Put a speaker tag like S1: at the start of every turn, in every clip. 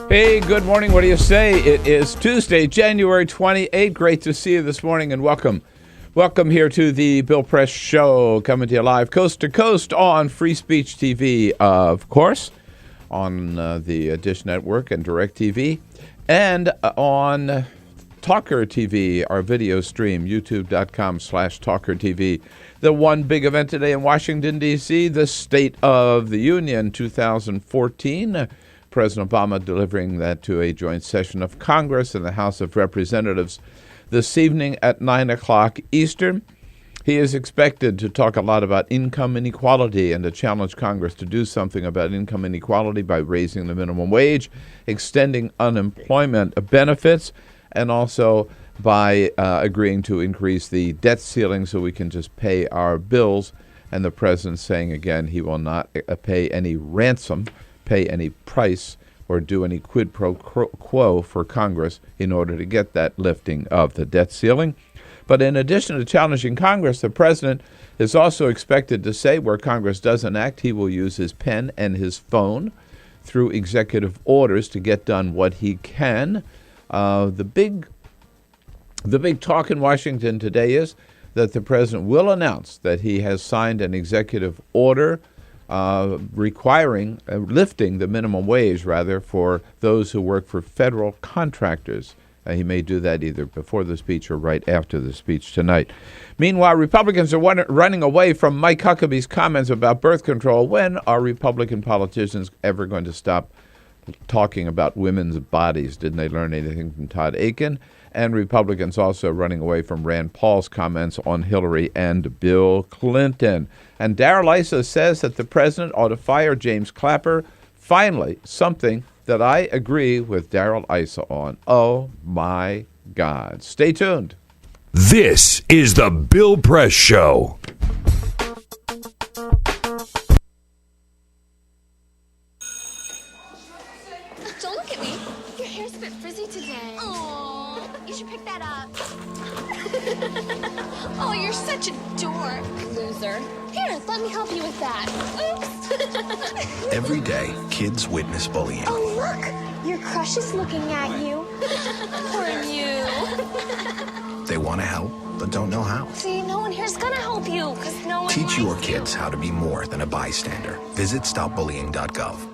S1: Hey, good morning. What do you say? It is Tuesday, January 28th. Great to see you this morning and welcome. Welcome here to the Bill Press Show, coming to you live coast to coast on Free Speech TV, of course, on the Dish Network and DirecTV, and on TawkrTV, our video stream, youtube.com/TawkrTV. The one big event today in Washington, D.C., the State of the Union 2014. President Obama delivering that to a joint session of Congress and the House of Representatives this evening at 9 o'clock Eastern. He is expected to talk a lot about income inequality and to challenge Congress to do something about income inequality by raising the minimum wage, extending unemployment benefits, and also by agreeing to increase the debt ceiling so we can just pay our bills. And the president saying again he will not pay any ransom, pay any price, or do any quid pro quo for Congress in order to get that lifting of the debt ceiling. But in addition to challenging Congress, the president is also expected to say where Congress doesn't act, he will use his pen and his phone through executive orders to get done what he can. The big talk in Washington today is that the president will announce that he has signed an executive order requiring lifting the minimum wage, for those who work for federal contractors. He may do that either before the speech or right after the speech tonight. Meanwhile, Republicans are running away from Mike Huckabee's comments about birth control. When are Republican politicians ever going to stop talking about women's bodies? Didn't they learn anything from Todd Aiken? And Republicans also running away from Rand Paul's comments on Hillary and Bill Clinton. And Darrell Issa says that the president ought to fire James Clapper. Finally, something that I agree with Darrell Issa on. Oh, my God. Stay tuned.
S2: This is the Bill Press Show.
S3: Don't look at me. Your hair's a bit frizzy today. Oh, you should pick that up. Oh, you're such a dork. Loser. Here, let me help you with that. Oops.
S4: Every day, kids witness bullying.
S3: Oh, look. Your crush is looking at you. Poor you.
S4: They want to help, but don't know how.
S3: See, no one here's gonna help you, because no one
S4: Teach your
S3: likes
S4: kids
S3: you.
S4: how to be more than a bystander. Visit stopbullying.gov.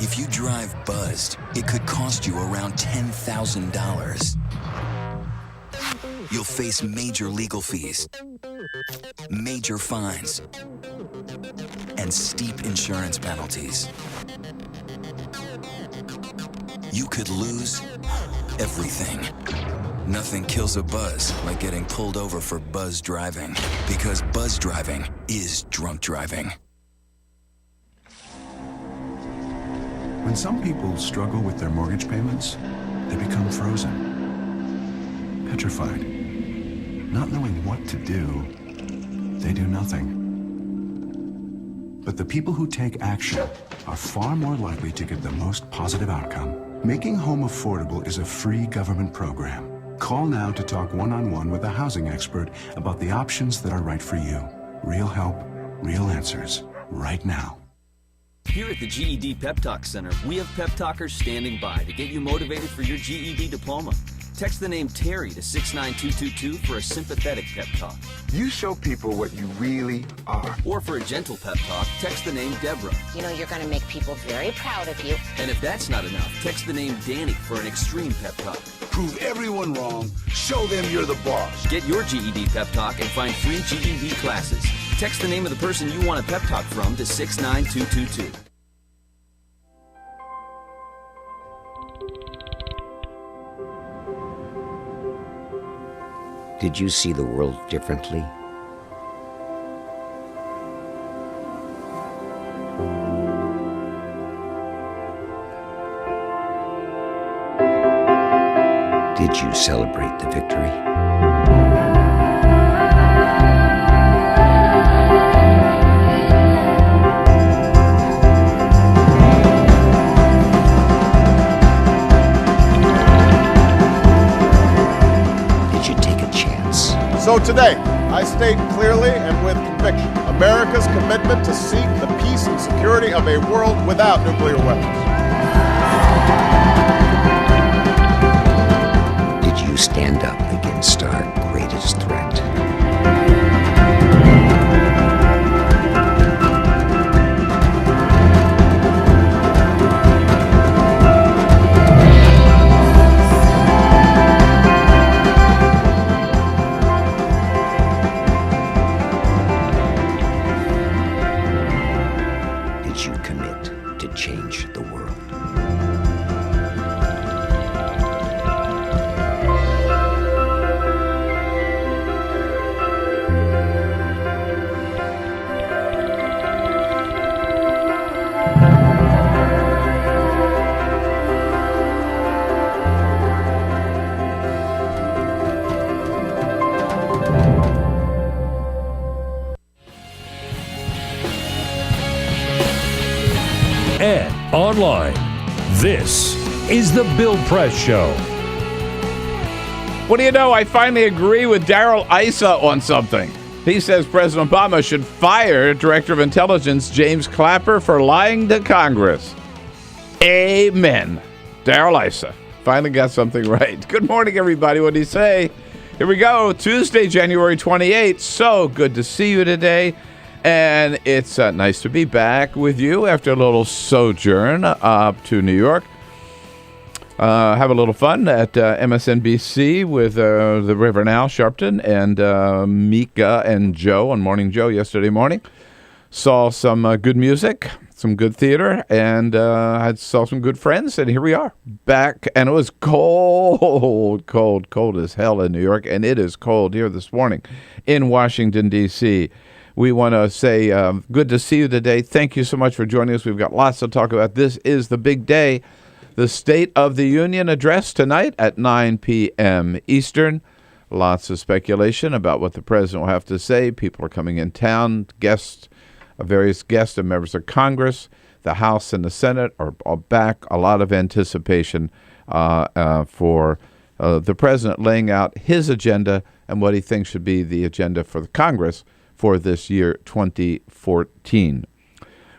S5: If you drive buzzed, it could cost you around $10,000. You'll face major legal fees, major fines, and steep insurance penalties. You could lose everything. Nothing kills a buzz like getting pulled over for buzz driving. Because buzz driving is drunk driving.
S6: When some people struggle with their mortgage payments, they become frozen, petrified. Not knowing what to do, they do nothing. But the people who take action are far more likely to get the most positive outcome. Making home affordable is a free government program. Call now to talk one-on-one with a housing expert about the options that are right for you. Real help, real answers, right now.
S7: Here at the GED Pep Talk Center, we have pep talkers standing by to get you motivated for your GED diploma. Text the name Terry to 69222 for a sympathetic pep talk.
S8: You show people what you really are.
S7: Or for a gentle pep talk, text the name Deborah.
S9: You know you're going to make people very proud of you.
S7: And if that's not enough, text the name Danny for an extreme pep talk.
S8: Prove everyone wrong. Show them you're the boss.
S7: Get your GED pep talk and find free GED classes. Text the name of the person you want a pep talk from to 69222.
S10: Did you see the world differently? Did you celebrate the victory?
S11: So today, I state clearly and with conviction America's commitment to seek the peace and security of a world without nuclear weapons.
S10: Did you stand up against our greatest threat?
S2: And online, this is the Bill Press Show.
S1: What do you know? I finally agree with Darrell Issa on something. He says President Obama should fire Director of Intelligence James Clapper for lying to Congress. Amen. Darrell Issa finally got something right. Good morning, everybody. What do you say? Here we go. Tuesday, January 28th. So good to see you today. And it's nice to be back with you after a little sojourn up to New York. Have a little fun at MSNBC with the Reverend Al Sharpton and Mika and Joe on Morning Joe yesterday morning. Saw some good music, some good theater, and I saw some good friends. And here we are back. And it was cold as hell in New York. And it is cold here this morning in Washington, D.C. We want to say good to see you today. Thank you so much for joining us. We've got lots to talk about. This is the big day. The State of the Union address tonight at 9 p.m. Eastern. Lots of speculation about what the president will have to say. People are coming in town. Various guests and members of Congress, the House and the Senate are back. A lot of anticipation for the president laying out his agenda and what he thinks should be the agenda for the Congress for this year, 2014.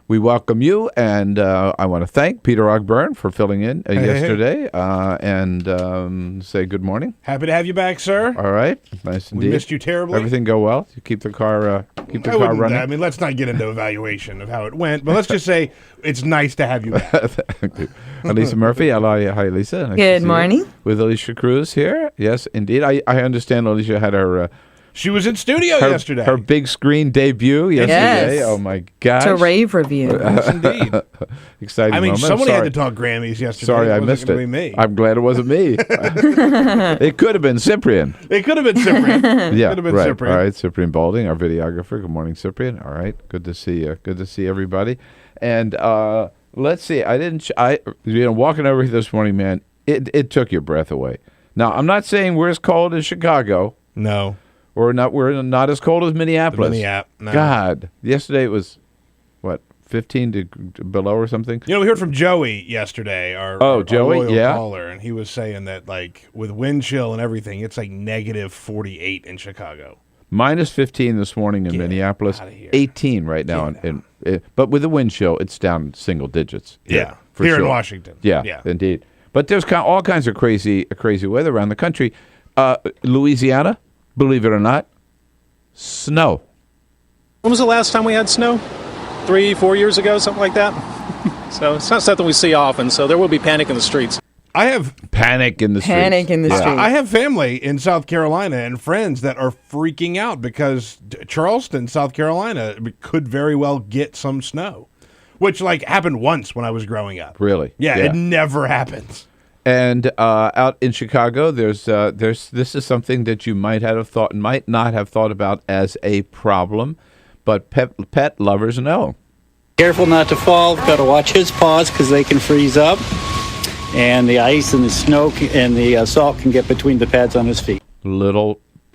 S1: We welcome you, and I want to thank Peter Ogburn for filling in yesterday and say good morning.
S12: Happy to have you back, sir.
S1: All right. Nice indeed.
S12: We missed you terribly.
S1: Everything go well? You keep the car running?
S12: I mean, let's not get into evaluation of how it went, but let's just say it's nice to have you back.
S1: Thank you. Elisa Murphy. Hi, Elisa. Nice
S13: good morning.
S1: With Alicia Cruz here. Yes, indeed. I understand Alicia had her
S12: She was in studio yesterday.
S1: Her big screen debut yesterday.
S13: Yes.
S1: Oh, my gosh.
S13: To rave review.
S12: Yes, indeed.
S1: Exciting
S12: I mean,
S1: moment.
S12: somebody had
S1: Sorry.
S12: to talk Grammys yesterday.
S1: Sorry, I
S12: It wasn't
S1: missed
S12: gonna
S1: it.
S12: Be me.
S1: I'm glad it wasn't me. It could have been Cyprian.
S12: It could have been Cyprian.
S1: Yeah,
S12: Could have been
S1: right.
S12: Cyprian.
S1: All right, Cyprian Balding, our videographer. Good morning, Cyprian. All right, good to see you. Good to see everybody. And let's see. I didn't. Walking over here this morning, man, it took your breath away. Now, I'm not saying we're as cold as Chicago.
S12: No.
S1: We're not as cold as Minneapolis.
S12: No.
S1: God, yesterday it was what 15 to below or something.
S12: You know, we heard from Joey yesterday. Our
S1: Joey,
S12: loyal
S1: yeah,
S12: caller, and he was saying that like with wind chill and everything, it's like negative 48 in Chicago.
S1: Minus 15 this morning in Minneapolis. 18 right now, but with the wind chill, it's down single digits.
S12: Yeah,
S1: for
S12: here
S1: sure.
S12: in Washington.
S1: Yeah, indeed. But there's all kinds of crazy weather around the country. Louisiana, believe it or not, snow.
S14: When was the last time we had snow? 3-4 years ago, something like that. So it's not something we see often. So there will be panic in the streets.
S12: I have
S1: panic in the streets.
S12: I have family in South Carolina and friends that are freaking out because Charleston, South Carolina, could very well get some snow, which like happened once when I was growing up.
S1: Really?
S12: Yeah. It never happens.
S1: And out in Chicago, there's this is something that you might not have thought about as a problem, but pet lovers know.
S15: Careful not to fall. Got to watch his paws because they can freeze up, and the ice and the snow and the salt can get between the pads on his feet.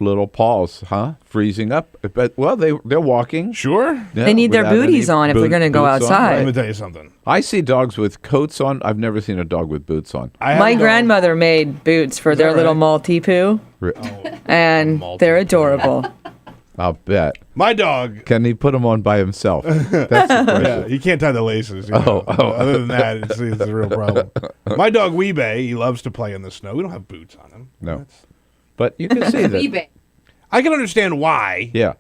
S1: Little paws, huh? Freezing up. But they're walking.
S12: Sure.
S1: Yeah,
S13: They need their booties on if they're going to go outside.
S12: Let me tell you something.
S1: I see dogs with coats on. I've never seen a dog with boots on.
S13: My grandmother made boots for their little Maltipoo, and they're adorable.
S1: I'll bet.
S12: My dog.
S1: Can he put them on by himself? That's the question.
S12: Yeah, he can't tie the laces. Other than that, it's a real problem. My dog Weebay, he loves to play in the snow. We don't have boots on him.
S1: No. But you can see that.
S12: I can understand why.
S1: Yeah.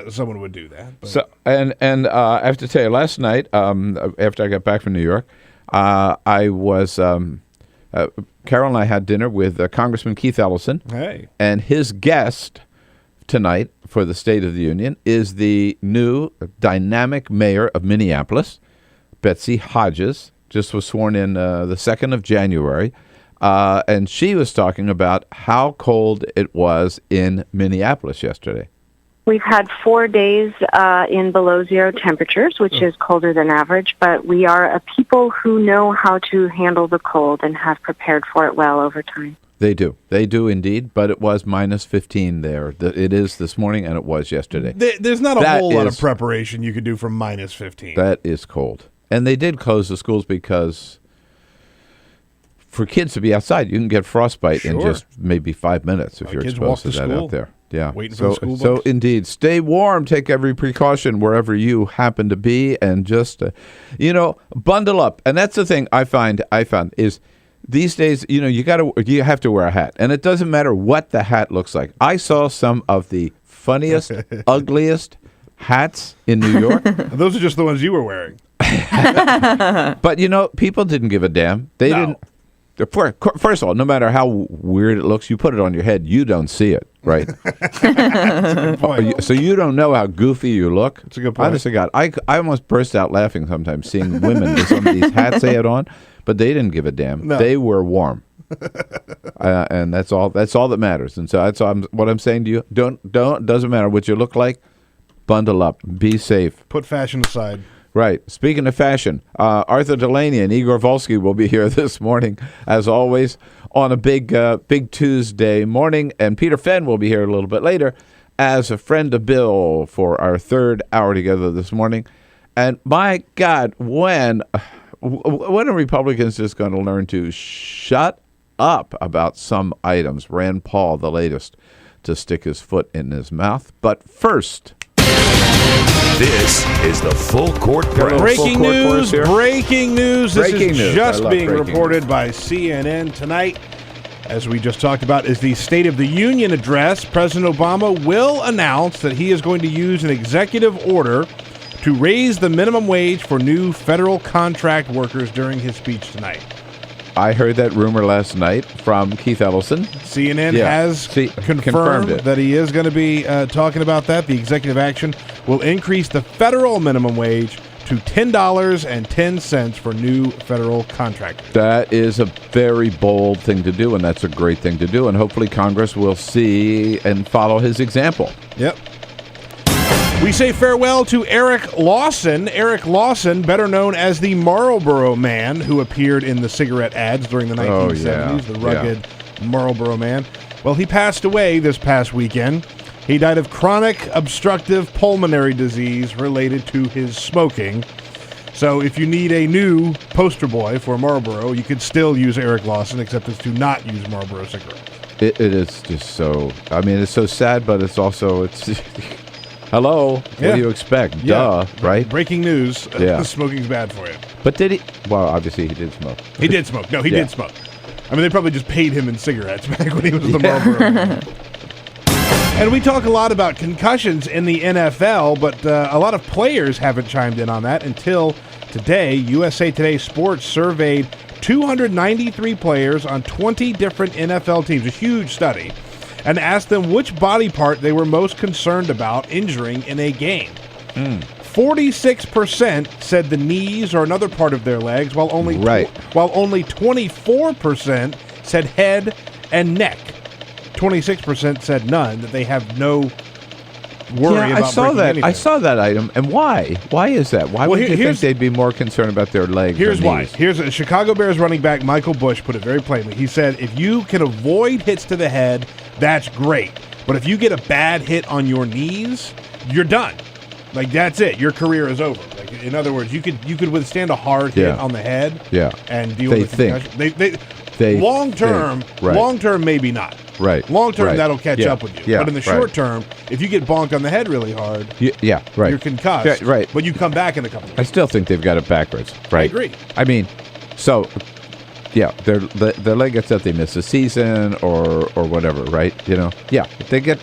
S12: Someone would do that. But.
S1: So and I have to tell you, last night after I got back from New York, I was Carol and I had dinner with Congressman Keith Ellison.
S12: Hey.
S1: And his guest tonight for the State of the Union is the new dynamic mayor of Minneapolis, Betsy Hodges. Just was sworn in the 2nd of January. And she was talking about how cold it was in Minneapolis yesterday.
S16: We've had 4 days in below zero temperatures, which is colder than average, but we are a people who know how to handle the cold and have prepared for it well over time.
S1: They do. They do indeed, but it was minus 15 there. It is this morning, and it was yesterday.
S12: There's not a whole lot of preparation you could do for minus 15.
S1: That is cold. And they did close the schools because for kids to be outside, you can get frostbite in just maybe 5 minutes if you're exposed to that out there. Yeah.
S12: Waiting for the school
S1: so
S12: bus.
S1: indeed, stay warm. Take every precaution wherever you happen to be, and just bundle up. And that's the thing I found is these days, you have to wear a hat, and it doesn't matter what the hat looks like. I saw some of the funniest, ugliest hats in New York.
S12: Those are just the ones you were wearing.
S1: But people didn't give a damn. They didn't. First of all, no matter how weird it looks, you put it on your head, you don't see it, right?
S12: That's a good point.
S1: So you don't know how goofy you look.
S12: That's a good point.
S1: Honestly, God, I almost burst out laughing sometimes seeing women with some of these hats they had on, but they didn't give a damn.
S12: No.
S1: They were warm, and that's all. That's all that matters. And so that's what I'm saying to you. Doesn't matter what you look like. Bundle up. Be safe.
S12: Put fashion aside.
S1: Right. Speaking of fashion, Arthur Delaney and Igor Volsky will be here this morning, as always, on a big Tuesday morning. And Peter Fenn will be here a little bit later as a friend of Bill for our third hour together this morning. And my God, when are Republicans just going to learn to shut up about some items? Rand Paul, the latest, to stick his foot in his mouth. But first...
S2: This is the Full Court Press.
S12: Breaking news. This is just being reported
S1: news
S12: by CNN tonight. As we just talked about, is the State of the Union address. President Obama will announce that he is going to use an executive order to raise the minimum wage for new federal contract workers during his speech tonight.
S1: I heard that rumor last night from Keith Ellison.
S12: CNN has confirmed
S1: it.
S12: that he is going to be talking about that. The executive action will increase the federal minimum wage to $10.10 for new federal contractors.
S1: That is a very bold thing to do, and that's a great thing to do, and hopefully Congress will see and follow his example.
S12: Yep. We say farewell to Eric Lawson. Eric Lawson, better known as the Marlboro Man, who appeared in the cigarette ads during the 1970s, the rugged Marlboro Man. Well, he passed away this past weekend. He died of chronic obstructive pulmonary disease related to his smoking. So if you need a new poster boy for Marlboro, you could still use Eric Lawson, except it's to not use Marlboro cigarettes.
S1: It is just so, I mean, it's so sad, but it's also, hello, what do you expect? Duh, right?
S12: Breaking news, smoking's bad for you.
S1: But did he, well, obviously he did smoke.
S12: He did smoke. No, he did smoke. I mean, they probably just paid him in cigarettes back when he was the Marlboro Man. And we talk a lot about concussions in the NFL, but a lot of players haven't chimed in on that until today. USA Today Sports surveyed 293 players on 20 different NFL teams, a huge study, and asked them which body part they were most concerned about injuring in a game. 46% said the knees or another part of their legs, while only 24% said head and neck. 26% said none, that they have no worry about breaking anything.
S1: I saw that item, and why? Why is that? Why would you think they'd be more concerned about their legs?
S12: Here's
S1: than
S12: why.
S1: knees?
S12: Here's a Chicago Bears running back, Michael Bush, put it very plainly. He said, if you can avoid hits to the head, that's great. But if you get a bad hit on your knees, you're done. Like, that's it. Your career is over. Like, in other words, you could withstand a hard hit on the head and deal with concussion. Long term, maybe not.
S1: Right.
S12: Long term, that'll catch up with you.
S1: Yeah,
S12: but in the short term, if you get bonked on the head really hard, you're concussed.
S1: Yeah, right.
S12: But you come back in a couple of
S1: I
S12: weeks.
S1: still think they've got it backwards. Right.
S12: I agree.
S1: I mean, so, their leg gets out, they miss a season or whatever, right? You know? Yeah. If they get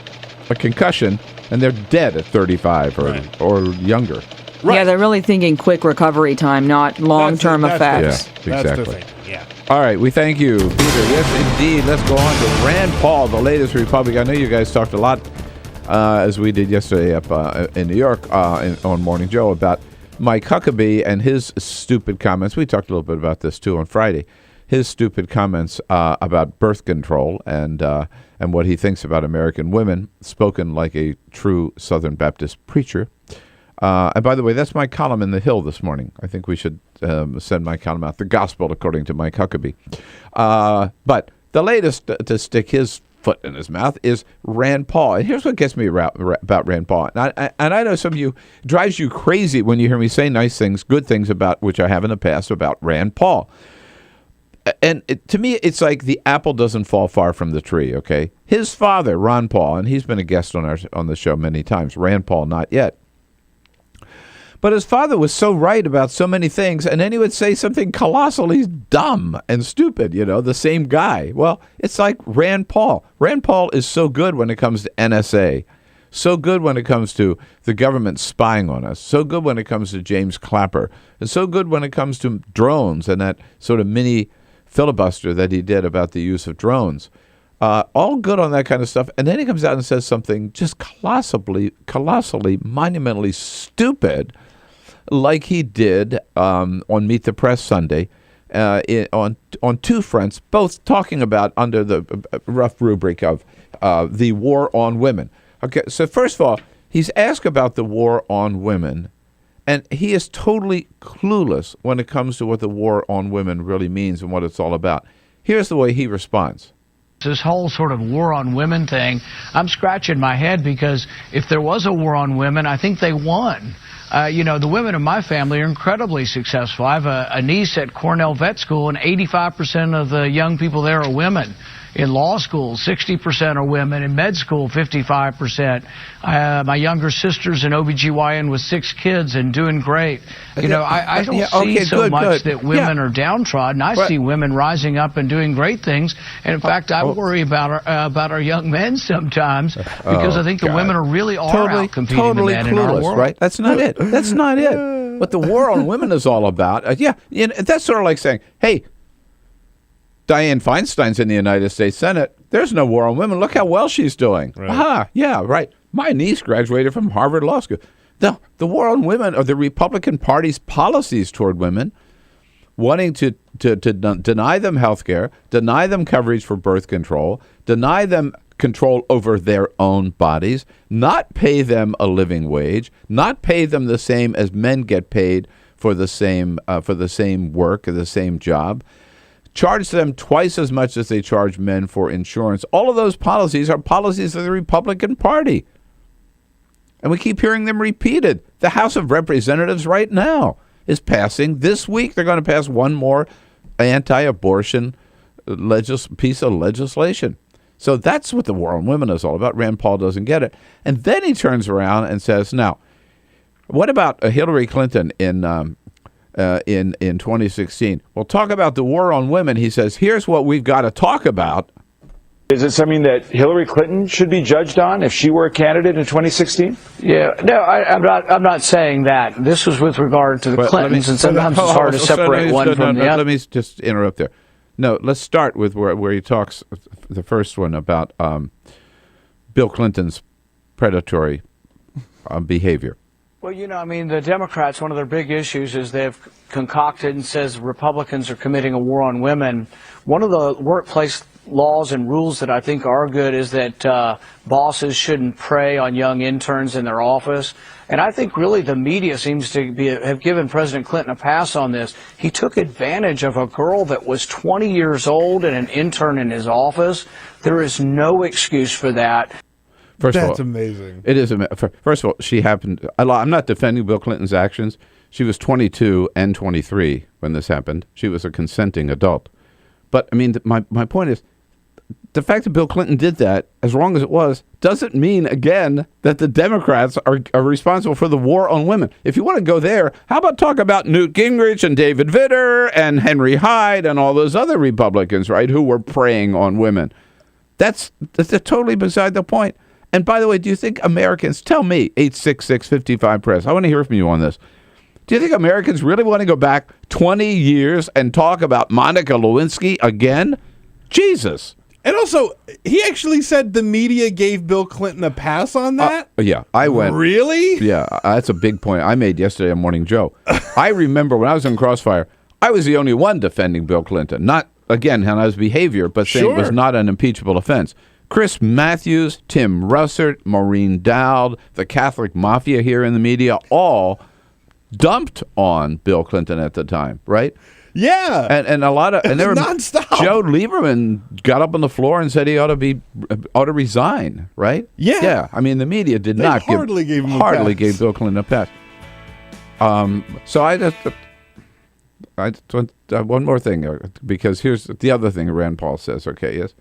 S1: a concussion and they're dead at 35 or younger.
S13: Right. Yeah, they're really thinking quick recovery time, not long-term effects.
S1: Yeah, exactly.
S12: That's the thing. Yeah.
S1: All right, we thank you, Peter. Yes, indeed. Let's go on to Rand Paul, the latest Republican. I know you guys talked a lot, as we did yesterday up in New York on Morning Joe, about Mike Huckabee and his stupid comments. We talked a little bit about this, too, on Friday. His stupid comments about birth control and what he thinks about American women, spoken like a true Southern Baptist preacher. And by the way, that's my column in The Hill this morning. I think we should send my column out, The Gospel According to Mike Huckabee. But the latest to stick his foot in his mouth is Rand Paul. And here's what gets me about Rand Paul. And I know some of you, drives you crazy when you hear me say nice things, good things about, which I have in the past, about Rand Paul. And to me, it's like the apple doesn't fall far from the tree, okay? His father, Ron Paul, and he's been a guest on the show many times. Rand Paul, not yet. But his father was so right about so many things, and then he would say something colossally dumb and stupid, the same guy. Well, it's like Rand Paul. Rand Paul is so good when it comes to NSA, so good when it comes to the government spying on us, so good when it comes to James Clapper, and so good when it comes to drones and that sort of mini filibuster that he did about the use of drones. All good on that kind of stuff. And then he comes out and says something just colossally, monumentally stupid, like he did on Meet the Press Sunday, on two fronts, both talking about under the rough rubric of the war on women. Okay, so first of all, he's asked about the war on women, and he is totally clueless when it comes to what the war on women really means and what it's all about. Here's the way he responds.
S17: This whole sort of war on women thing, I'm scratching my head because if there was a war on women, I think they won. The women in my family are incredibly successful. I have a niece at Cornell Vet School, and 85% of the young people there are women. In law school, 60% are women. In med school, 55%. My younger sister's an OBGYN with 6 kids and doing great. I don't see so much that women are downtrodden. I see women rising up and doing great things. And in fact, I worry about our young men sometimes because I think the women are really out competing the men in our world.
S1: Right? That's not it. That's not it. What the war on women is all about. That's sort of like saying, hey, Dianne Feinstein's in the United States Senate. There's no war on women. Look how well she's doing.
S12: Right.
S1: Aha, yeah, right. My niece graduated from Harvard Law School. The war on women are the Republican Party's policies toward women, wanting to deny them health care, deny them coverage for birth control, deny them control over their own bodies, not pay them a living wage, not pay them the same as men get paid for the same work or the same job, charge them twice as much as they charge men for insurance. All of those policies are policies of the Republican Party. And we keep hearing them repeated. The House of Representatives right now is passing, this week, they're going to pass one more anti-abortion piece of legislation. So that's what the war on women is all about. Rand Paul doesn't get it. And then he turns around and says, now, what about Hillary Clinton in 2016? Well, talk about the war on women. He says, here's what we've got to talk about.
S18: Is it something that Hillary Clinton should be judged on if she were a candidate in 2016?
S17: Yeah, no, I'm not saying that. This was with regard to the Clintons, and sometimes it's hard to separate one from the other.
S1: Let me just interrupt there. No, let's start with where he talks, the first one, about Bill Clinton's predatory behavior.
S17: Well, the Democrats, one of their big issues is they've concocted and says Republicans are committing a war on women. One of the workplace laws and rules that I think are good is that bosses shouldn't prey on young interns in their office. And I think really the media seems to have given President Clinton a pass on this. He took advantage of a girl that was 20 years old and an intern in his office. There is no excuse for that.
S12: That's amazing.
S1: It is. First of all, she happened. I'm not defending Bill Clinton's actions. She was 22 and 23 when this happened. She was a consenting adult. But, I mean, my point is, the fact that Bill Clinton did that, as wrong as it was, doesn't mean, again, that the Democrats are responsible for the war on women. If you want to go there, how about talk about Newt Gingrich and David Vitter and Henry Hyde and all those other Republicans, right, who were preying on women? That's totally beside the point. And by the way, do you think Americans, tell me, 866-55-PRESS, I want to hear from you on this. Do you think Americans really want to go back 20 years and talk about Monica Lewinsky again? Jesus.
S12: And also, he actually said the media gave Bill Clinton a pass on that?
S1: Yeah, I went.
S12: Really?
S1: Yeah, that's a big point I made yesterday on Morning Joe. I remember when I was in Crossfire, I was the only one defending Bill Clinton. Not, again, on his behavior, but saying it was not an impeachable offense. Chris Matthews, Tim Russert, Maureen Dowd, the Catholic Mafia here in the media, all dumped on Bill Clinton at the time, right?
S12: Yeah,
S1: and a lot of they were
S12: nonstop.
S1: Joe Lieberman got up on the floor and said he ought to resign, right?
S12: Yeah.
S1: I mean, the media did
S12: They
S1: not
S12: hardly gave him a
S1: hardly
S12: pass.
S1: gave Bill Clinton a pass. So I one more thing, because here's the other thing Rand Paul says. Okay, yes,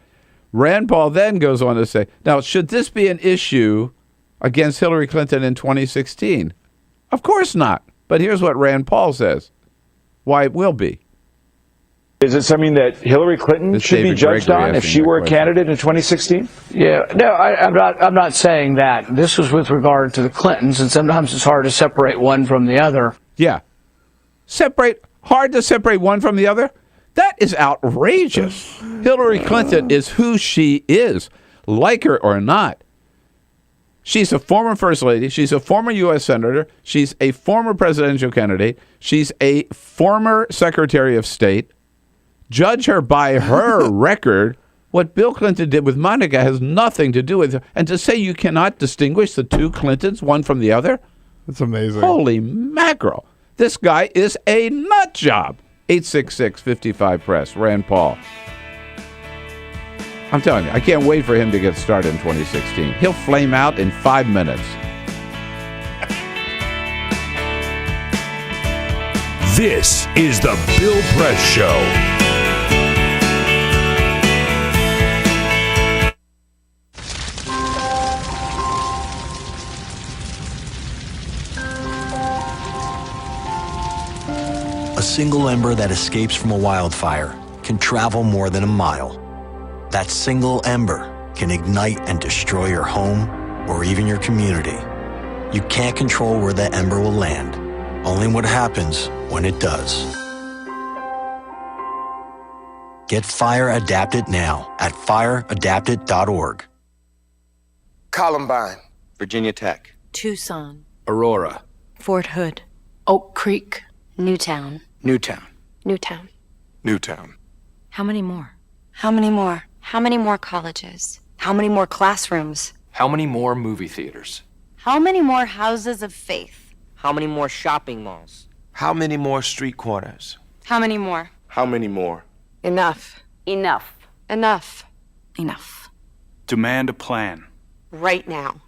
S1: Rand Paul then goes on to say, now should this be an issue against Hillary Clinton in 2016? Of course not. But here's what Rand Paul says. Why it will be.
S18: Is it something that Hillary Clinton should be judged on if she were a candidate in 2016?
S17: Yeah, no, I'm not saying that. This was with regard to the Clintons, and sometimes it's hard to separate one from the other.
S1: Yeah. Hard to separate one from the other? That is outrageous. Hillary Clinton is who she is, like her or not. She's a former First Lady. She's a former U.S. Senator. She's a former presidential candidate. She's a former Secretary of State. Judge her by her record. What Bill Clinton did with Monica has nothing to do with her. And to say you cannot distinguish the two Clintons, one from the other?
S12: That's amazing.
S1: Holy mackerel. This guy is a nut job. 866-55-PRESS, Rand Paul. I'm telling you, I can't wait for him to get started in 2016. He'll flame out in 5 minutes.
S2: This is the Bill Press Show.
S4: A single ember that escapes from a wildfire can travel more than a mile. That single ember can ignite and destroy your home or even your community. You can't control where that ember will land, only what happens when it does. Get Fire Adapted now at fireadapted.org.
S19: Columbine, Virginia Tech,
S20: Tucson,
S19: Aurora,
S20: Fort Hood, Oak Creek,
S9: Newtown.
S19: Newtown,
S9: Newtown.
S19: Newtown.
S20: How many more?
S9: How many more? How many more colleges? How many more classrooms?
S21: How many more movie theaters?
S22: How many more houses of faith?
S23: How many more shopping malls?
S19: How many more street corners?
S22: How many more?
S19: How many more?
S22: Enough.
S23: Enough.
S22: Enough.
S20: Enough.
S24: Demand a plan.
S22: Right now.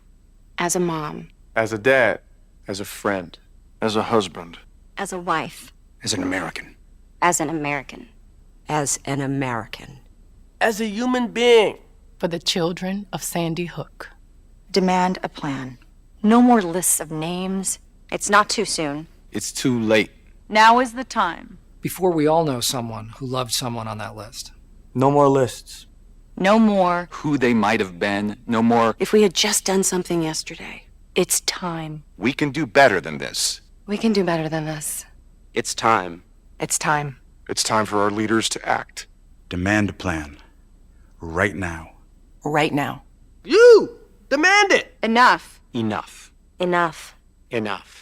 S22: As a mom.
S19: As a dad. As a friend. As a husband.
S9: As a wife.
S19: As an American.
S9: As an American.
S20: As an American.
S23: As a human being.
S20: For the children of Sandy Hook.
S9: Demand a plan. No more lists of names. It's not too soon.
S19: It's too late.
S22: Now is the time.
S25: Before we all know someone who loved someone on that list.
S19: No more lists.
S9: No more.
S21: Who they might have been. No more.
S20: If we had just done something yesterday. It's time.
S19: We can do better than this.
S22: We can do better than this.
S19: It's time.
S20: It's time.
S19: It's time for our leaders to act.
S24: Demand a plan. Right now.
S20: Right now.
S23: You! Demand it!
S22: Enough.
S19: Enough.
S9: Enough.
S19: Enough.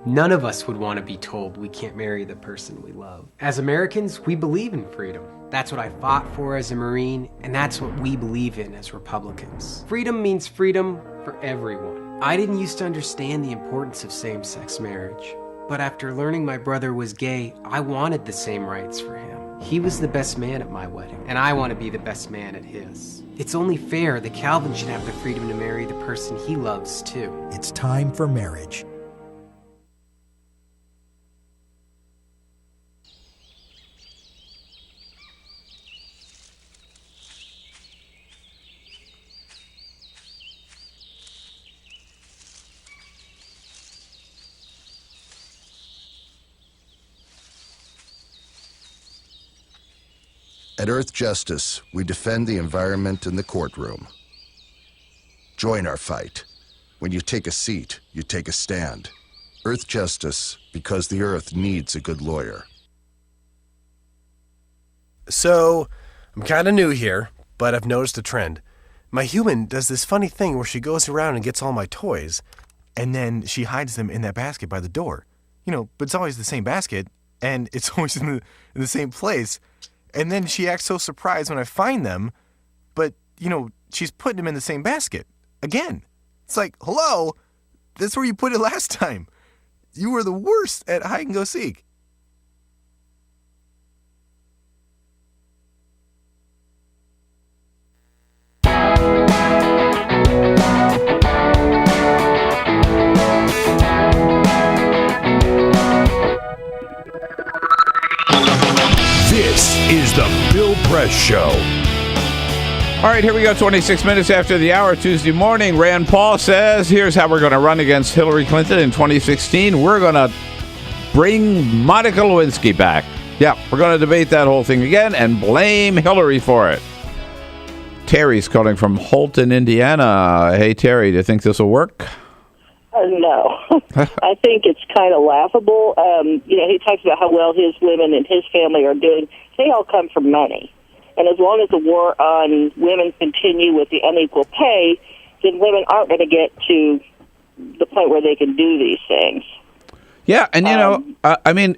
S26: None of us would want to be told we can't marry the person we love. As Americans, we believe in freedom. That's what I fought for as a Marine, and that's what we believe in as Republicans. Freedom means freedom for everyone. I didn't used to understand the importance of same-sex marriage, but after learning my brother was gay, I wanted the same rights for him. He was the best man at my wedding, and I want to be the best man at his. It's only fair that Calvin should have the freedom to marry the person he loves, too.
S27: It's time for marriage.
S28: At Earth Justice, we defend the environment in the courtroom. Join our fight. When you take a seat, you take a stand. Earth Justice, because the Earth needs a good lawyer.
S29: So, I'm kind of new here, but I've noticed a trend. My human does this funny thing where she goes around and gets all my toys, and then she hides them in that basket by the door. You know, but it's always the same basket, and it's always in the same place. And then she acts so surprised when I find them, but, you know, she's putting them in the same basket. Again. It's like, hello, that's where you put it last time. You were the worst at hide and go seek.
S2: This is the Bill Press Show.
S1: All right, here we go, 26 minutes after the hour, Tuesday morning. Rand Paul says, here's how we're going to run against Hillary Clinton in 2016. We're going to bring Monica Lewinsky back. Yeah, we're going to debate that whole thing again and blame Hillary for it. Terry's calling from Holton, Indiana. Hey, Terry, do you think this will work?
S30: No. I think it's kind of laughable. He talks about how well his women and his family are doing. They all come from money. And as long as the war on women continue with the unequal pay, then women aren't going to get to the point where they can do these things.
S1: Yeah, and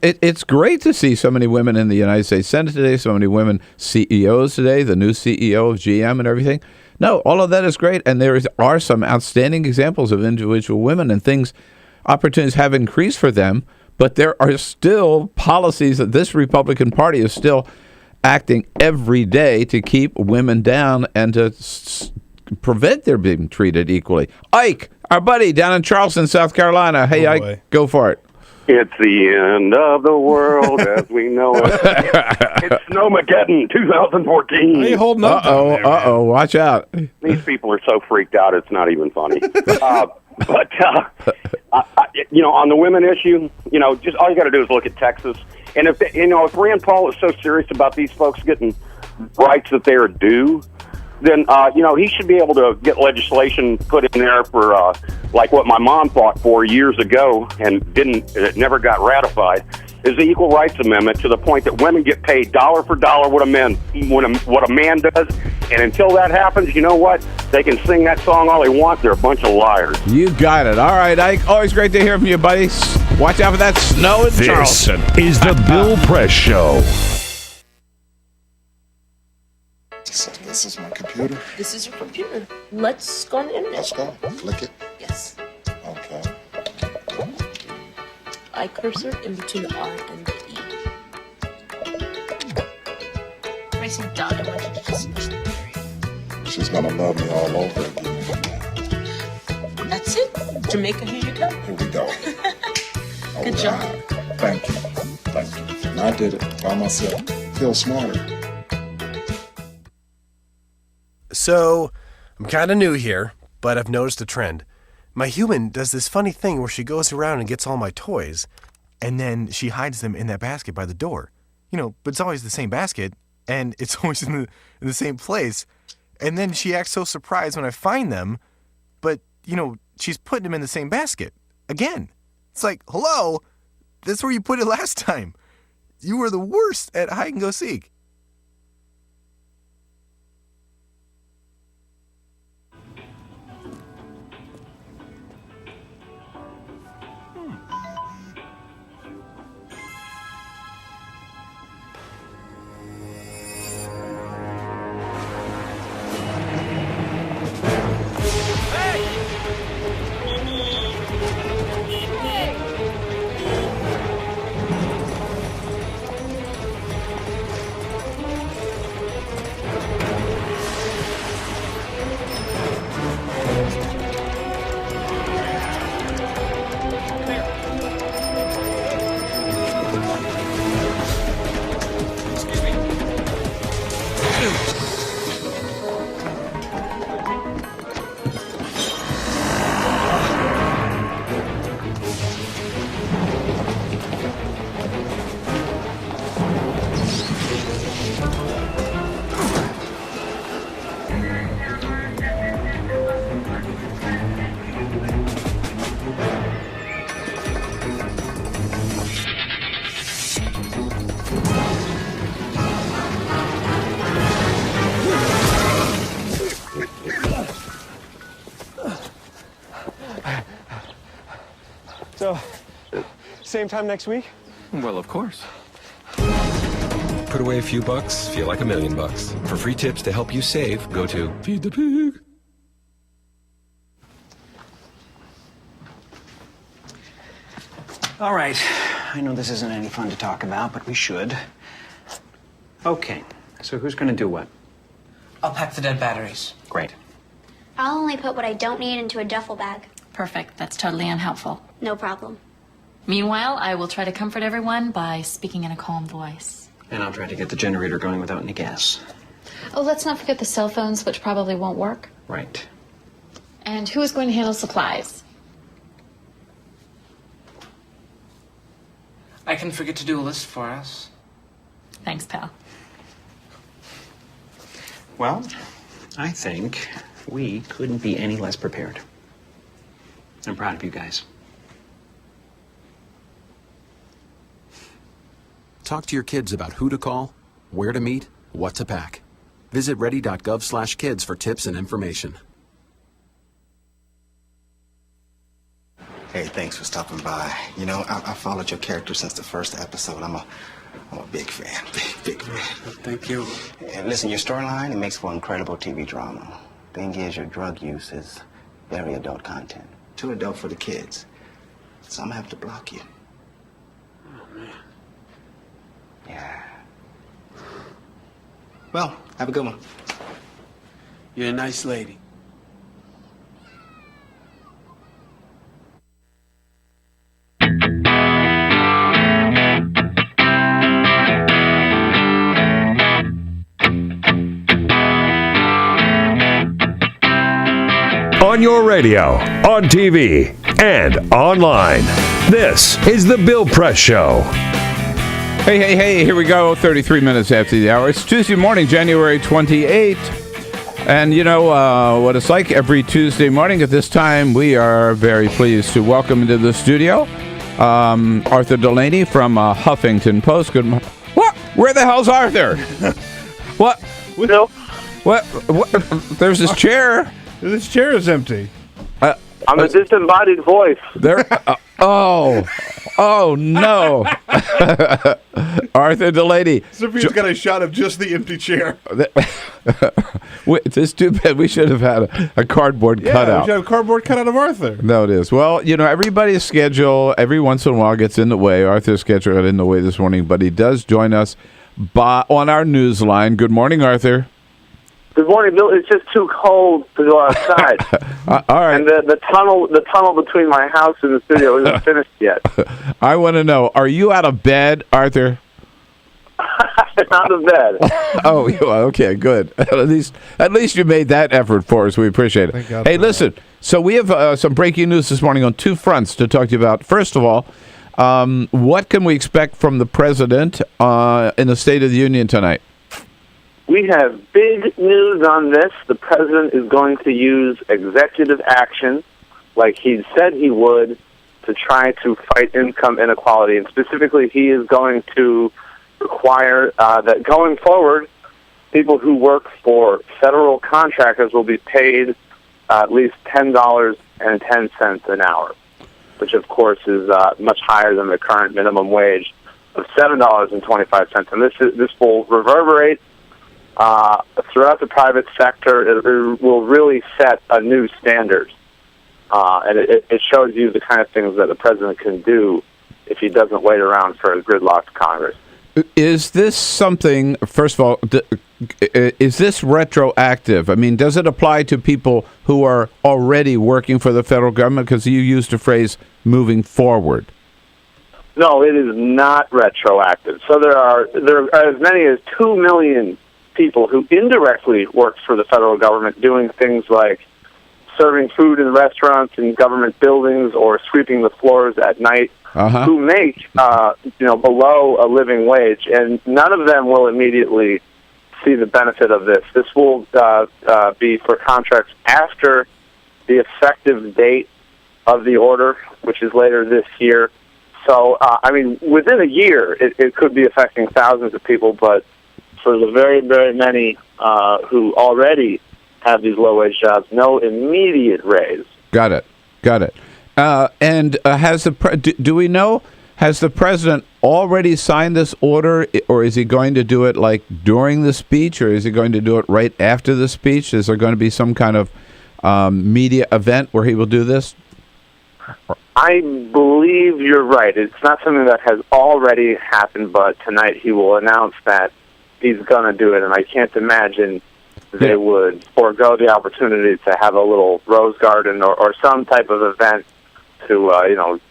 S1: it's great to see so many women in the United States Senate today, so many women CEOs today, the new CEO of GM and everything. No, all of that is great, and there are some outstanding examples of individual women and things, opportunities have increased for them, but there are still policies that this Republican Party is still acting every day to keep women down and to prevent their being treated equally. Ike, Our buddy down in Charleston, South Carolina. Hey, Ike, go for it.
S3: It's the end of the world as we know it. It's Snowmageddon 2014.
S12: How are you holding up?
S1: Uh-oh, watch out.
S3: These people are so freaked out, it's not even funny. On the women issue, just all you got to do is look at Texas. And if Rand Paul is so serious about these folks getting rights that they are due, then he should be able to get legislation put in there for like what my mom fought for years ago and it never got ratified, is the Equal Rights Amendment, to the point that women get paid dollar for dollar what a man does. And until that happens, you know what? They can sing that song all they want. They're a bunch of liars.
S1: You got it. All right, Ike. Always great to hear from you, buddy. Watch out for that snow in Charleston.
S2: This is the Bill Press Show.
S5: So this is my computer.
S6: This is your computer. Let's go on the internet.
S5: Let's go. Click it.
S6: Yes.
S5: Okay.
S6: I cursor in between the R and the E. Pressing down, I want you to just push the period.
S5: She's gonna love me all over again.
S6: That's it. Jamaica, here you go.
S5: Here we go.
S6: Good job.
S5: Thank you. Thank you. And I did it by myself. Feel smarter.
S29: So, I'm kind of new here, but I've noticed a trend. My human does this funny thing where she goes around and gets all my toys, and then she hides them in that basket by the door. But it's always the same basket, and it's always in the same place. And then she acts so surprised when I find them, but, she's putting them in the same basket. Again. It's like, hello? That's where you put it last time. You were the worst at hide and go seek.
S7: So, same time next week?
S21: Well, of course.
S8: Put away a few bucks, feel like $1 million. For free tips to help you save, go to Feed the Pig.
S10: All right. I know this isn't any fun to talk about, but we should. Okay. So who's going to do what?
S25: I'll pack the dead batteries.
S10: Great.
S11: I'll only put what I don't need into a duffel bag.
S14: Perfect. That's totally unhelpful.
S11: No problem.
S14: Meanwhile, I will try to comfort everyone by speaking in a calm voice.
S10: And I'll try to get the generator going without any gas.
S14: Oh, let's not forget the cell phones, which probably won't work.
S10: Right.
S14: And who is going to handle supplies?
S25: I can forget to do a list for us.
S14: Thanks, pal.
S10: Well, I think we couldn't be any less prepared. I'm proud of you guys.
S8: Talk to your kids about who to call, where to meet, what to pack. Visit ready.gov/kids for tips and information.
S29: Hey, thanks for stopping by. You know, I followed your character since the first episode. I'm a big fan. Big fan.
S10: Thank you.
S29: And listen, your storyline, it makes for incredible TV drama. Thing is, your drug use is very adult content. Too adult for the kids. So I'm gonna have to block you.
S10: Oh, man.
S29: Yeah. Well, have a good one.
S23: You're a nice lady.
S2: On your radio, on TV, and online. This is The Bill Press Show.
S1: Hey, here we go. 33 minutes after the hour. It's Tuesday morning, January 28th. And you know what it's like every Tuesday morning at this time. We are very pleased to welcome into the studio Arthur Delaney from Huffington Post. Good morning. What? Where the hell's Arthur? What?
S3: No.
S1: What? There's his chair.
S12: This chair is empty.
S3: I'm a disembodied voice.
S1: There. Oh no. Arthur Delaney.
S12: Sophia's got a shot of just the empty chair.
S1: It's too bad. We should have had a cardboard
S12: Yeah,
S1: cutout.
S12: we should have a cardboard cutout of Arthur.
S1: No, it is. Well, you know, everybody's schedule every once in a while gets in the way. Arthur's schedule got in the way this morning, but he does join us on our news line. Good morning, Arthur.
S3: Good morning, Bill. It's just too cold to go outside.
S1: All right.
S3: And the tunnel between my house and the studio isn't finished yet.
S1: I want to know, are you out of bed, Arthur?
S3: Out of bed.
S1: Oh, okay, good. At least you made that effort for us. We appreciate it. Hey, listen. So we have some breaking news this morning on two fronts to talk to you about. First of all, what can we expect from the president in the State of the Union tonight?
S3: We have big news on this. The president is going to use executive action, like he said he would, to try to fight income inequality. And specifically, he is going to require that going forward, people who work for federal contractors will be paid at least $10.10 an hour, which, of course, is much higher than the current minimum wage of $7.25. And this will reverberate throughout the private sector. It will really set a new standard. And it shows you the kind of things that the president can do if he doesn't wait around for a gridlocked Congress.
S1: Is this something, first of all, is this retroactive? I mean, does it apply to people who are already working for the federal government? Because you used the phrase moving forward.
S3: No, it is not retroactive. So there are as many as 2 million people who indirectly work for the federal government doing things like serving food in restaurants and government buildings or sweeping the floors at night, who make below a living wage, and none of them will immediately see the benefit of this. This will be for contracts after the effective date of the order, which is later this year. So, within a year, it could be affecting thousands of people, but for the very, very many who already have these low-wage jobs, no immediate raise.
S1: Got it. And do we know, has the president already signed this order, or is he going to do it like during the speech, or is he going to do it right after the speech? Is there going to be some kind of media event where he will do this?
S3: I believe you're right. It's not something that has already happened, but tonight he will announce that he's going to do it, and I can't imagine they would forego the opportunity to have a little rose garden or some type of event to,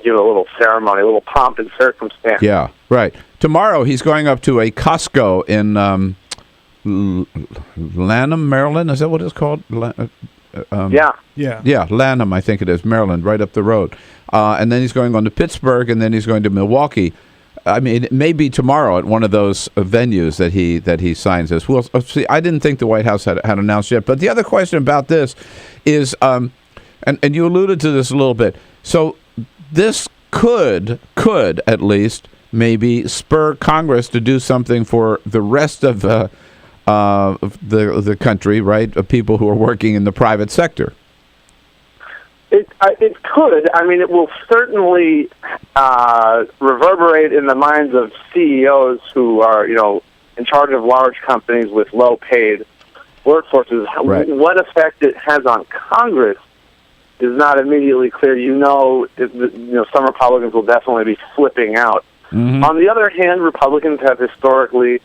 S3: give a little ceremony, a little pomp and circumstance.
S1: Yeah, right. Tomorrow he's going up to a Costco in Lanham, Maryland. Is that what it's called? Yeah, Lanham, I think it is, Maryland, right up the road. And then he's going on to Pittsburgh, and then he's going to Milwaukee. I mean, it may be tomorrow at one of those venues that he signs this. We'll see. I didn't think the White House had announced yet. But the other question about this is, and you alluded to this a little bit. So this could at least maybe spur Congress to do something for the rest of the country, right? Of people who are working in the private sector.
S3: It could. I mean, it will certainly reverberate in the minds of CEOs who are, in charge of large companies with low-paid workforces. Right. What effect it has on Congress is not immediately clear. Some Republicans will definitely be flipping out. Mm-hmm. On the other hand, Republicans have historically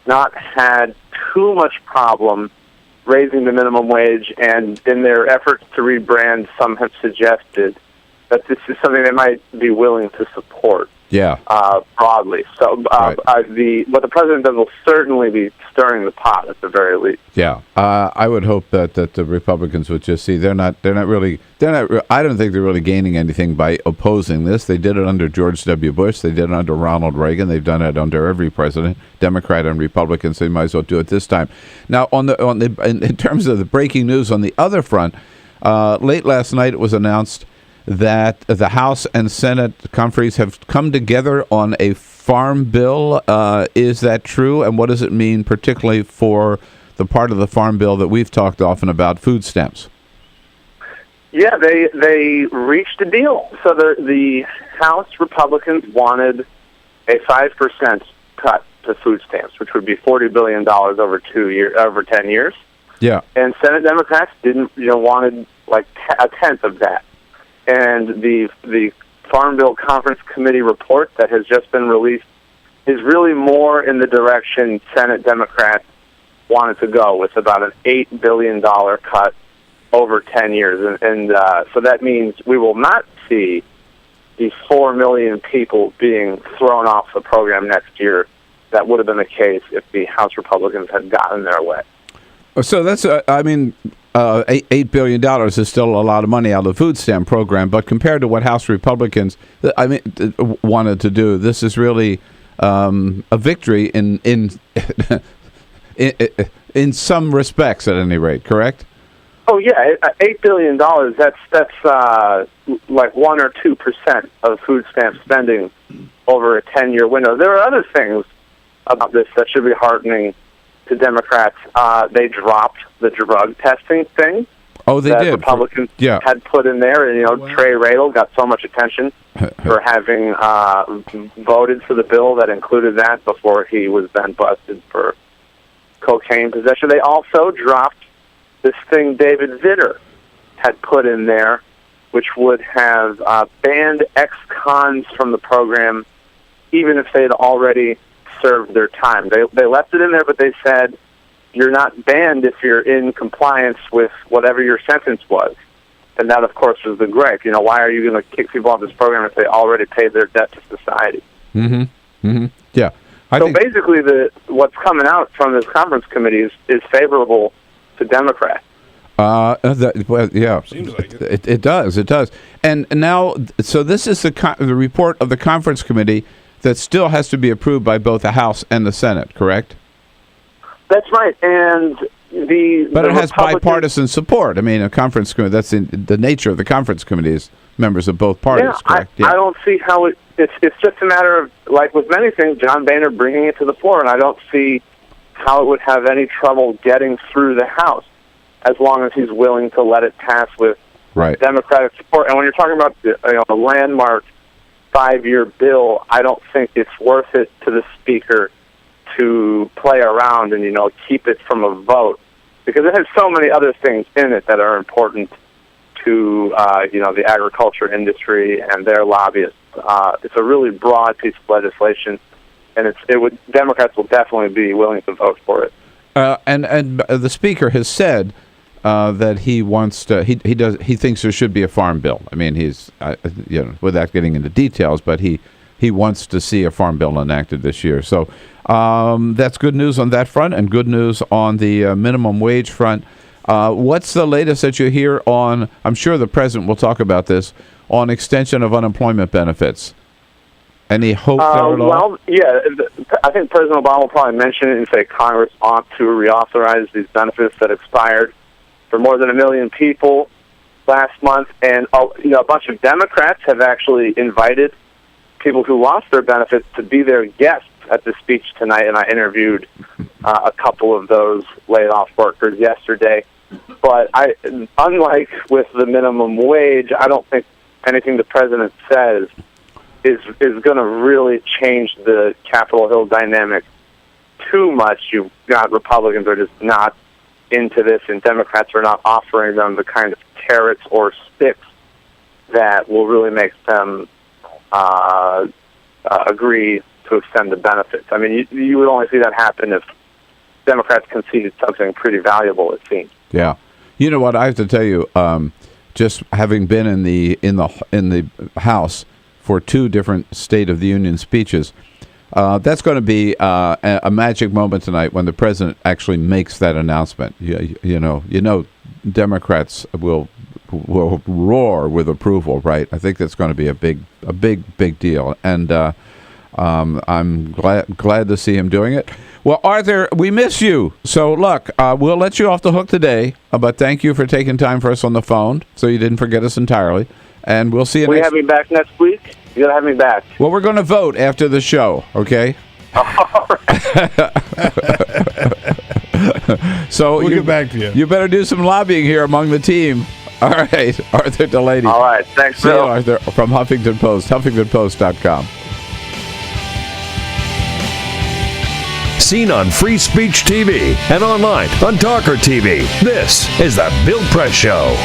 S3: not had too much problem raising the minimum wage, and in their efforts to rebrand, some have suggested that this is something they might be willing to support. broadly. So what the president does will certainly be stirring the pot at the very least.
S1: Yeah, I would hope that the Republicans would just see I don't think they're really gaining anything by opposing this. They did it under George W. Bush. They did it under Ronald Reagan. They've done it under every president, Democrat and Republican. So they might as well do it this time. Now, in terms of the breaking news on the other front, late last night it was announced that the House and Senate conferees have come together on a farm bill. Is that true? And what does it mean particularly for the part of the farm bill that we've talked often about, food stamps?
S3: Yeah, they reached a deal. So the House Republicans wanted a 5% cut to food stamps, which would be $40 billion over 10 years.
S1: Yeah.
S3: And Senate Democrats wanted like a tenth of that. And the Farm Bill Conference Committee report that has just been released is really more in the direction Senate Democrats wanted to go, with about an $8 billion cut over 10 years. And so that means we will not see the 4 million people being thrown off the program next year. That would have been the case if the House Republicans had gotten their way.
S1: So that's, $8 billion is still a lot of money out of the food stamp program, but compared to what House Republicans, wanted to do, this is really a victory in some respects, at any rate. Correct?
S3: Oh yeah, $8 billion. That's like 1 or 2% of food stamp spending over a 10-year window. There are other things about this that should be heartening to Democrats. They dropped the drug testing thing.
S1: Oh, they did.
S3: Republicans had put in there. And, Trey Radel got so much attention for having voted for the bill that included that before he was then busted for cocaine possession. They also dropped this thing David Vitter had put in there, which would have banned ex-cons from the program, even if they'd already served their time. They left it in there, but they said you're not banned if you're in compliance with whatever your sentence was. And that, of course, was the gripe. Why are you going to kick people off this program if they already paid their debt to society?
S1: Mm-hmm. Mm-hmm. Yeah.
S3: So basically, what's coming out from this conference committee is favorable to Democrats.
S1: Yeah,
S12: seems like it.
S1: It does. It does. And now, so this is the report of the conference committee that still has to be approved by both the House and the Senate, correct?
S3: That's right. And
S1: but it has bipartisan support. A conference committee, that's the nature of the conference committee, is members of both parties, correct?
S3: I don't see how it's just a matter of, like with many things, John Boehner bringing it to the floor, and I don't see how it would have any trouble getting through the House, as long as he's willing to let it pass with Democratic support. And when you're talking about a landmark 5-year bill, I don't think it's worth it to the Speaker to play around and keep it from a vote, because it has so many other things in it that are important to the agriculture industry and their lobbyists. It's a really broad piece of legislation, and Democrats will definitely be willing to vote for it.
S1: And the Speaker has said that he wants to. He thinks there should be a farm bill. He's without getting into details, but he wants to see a farm bill enacted this year. So that's good news on that front, and good news on the minimum wage front. What's the latest that you hear on? I'm sure the president will talk about this, on extension of unemployment benefits. Any hope there at all?
S3: Well, yeah, I think President Obama will probably mention it and say Congress ought to reauthorize these benefits that expired for more than 1 million people last month. And a bunch of Democrats have actually invited people who lost their benefits to be their guests at the speech tonight, and I interviewed a couple of those laid-off workers yesterday. But unlike with the minimum wage, I don't think anything the president says is going to really change the Capitol Hill dynamic too much. You've got Republicans are just not into this, and Democrats are not offering them the kind of carrots or sticks that will really make them agree to extend the benefits. You would only see that happen if Democrats conceded something pretty valuable, it seems.
S1: Yeah. You know what, I have to tell you, just having been in the House for 2 different State of the Union speeches. That's going to be a magic moment tonight when the president actually makes that announcement. You know, Democrats will roar with approval, right? I think that's going to be a big deal, and I'm glad to see him doing it. Well, Arthur, we miss you. So look, we'll let you off the hook today, but thank you for taking time for us on the phone, so you didn't forget us entirely. And we'll see you.
S3: Will you have me back next week? You're gonna have me back.
S1: Well, we're going to vote after the show, okay?
S3: All right.
S1: So
S12: we'll get back to you.
S1: You better do some lobbying here among the team. All right, Arthur Delaney.
S3: All right, thanks, Bill.
S1: Arthur, from Huffington Post, HuffingtonPost.com.
S2: Seen on Free Speech TV and online on TawkrTV. This is the Bill Press Show.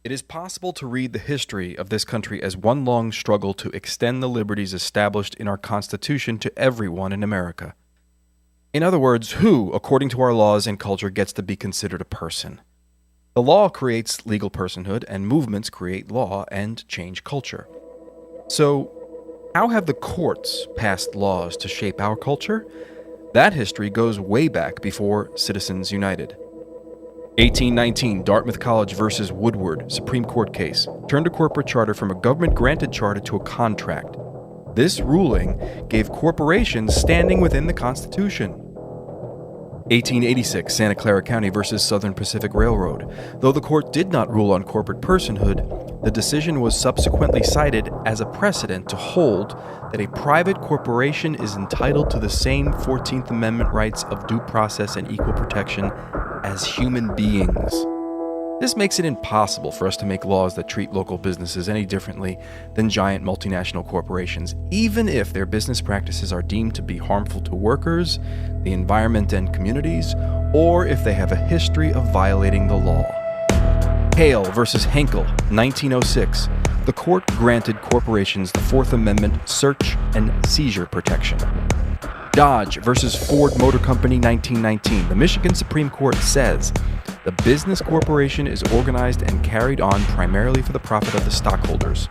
S4: It is possible to read the history of this country as one long struggle to extend the liberties established in our Constitution to everyone in America. In other words, who, according to our laws and culture, gets to be considered a person? The law creates legal personhood, and movements create law and change culture. So, how have the courts passed laws to shape our culture? That history goes way back before Citizens United. 1819, Dartmouth College versus Woodward, Supreme Court case, turned a corporate charter from a government-granted charter to a contract. This ruling gave corporations standing within the Constitution. 1886, Santa Clara County versus Southern Pacific Railroad. Though the court did not rule on corporate personhood, the decision was subsequently cited as a precedent to hold that a private corporation is entitled to the same 14th Amendment rights of due process and equal protection as human beings. This makes it impossible for us to make laws that treat local businesses any differently than giant multinational corporations, even if their business practices are deemed to be harmful to workers, the environment and communities, or if they have a history of violating the law. Hale versus Henkel, 1906. The court granted corporations the Fourth Amendment search and seizure protection. Dodge versus Ford Motor Company, 1919. The Michigan Supreme Court says the business corporation is organized and carried on primarily for the profit of the stockholders.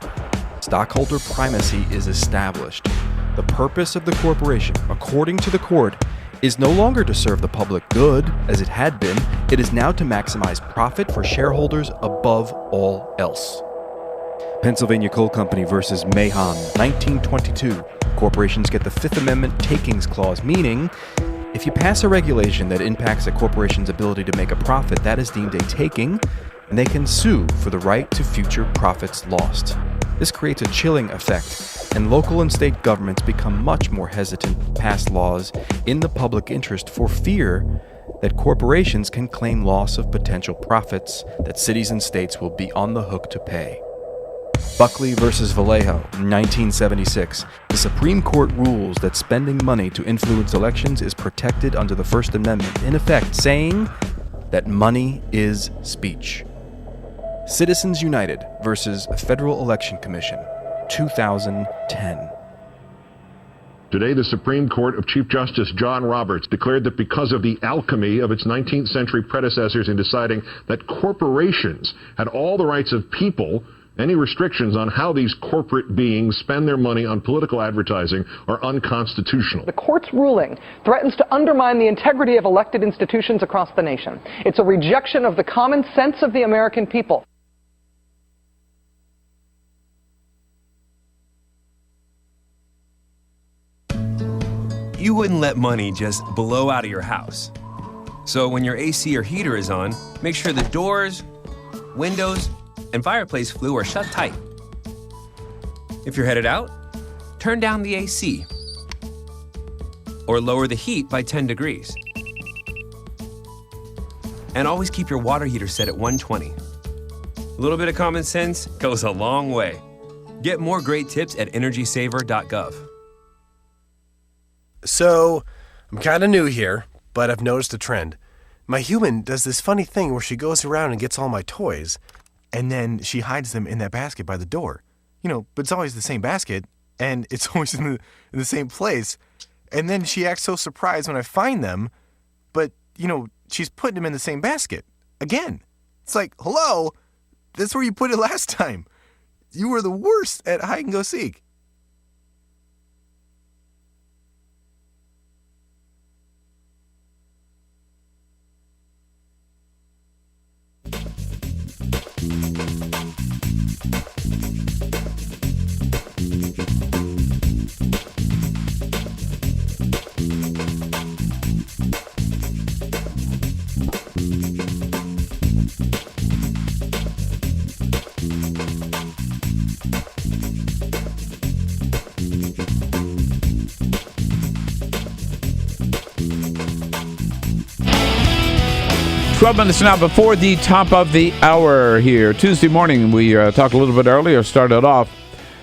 S4: Stockholder primacy is established. The purpose of the corporation, according to the court, is no longer to serve the public good, as it had been. It is now to maximize profit for shareholders above all else. Pennsylvania Coal Company versus Mahon, 1922. Corporations get the Fifth Amendment takings clause, meaning if you pass a regulation that impacts a corporation's ability to make a profit, that is deemed a taking, and they can sue for the right to future profits lost. This creates a chilling effect, and local and state governments become much more hesitant to pass laws in the public interest for fear that corporations can claim loss of potential profits that cities and states will be on the hook to pay. Buckley versus Vallejo, 1976. The Supreme Court rules that spending money to influence elections is protected under the First Amendment, in effect saying that money is speech. Citizens United versus Federal Election Commission, 2010.
S9: Today, the Supreme Court of Chief Justice John Roberts declared that because of the alchemy of its 19th century predecessors in deciding that corporations had all the rights of people, any restrictions on how these corporate beings spend their money on political advertising are unconstitutional.
S13: The court's ruling threatens to undermine the integrity of elected institutions across the nation. It's a rejection of the common sense of the American people.
S15: You wouldn't let money just blow out of your house. So when your AC or heater is on, make sure the doors, windows, and fireplace flue are shut tight. If you're headed out, turn down the AC or lower the heat by 10 degrees. And always keep your water heater set at 120. A little bit of common sense goes a long way. Get more great tips at energysaver.gov.
S29: So, I'm kind of new here, but I've noticed a trend. My human does this funny thing where she goes around and gets all my toys, and then she hides them in that basket by the door. You know, but it's always the same basket, and it's always in the same place. And then she acts so surprised when I find them, but, you know, she's putting him in the same basket again. It's like, hello, that's where you put it last time. You were the worst at hide and go seek.
S1: Twelve minutes now before the top of the hour here. Tuesday morning, we talked a little bit earlier, started off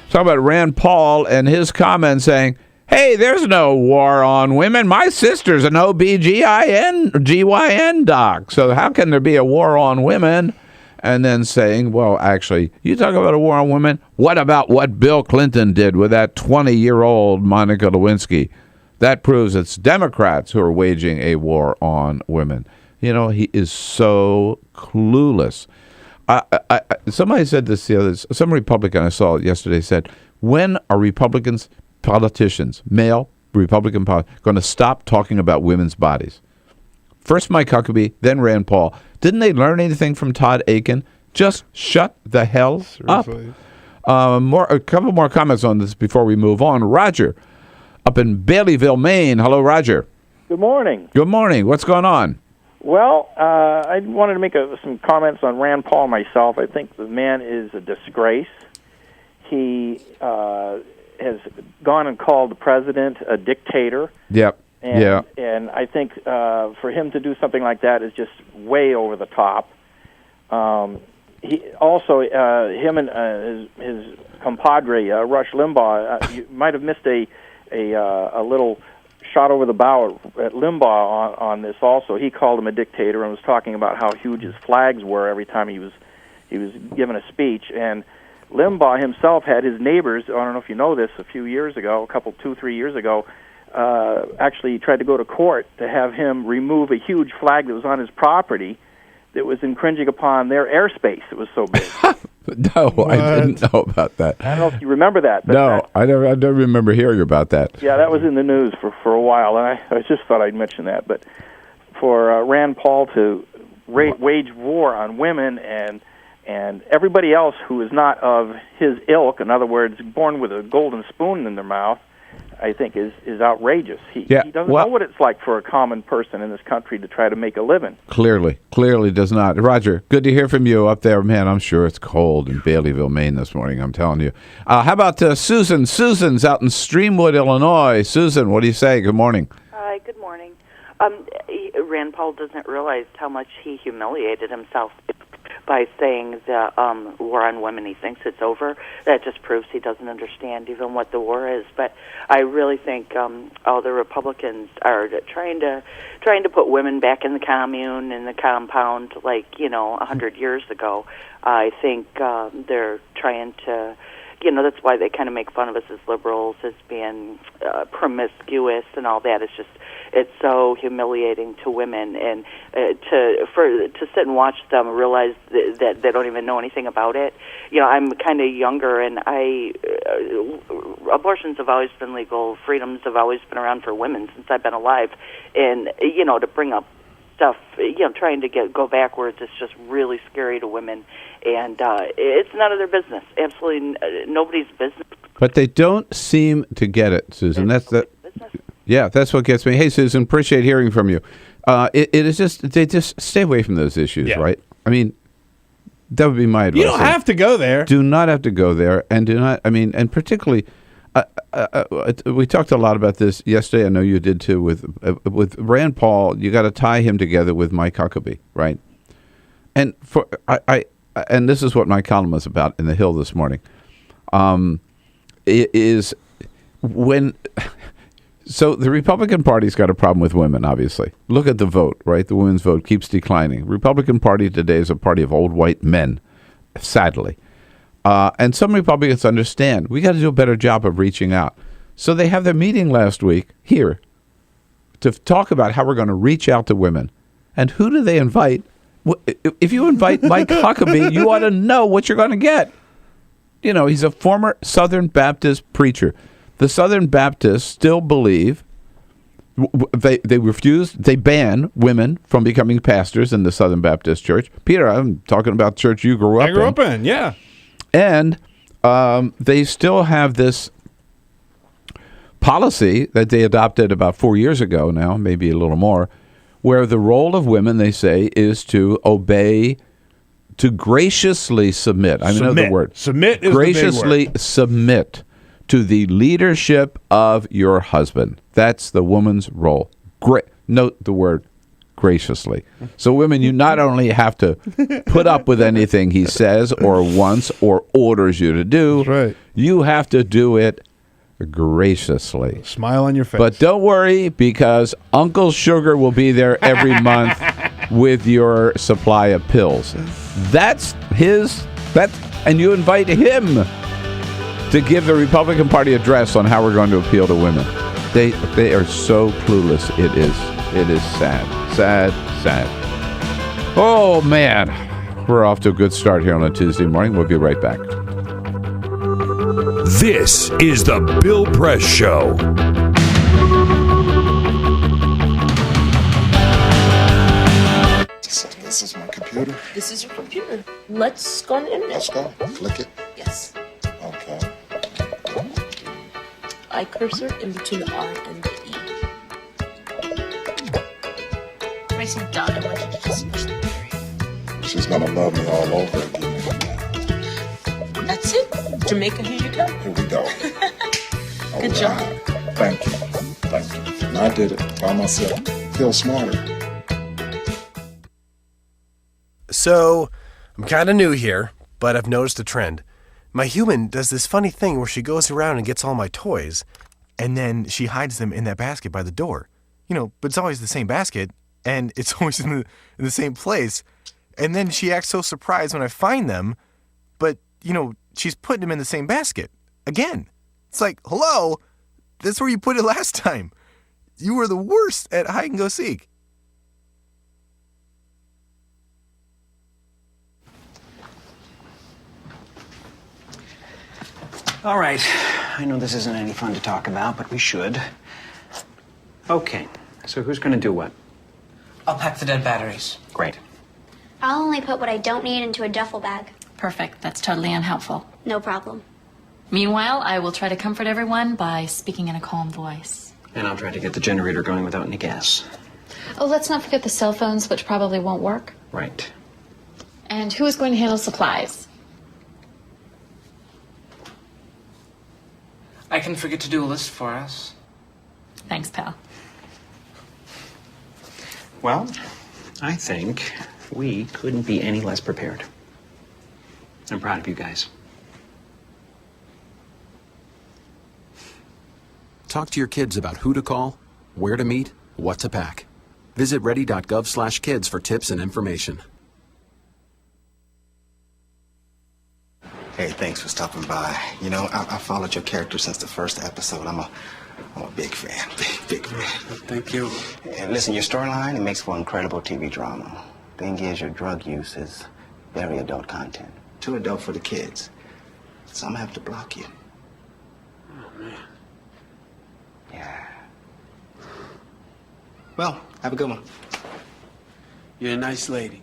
S1: talking about Rand Paul and his comment saying, hey, there's no war on women. My sister's an GYN doc. So how can there be a war on women? And then saying, well, actually, you talk about a war on women. What about what Bill Clinton did with that 20-year-old Monica Lewinsky? That proves it's Democrats who are waging a war on women. You know, he is so clueless. Somebody said this the other. Some Republican I saw yesterday said, when are Republicans, politicians, male Republican politicians, going to stop talking about women's bodies? First Mike Huckabee, then Rand Paul. Didn't they learn anything from Todd Aiken? Just shut the hell up. A couple more comments on this before we move on. Roger, up in Baileyville, Maine. Hello, Roger.
S16: Good morning.
S1: Good morning. What's going on?
S16: Well, I wanted to make some comments on Rand Paul myself. I think the man is a disgrace. He has gone and called the president a dictator.
S1: Yep.
S16: And I think for him to do something like that is just way over the top. He also, him and his compadre, Rush Limbaugh, you might have missed a little shot over the bow at Limbaugh on this also. He called him a dictator and was talking about how huge his flags were every time he was giving a speech. And Limbaugh himself had his neighbors, I don't know if you know this, a few years ago, 2-3 years ago, actually tried to go to court to have him remove a huge flag that was on his property that was infringing upon their airspace. It was so big.
S1: No, what? I didn't know about that.
S16: I don't know if you remember that. But
S1: no, I don't remember hearing about that.
S16: Yeah, that was in the news for a while, and I just thought I'd mention that. But for Rand Paul to wage war on women and everybody else who is not of his ilk, in other words, born with a golden spoon in their mouth, I think is outrageous. He doesn't know what it's like for a common person in this country to try to make a living. Clearly does not. Roger, good to hear from you up there, man. I'm sure it's cold in Baileyville, Maine this morning, I'm telling you. How about Susan? Susan's out in Streamwood, Illinois. Susan, what do you say? Good morning.
S17: Hi, good morning. Rand Paul doesn't realize how much he humiliated himself by saying the war on women. He thinks it's over. That just proves he doesn't understand even what the war is. But I really think all the Republicans are trying to put women back in the commune, in the compound, like 100 years ago. I think they're trying to. That's why they kind of make fun of us as liberals as being promiscuous and all that. It's so humiliating to women, and to sit and watch them realize that they don't even know anything about it. I'm kind of younger, and abortions have always been legal. Freedoms have always been around for women since I've been alive, and to bring up stuff, trying to go backwards, it's just really scary to women, and it's none of their business. Absolutely nobody's business.
S1: But they don't seem to get it, Susan. Yeah, that's what gets me. Hey, Susan, appreciate hearing from you. It is just, they just stay away from those issues, right? I mean, that would be my advice.
S12: You don't have to go there.
S1: Do not have to go there, and do not, and particularly, we talked a lot about this yesterday. I know you did too. With Rand Paul, you got to tie him together with Mike Huckabee, right? And and this is what my column was about in the Hill this morning. So the Republican Party's got a problem with women, obviously. Look at the vote, right? The women's vote keeps declining. Republican Party today is a party of old white men, sadly. And some Republicans understand we got to do a better job of reaching out. So they have their meeting last week here to talk about how we're going to reach out to women And who do they invite? If you invite Mike Huckabee, you ought to know what you're going to get. You know, he's a former Southern Baptist preacher. The Southern Baptists still believe they ban women from becoming pastors in the Southern Baptist Church. Peter, I'm talking about the church you grew up in.
S12: I grew up in, yeah.
S1: And they still have this policy that they adopted about 4 years ago now, maybe a little more, where the role of women, they say, is to obey, to graciously submit. I know the word.
S12: Submit is
S1: graciously
S12: the big word.
S1: Submit to the leadership of your husband. That's the woman's role. Note the word graciously. So women, you not only have to put up with anything he says or wants or orders you to do,
S12: right.
S1: You have to do it graciously.
S12: Smile on your face.
S1: But don't worry, because Uncle Sugar will be there every month with your supply of pills. And you invite him to give the Republican Party address on how we're going to appeal to women. They are so clueless. It is sad. Oh man, we're off to a good start here on a Tuesday morning. We'll be right back.
S2: This is the Bill Press Show.
S5: This is my computer.
S6: This is your computer. Let's go on the internet.
S5: Let's go. Click it.
S6: Yes.
S5: Okay.
S6: I cursor in between the R and the E. Racing dot, I want you to just push the period.
S5: She's gonna love me all over again.
S6: That's it. Jamaica, here you go.
S5: Here we go.
S6: Good job.
S5: Thank you. And I did it by myself. Feel smarter.
S29: So, I'm kind of new here, but I've noticed a trend. My human does this funny thing where she goes around and gets all my toys, and then she hides them in that basket by the door. You know, but it's always the same basket, and it's always in the same place. And then she acts so surprised when I find them, but, you know, she's putting them in the same basket. Again. It's like, hello? That's where you put it last time. You were the worst at hide and go seek.
S10: All right. I know this isn't any fun to talk about, but we should. Okay. So who's going to do what?
S25: I'll pack the dead batteries.
S10: Great.
S11: I'll only put what I don't need into a duffel bag.
S14: Perfect. That's totally unhelpful.
S11: No problem.
S14: Meanwhile, I will try to comfort everyone by speaking in a calm voice.
S10: And I'll try to get the generator going without any gas.
S14: Oh, let's not forget the cell phones, which probably won't work.
S10: Right.
S14: And who is going to handle supplies?
S25: I can forget to do a list for us.
S14: Thanks, pal.
S10: Well, I think we couldn't be any less prepared. I'm proud of you guys.
S8: Talk to your kids about who to call, where to meet, what to pack. Visit ready.gov/kids for tips and information.
S18: Hey, thanks for stopping by. You know, I followed your character since the first episode. I'm a big fan. Big fan.
S10: Thank you.
S18: And listen, your storyline, it makes for incredible TV drama. Thing is, your drug use is very adult content. Too adult for the kids. So I'm gonna have to block you.
S10: Oh, man.
S18: Yeah. Well, have a good one.
S23: You're a nice lady.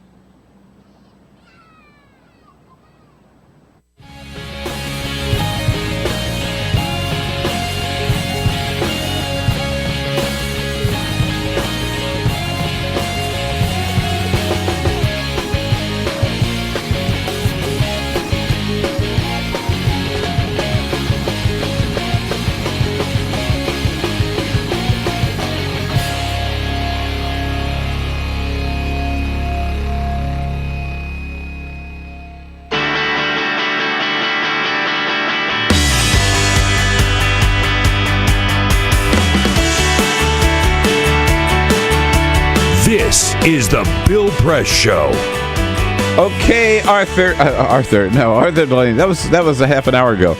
S2: This is the Bill Press Show.
S1: Okay, Arthur Delaney. That was a half an hour ago.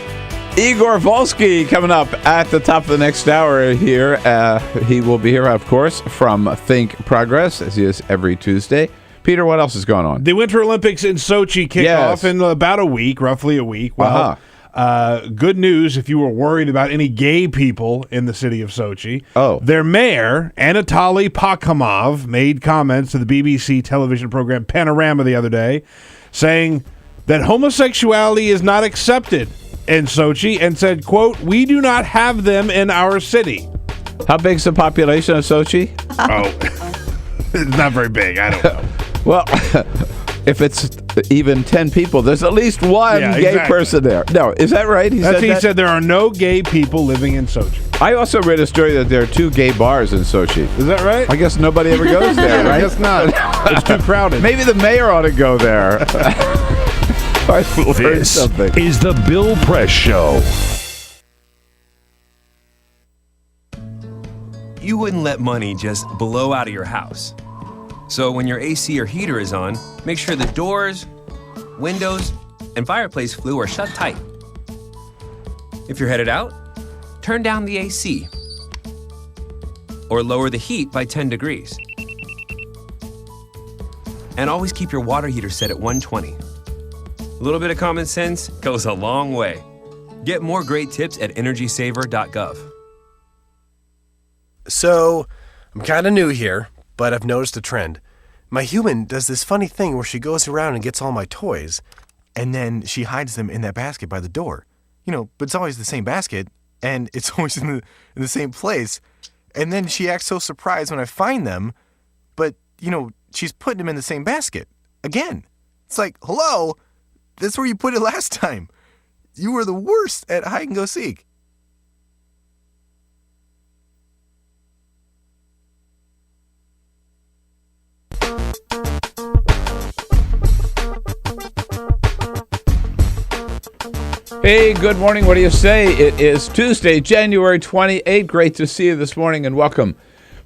S1: Igor Volsky coming up at the top of the next hour here. He will be here, of course, from Think Progress, as he is every Tuesday. Peter, what else is going on?
S12: The Winter Olympics in Sochi kick off in about a week, roughly a week. Well, good news if you were worried about any gay people in the city of Sochi. Their mayor, Anatoly Pakhamov, made comments to the BBC television program Panorama the other day, saying that homosexuality is not accepted in Sochi, and said, quote, "We do not have them in our city."
S1: How big's the population of Sochi?
S12: It's not very big. I don't know.
S1: Well, if it's even 10 people, there's at least one gay person there. No, is that right?
S12: He said there are no gay people living in Sochi.
S1: I also read a story that there are 2 gay bars in Sochi.
S12: Is that right?
S1: I guess nobody ever goes there, right?
S12: I guess not. It's too crowded.
S1: Maybe the mayor ought to go there.
S2: This is the Bill Press Show.
S15: You wouldn't let money just blow out of your house. So when your AC or heater is on, make sure the doors, windows, and fireplace flue are shut tight. If you're headed out, turn down the AC. Or lower the heat by 10 degrees. And always keep your water heater set at 120. A little bit of common sense goes a long way. Get more great tips at energysaver.gov.
S29: So, I'm kind of new here, but I've noticed a trend. My human does this funny thing where she goes around and gets all my toys, and then she hides them in that basket by the door. You know, but it's always the same basket, and it's always in the same place. And then she acts so surprised when I find them, but, you know, she's putting them in the same basket. Again. It's like, hello? That's where you put it last time. You were the worst at hide and go seek.
S1: Hey, good morning. What do you say? It is Tuesday, January 28th. Great to see you this morning, and welcome.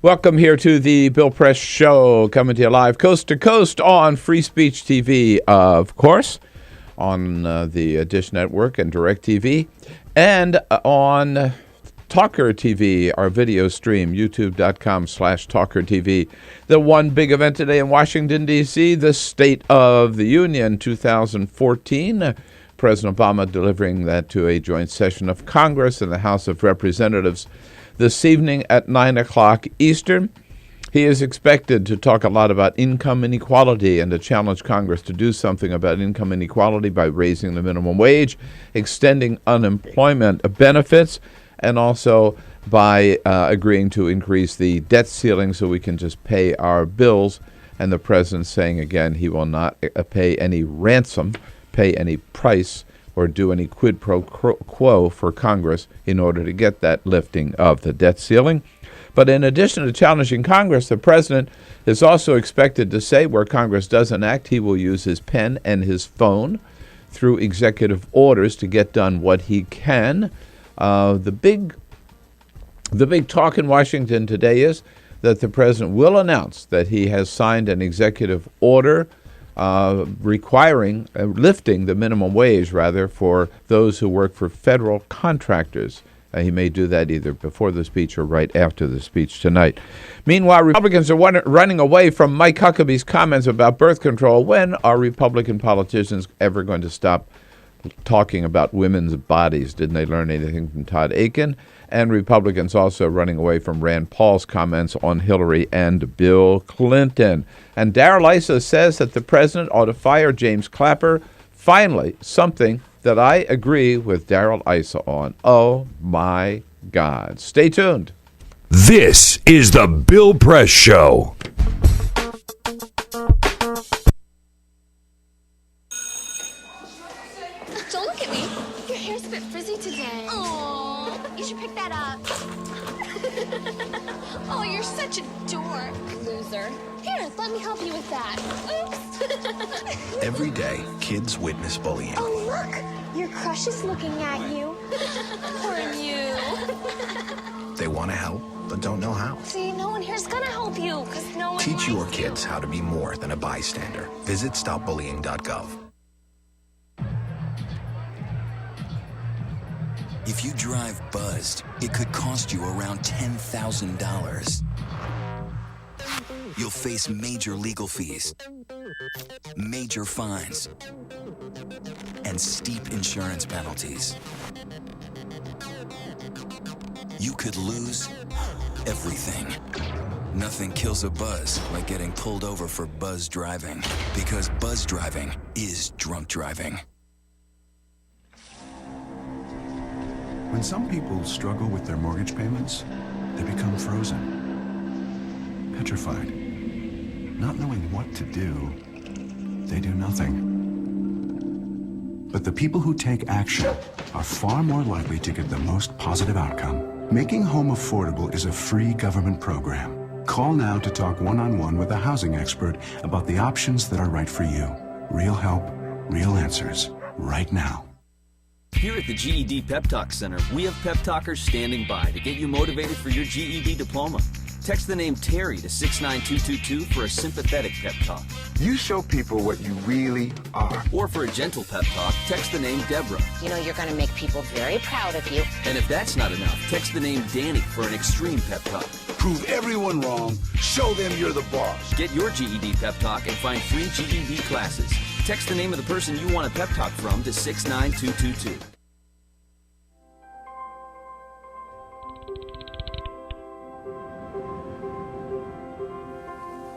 S1: Welcome here to the Bill Press Show, coming to you live coast to coast on Free Speech TV, of course, on the Dish Network and DirecTV, and on TawkrTV, our video stream, youtube.com/TawkrTV. The one big event today in Washington, D.C., the State of the Union 2014. President Obama delivering that to a joint session of Congress in the House of Representatives this evening at 9 o'clock Eastern. He is expected to talk a lot about income inequality and to challenge Congress to do something about income inequality by raising the minimum wage, extending unemployment benefits, and also by agreeing to increase the debt ceiling so we can just pay our bills. And the president saying again he will not pay any ransom, pay any price, or do any quid pro quo for Congress in order to get that lifting of the debt ceiling. But in addition to challenging Congress, the president is also expected to say where Congress doesn't act, he will use his pen and his phone through executive orders to get done what he can. The big talk in Washington today is that the president will announce that he has signed an executive order requiring lifting the minimum wage, for those who work for federal contractors. He may do that either before the speech or right after the speech tonight. Meanwhile, Republicans are running away from Mike Huckabee's comments about birth control. When are Republican politicians ever going to stop talking about women's bodies? Didn't they learn anything from Todd Aiken? And Republicans also running away from Rand Paul's comments on Hillary and Bill Clinton. And Darrell Issa says that the president ought to fire James Clapper. Finally, something that I agree with Darrell Issa on. Oh, my God. Stay tuned.
S2: This is the Bill Press Show.
S11: Don't look at me. Your hair's a bit frizzy today. Oh, you should pick that up. Oh, you're such a dork. Loser. Here, let me help you with that. Oops.
S8: Every day, kids witness bullying.
S11: Oh, look. Your crush is looking at you. Poor you.
S8: They want to help, but don't know how.
S11: See, no one here's gonna help you, because no one
S8: Teach your
S11: likes
S8: kids
S11: you.
S8: how to be more than a bystander. Visit stopbullying.gov.
S7: drive buzzed, it could cost you around $10,000. You'll face major legal fees, major fines, and steep insurance penalties. You could lose everything. Nothing kills a buzz like getting pulled over for buzz driving, because buzz driving is drunk driving.
S19: When some people struggle with their mortgage payments, they become frozen, petrified. Not knowing what to do, they do nothing. But the people who take action are far more likely to get the most positive outcome. Making home affordable is a free government program. Call now to talk one-on-one with a housing expert about the options that are right for you. Real help, real answers, right now.
S20: Here at the GED Pep Talk Center, we have pep talkers standing by to get you motivated for your GED diploma. Text the name Terry to 69222 for a sympathetic pep talk.
S19: You show people what you really are.
S20: Or for a gentle pep talk, text the name Deborah.
S7: You know you're going to make people very proud of you.
S20: And if that's not enough, text the name Danny for an extreme pep talk.
S23: Prove everyone wrong. Show them you're the boss.
S20: Get your GED pep talk and find free GED classes. Text the name of the person you want a pep talk from to 69222.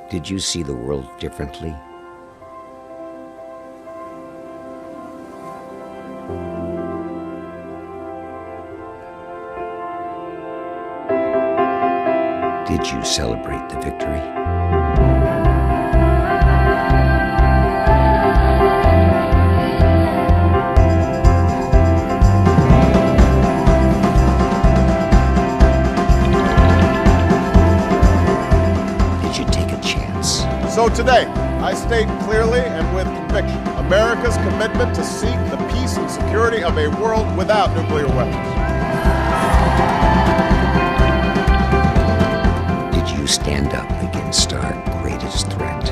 S19: Did you see the world differently? Did you celebrate the victory?
S21: So today, I state clearly and with conviction America's commitment to seek the peace and security of a world without nuclear weapons.
S19: Did you stand up against our greatest threat?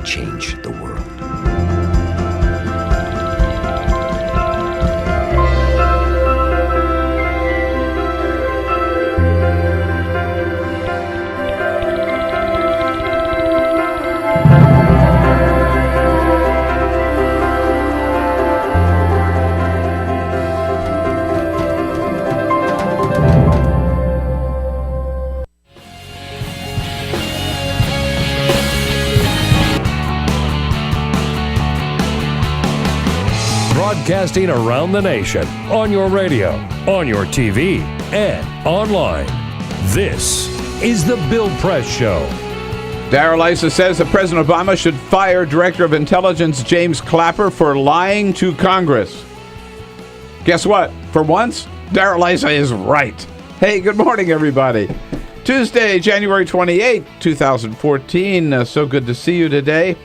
S19: Change the world.
S2: Broadcasting around the nation, on your radio, on your TV, and online. This is The Bill Press Show.
S1: Darrell Issa says that President Obama should fire Director of Intelligence James Clapper for lying to Congress. Guess what? For once, Darrell Issa is right. Hey, good morning, everybody. Tuesday, January 28, 2014. So good to see you today.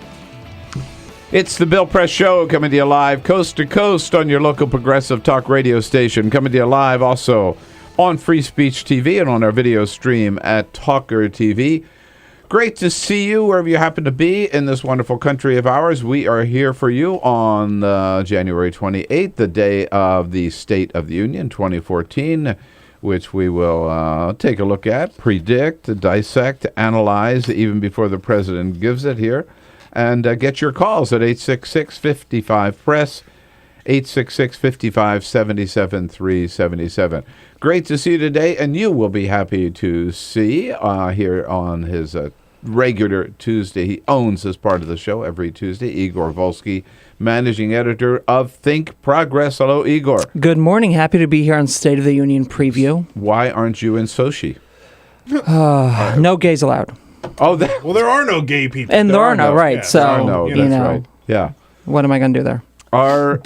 S1: It's the Bill Press Show, coming to you live coast to coast on your local progressive talk radio station. Coming to you live also on Free Speech TV and on our video stream at TawkrTV. Great to see you wherever you happen to be in this wonderful country of ours. We are here for you on January 28th, the day of the State of the Union 2014, which we will take a look at, predict, dissect, analyze, even before the president gives it here. And get your calls at 866-55-PRESS, 866-55-77-377. Great to see you today, and you will be happy to see here on his regular Tuesday. He owns this part of the show every Tuesday. Igor Volsky, managing editor of Think Progress. Hello, Igor.
S22: Good morning. Happy to be here on State of the Union preview.
S1: Why aren't you in Sochi?
S22: No gays allowed.
S1: Oh,
S12: well, there are no gay people.
S22: And there are no, right. Yeah, so,
S1: you know, right. Yeah.
S22: What am I going to do there?
S1: Are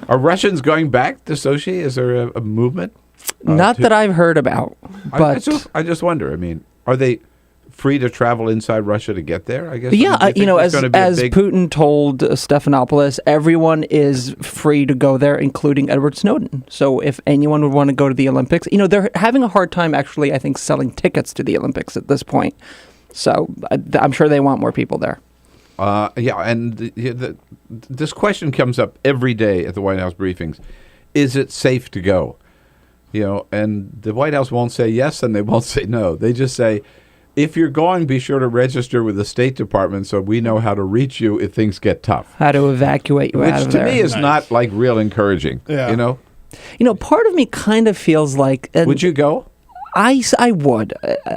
S1: Russians going back to Sochi? Is there a movement?
S22: Not that I've heard about. But
S1: I just wonder. I mean, are they free to travel inside Russia to get there? I guess.
S22: Yeah,
S1: I mean,
S22: as Putin told Stephanopoulos, everyone is free to go there, including Edward Snowden. So if anyone would want to go to the Olympics, they're having a hard time actually, I think, selling tickets to the Olympics at this point. So I'm sure they want more people there.
S1: And this question comes up every day at the White House briefings. Is it safe to go? And the White House won't say yes and they won't say no. They just say, if you're going, be sure to register with the State Department so we know how to reach you if things get tough.
S22: How to evacuate you out of there.
S1: Which to me is not like real encouraging,
S22: part of me kind of feels like...
S1: Would you go?
S22: I would.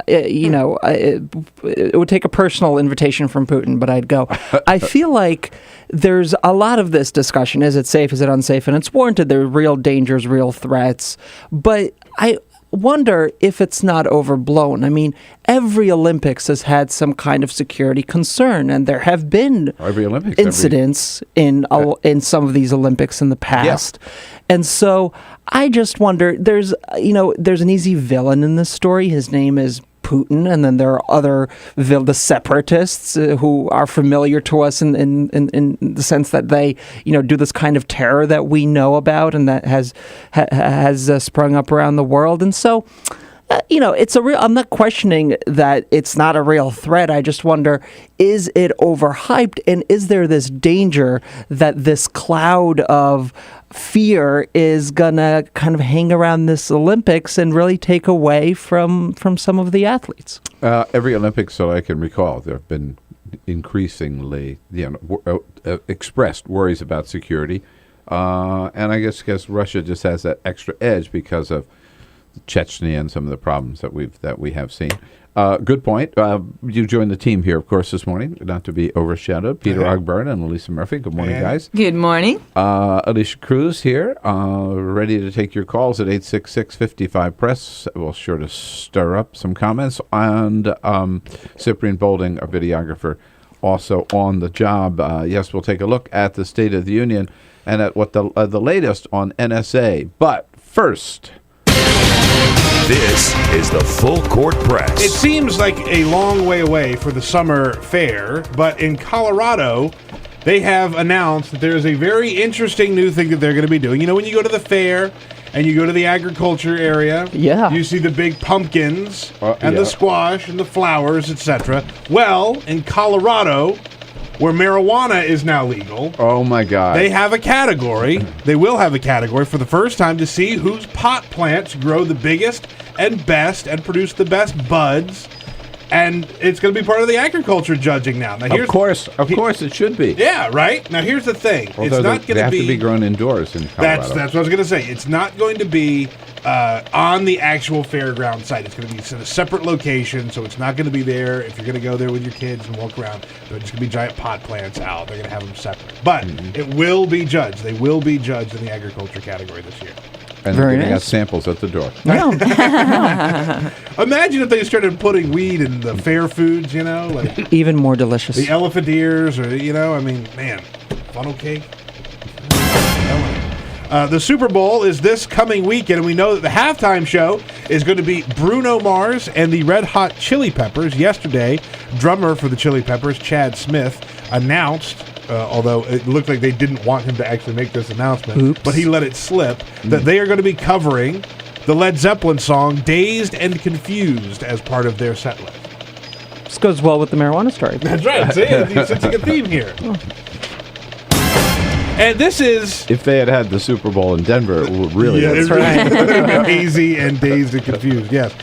S22: It would take a personal invitation from Putin, but I'd go. I feel like there's a lot of this discussion. Is it safe? Is it unsafe? And it's warranted. There are real dangers, real threats. But I wonder if it's not overblown. I mean, every Olympics has had some kind of security concern, and there have been incidents in some of these Olympics in the past. Yeah. And so I just wonder, there's an easy villain in this story. His name is Putin, and then there are the separatists who are familiar to us in the sense that they do this kind of terror that we know about and that has sprung up around the world. And so it's a real. I'm not questioning that it's not a real threat. I just wonder, is it overhyped, and is there this danger that this cloud of fear is gonna kind of hang around this Olympics and really take away from some of the athletes?
S1: Every Olympics that I can recall, there have been increasingly expressed worries about security, and I guess Russia just has that extra edge because of Chechnya and some of the problems that we have seen. Good point. You joined the team here, of course, this morning, not to be overshadowed. Peter Ogburn and Elisa Murphy. Good morning, guys.
S3: Good morning.
S1: Alicia Cruz here, ready to take your calls at 866-55-PRESS. We'll sure to stir up some comments. And Cyprian Bolding, our videographer, also on the job. Yes, we'll take a look at the State of the Union and at what the latest on NSA. But first...
S2: This is the Full Court Press.
S12: It seems like a long way away for the summer fair, but in Colorado, they have announced that there is a very interesting new thing that they're going to be doing. When you go to the fair and you go to the agriculture area, you see the big pumpkins and the squash and the flowers, etc. Well, in Colorado, where marijuana is now legal.
S1: Oh, my God.
S12: They have a category. They will have a category for the first time to see whose pot plants grow the biggest and best and produce the best buds. And it's going to be part of the agriculture judging now.
S1: Of course it should be.
S12: Yeah, right? Now, here's the thing.
S1: Although
S12: it's not going to be...
S1: They have to be grown indoors in Colorado.
S12: That's what I was going to say. It's not going to be on the actual fairground site. It's going to be in a separate location, so it's not going to be there. If you're going to go there with your kids and walk around, they're just going to be giant pot plants out. They're going to have them separate. But it will be judged. They will be judged in the agriculture category this year.
S1: And they got samples at the door.
S12: Imagine if they started putting weed in the fair foods, like
S22: even more delicious.
S12: The elephant ears, or funnel cake. The Super Bowl is this coming weekend, and we know that the halftime show is going to be Bruno Mars and the Red Hot Chili Peppers. Yesterday, drummer for the Chili Peppers, Chad Smith, announced, although it looked like they didn't want him to actually make this announcement, but he let it slip, that they are going to be covering the Led Zeppelin song Dazed and Confused as part of their set list.
S22: This goes well with the marijuana story.
S12: That's right. See, it's a theme here. And this is...
S1: If they had the Super Bowl in Denver, it would really...
S12: Yeah, that's right. Hazy and dazed and confused, yes.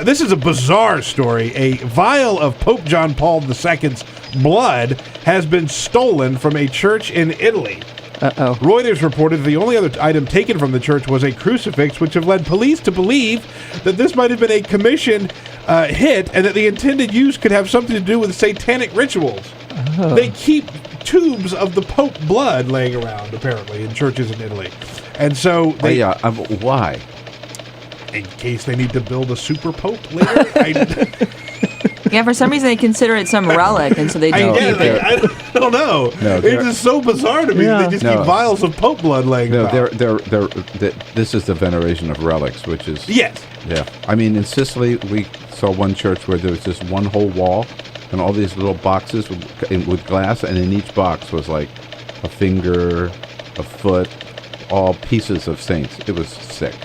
S12: This is a bizarre story. A vial of Pope John Paul II's blood has been stolen from a church in Italy.
S22: Uh-oh.
S12: Reuters reported that the only other item taken from the church was a crucifix, which have led police to believe that this might have been a commission hit and that the intended use could have something to do with satanic rituals. Oh. They keep tubes of the Pope blood laying around, apparently, in churches in Italy. And so they...
S1: why?
S12: In case they need to build a super Pope later?
S3: Yeah, for some reason they consider it some relic, and so they do keep it.
S12: I don't know.
S1: No,
S12: it's just so bizarre to me. They just keep vials of Pope blood laying about.
S1: This is the veneration of relics, which is...
S12: Yes.
S1: Yeah. I mean, in Sicily, we saw one church where there was just one whole wall and all these little boxes with glass, and in each box was like a finger, a foot, all pieces of saints. It was sick.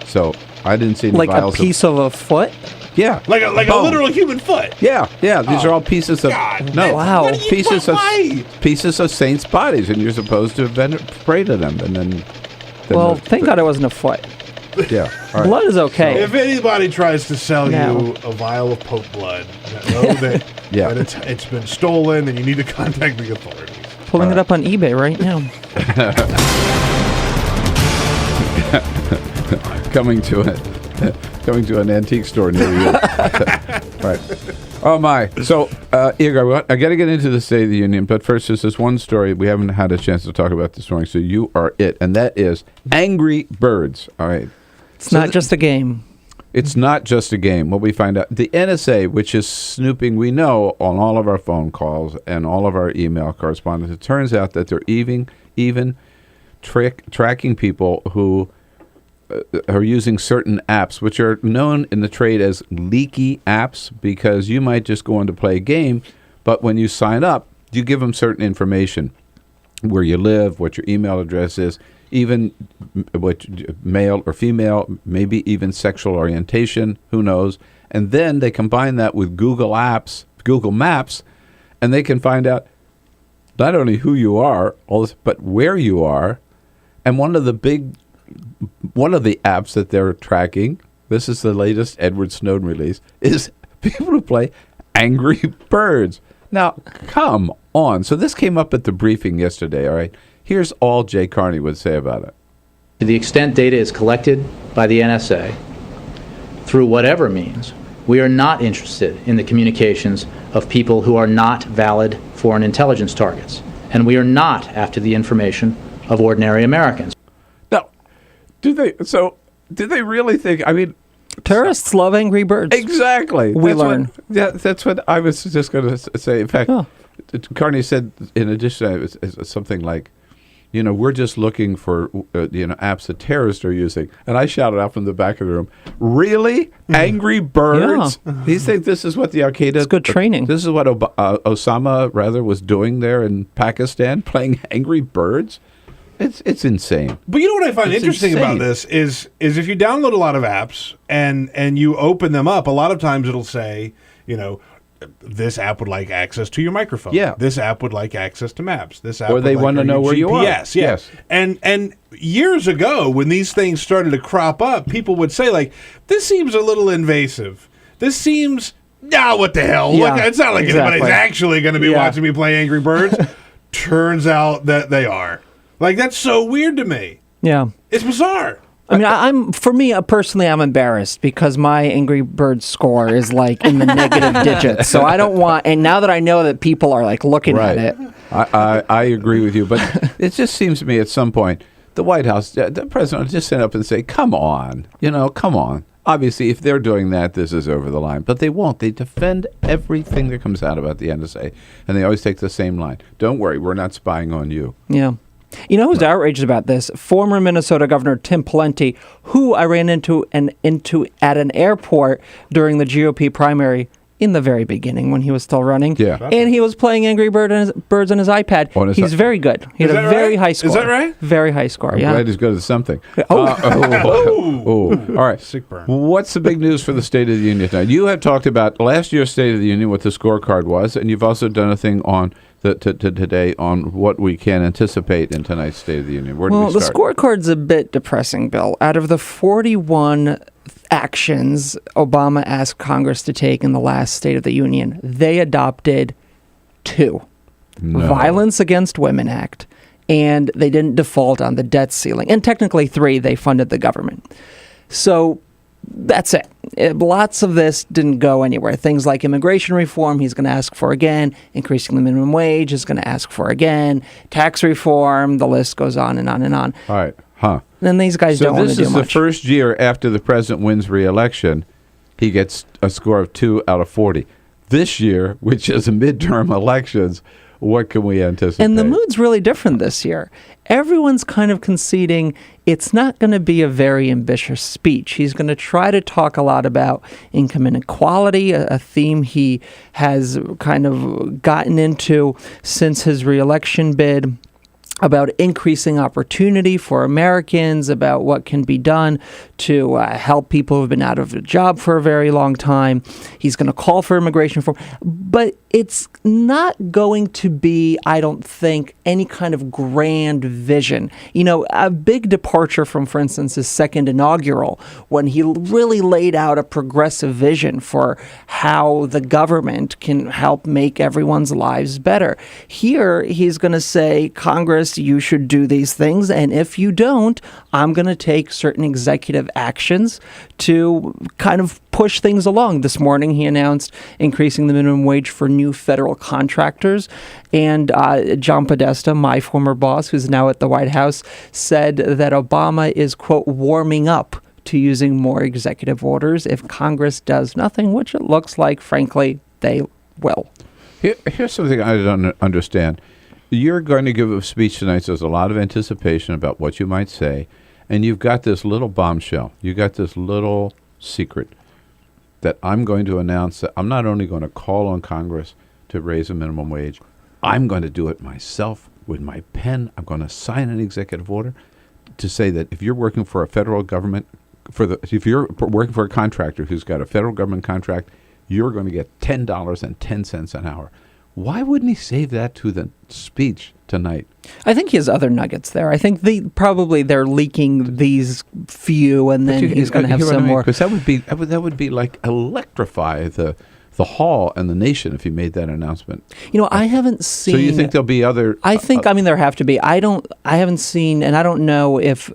S1: So I didn't see any
S22: like
S1: vials
S22: a piece of a foot.
S1: Yeah,
S12: like a literal human foot.
S1: Yeah. These are all pieces of
S22: wow,
S1: pieces of saints' bodies, and you're supposed to pray to them, and then
S22: well, thank God it wasn't a foot.
S1: Yeah, all right.
S22: Blood is okay.
S12: If anybody tries to sell you a vial of Pope blood, know that, that it's been stolen, and you need to contact the authorities.
S22: Pulling it up on eBay right now.
S1: Coming to an antique store near you. Right. Oh my. So, Igor, I got to get into the State of the Union, but first, there's this one story we haven't had a chance to talk about this morning. So you are it, and that is Angry Birds. All right.
S22: It's not just a game.
S1: It's not just a game. What we find out, the NSA, which is snooping, we know, on all of our phone calls and all of our email correspondence, it turns out that they're even tracking people who are using certain apps, which are known in the trade as leaky apps, because you might just go on to play a game, but when you sign up, you give them certain information, where you live, what your email address is, even what male or female, maybe even sexual orientation, who knows, and then they combine that with Google Maps, and they can find out not only who you are, but where you are. And one of the apps that they're tracking, this is the latest Edward Snowden release, is people who play Angry Birds. Now, come on. So this came up at the briefing yesterday, all right? Here's all Jay Carney would say about it.
S4: To the extent data is collected by the NSA, through whatever means, we are not interested in the communications of people who are not valid foreign intelligence targets. And we are not after the information of ordinary Americans.
S1: Do they really think, I mean...
S22: Terrorists love Angry Birds.
S1: Exactly. That's what I was just going to say. In fact, Carney said, in addition, something like, we're just looking for, apps that terrorists are using. And I shouted out from the back of the room, really? Angry Birds? Yeah. Do you think this is what the Al-Qaeda...
S22: It's good training.
S1: This is what Osama, was doing there in Pakistan, playing Angry Birds? It's insane.
S12: But you know what I find interesting about this is if you download a lot of apps and you open them up, a lot of times it'll say, this app would like access to your microphone.
S1: Yeah.
S12: This app would like access to maps. This app
S1: or they want to know where you are.
S12: Yes. And years ago, when these things started to crop up, people would say, like, this seems a little invasive. This seems, what the hell?
S22: Yeah,
S12: it's not like anybody's actually going to be watching me play Angry Birds. Turns out that they are. Like, that's so weird to me.
S22: Yeah.
S12: It's bizarre.
S22: I mean, for me personally, I'm embarrassed because my Angry Birds score is like in the negative digits. So I don't want, and now that I know that people are like looking at it.
S1: I agree with you, but it just seems to me at some point, the White House, the president will just stand up and say, come on, come on. Obviously, if they're doing that, this is over the line. But they won't. They defend everything that comes out about the NSA, and they always take the same line. Don't worry, we're not spying on you.
S22: Yeah. You know who's outraged about this? Former Minnesota Governor Tim Pawlenty, who I ran into at an airport during the GOP primary in the very beginning when he was still running.
S1: Yeah.
S22: And he was playing Angry Birds on his iPad. He's very good. He had a very high score.
S12: Is that right?
S22: Very high score,
S1: I'm glad he's good at something. All right.
S12: Sick burn.
S1: What's the big news for the State of the Union tonight? You have talked about last year's State of the Union, what the scorecard was, and you've also done a thing on today on what we can anticipate in tonight's State of the Union. Where do we start?
S22: The scorecard's a bit depressing, Bill. Out of the 41 actions Obama asked Congress to take in the last State of the Union, they adopted 2.
S1: No.
S22: Violence Against Women Act, and they didn't default on the debt ceiling. And technically 3, they funded the government. So that's it. Lots of this didn't go anywhere. Things like immigration reform, he's going to ask for again. Increasing the minimum wage, is going to ask for again. Tax reform, the list goes on and on and on.
S1: All right. Huh.
S22: And these guys don't want to do much.
S1: So this is the first year after the president wins re-election, he gets a score of 2 out of 40. this year, which is midterm elections, what can we anticipate?
S22: And the mood's really different this year. Everyone's kind of conceding it's not going to be a very ambitious speech. He's going to try to talk a lot about income inequality, a theme he has kind of gotten into since his reelection bid, about increasing opportunity for Americans, about what can be done to help people who have been out of a job for a very long time. He's going to call for immigration reform. But it's not going to be, I don't think, any kind of grand vision. You know, a big departure from, for instance, his second inaugural, when he really laid out a progressive vision for how the government can help make everyone's lives better. Here, he's going to say, Congress, you should do these things, and if you don't, I'm going to take certain executive actions to kind of push things along. This morning, he announced increasing the minimum wage for new federal contractors. And John Podesta, my former boss, who's now at the White House, said that Obama is, quote, warming up to using more executive orders if Congress does nothing, which it looks like, frankly, they will.
S1: Here's something I don't understand. You're going to give a speech tonight, so there's a lot of anticipation about what you might say, and you've got this little bombshell. You got this little secret that I'm going to announce that I'm not only going to call on Congress to raise a minimum wage, I'm going to do it myself with my pen. I'm going to sign an executive order to say that if you're working for a federal government, if you're working for a contractor who's got a federal government contract, you're going to get $10.10 an hour. Why wouldn't he save that to the speech tonight?
S22: I think he has other nuggets there. I think they're leaking these few, and then he's going to have some more.
S1: Because that would be like electrify the hall and the nation if he made that announcement.
S22: You know, I haven't seen.
S1: So you think there'll be other?
S22: I think. I mean, there have to be. I haven't seen, and I don't know if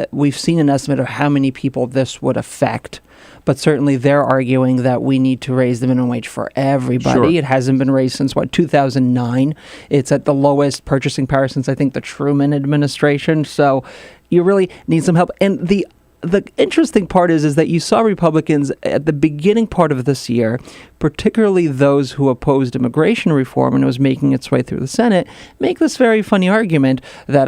S22: we've seen an estimate of how many people this would affect. But certainly they're arguing that we need to raise the minimum wage for everybody. Sure. It hasn't been raised since, 2009. It's at the lowest purchasing power since, I think, the Truman administration. So you really need some help. And the interesting part is that you saw Republicans at the beginning part of this year, particularly those who opposed immigration reform and it was making its way through the Senate, make this very funny argument that,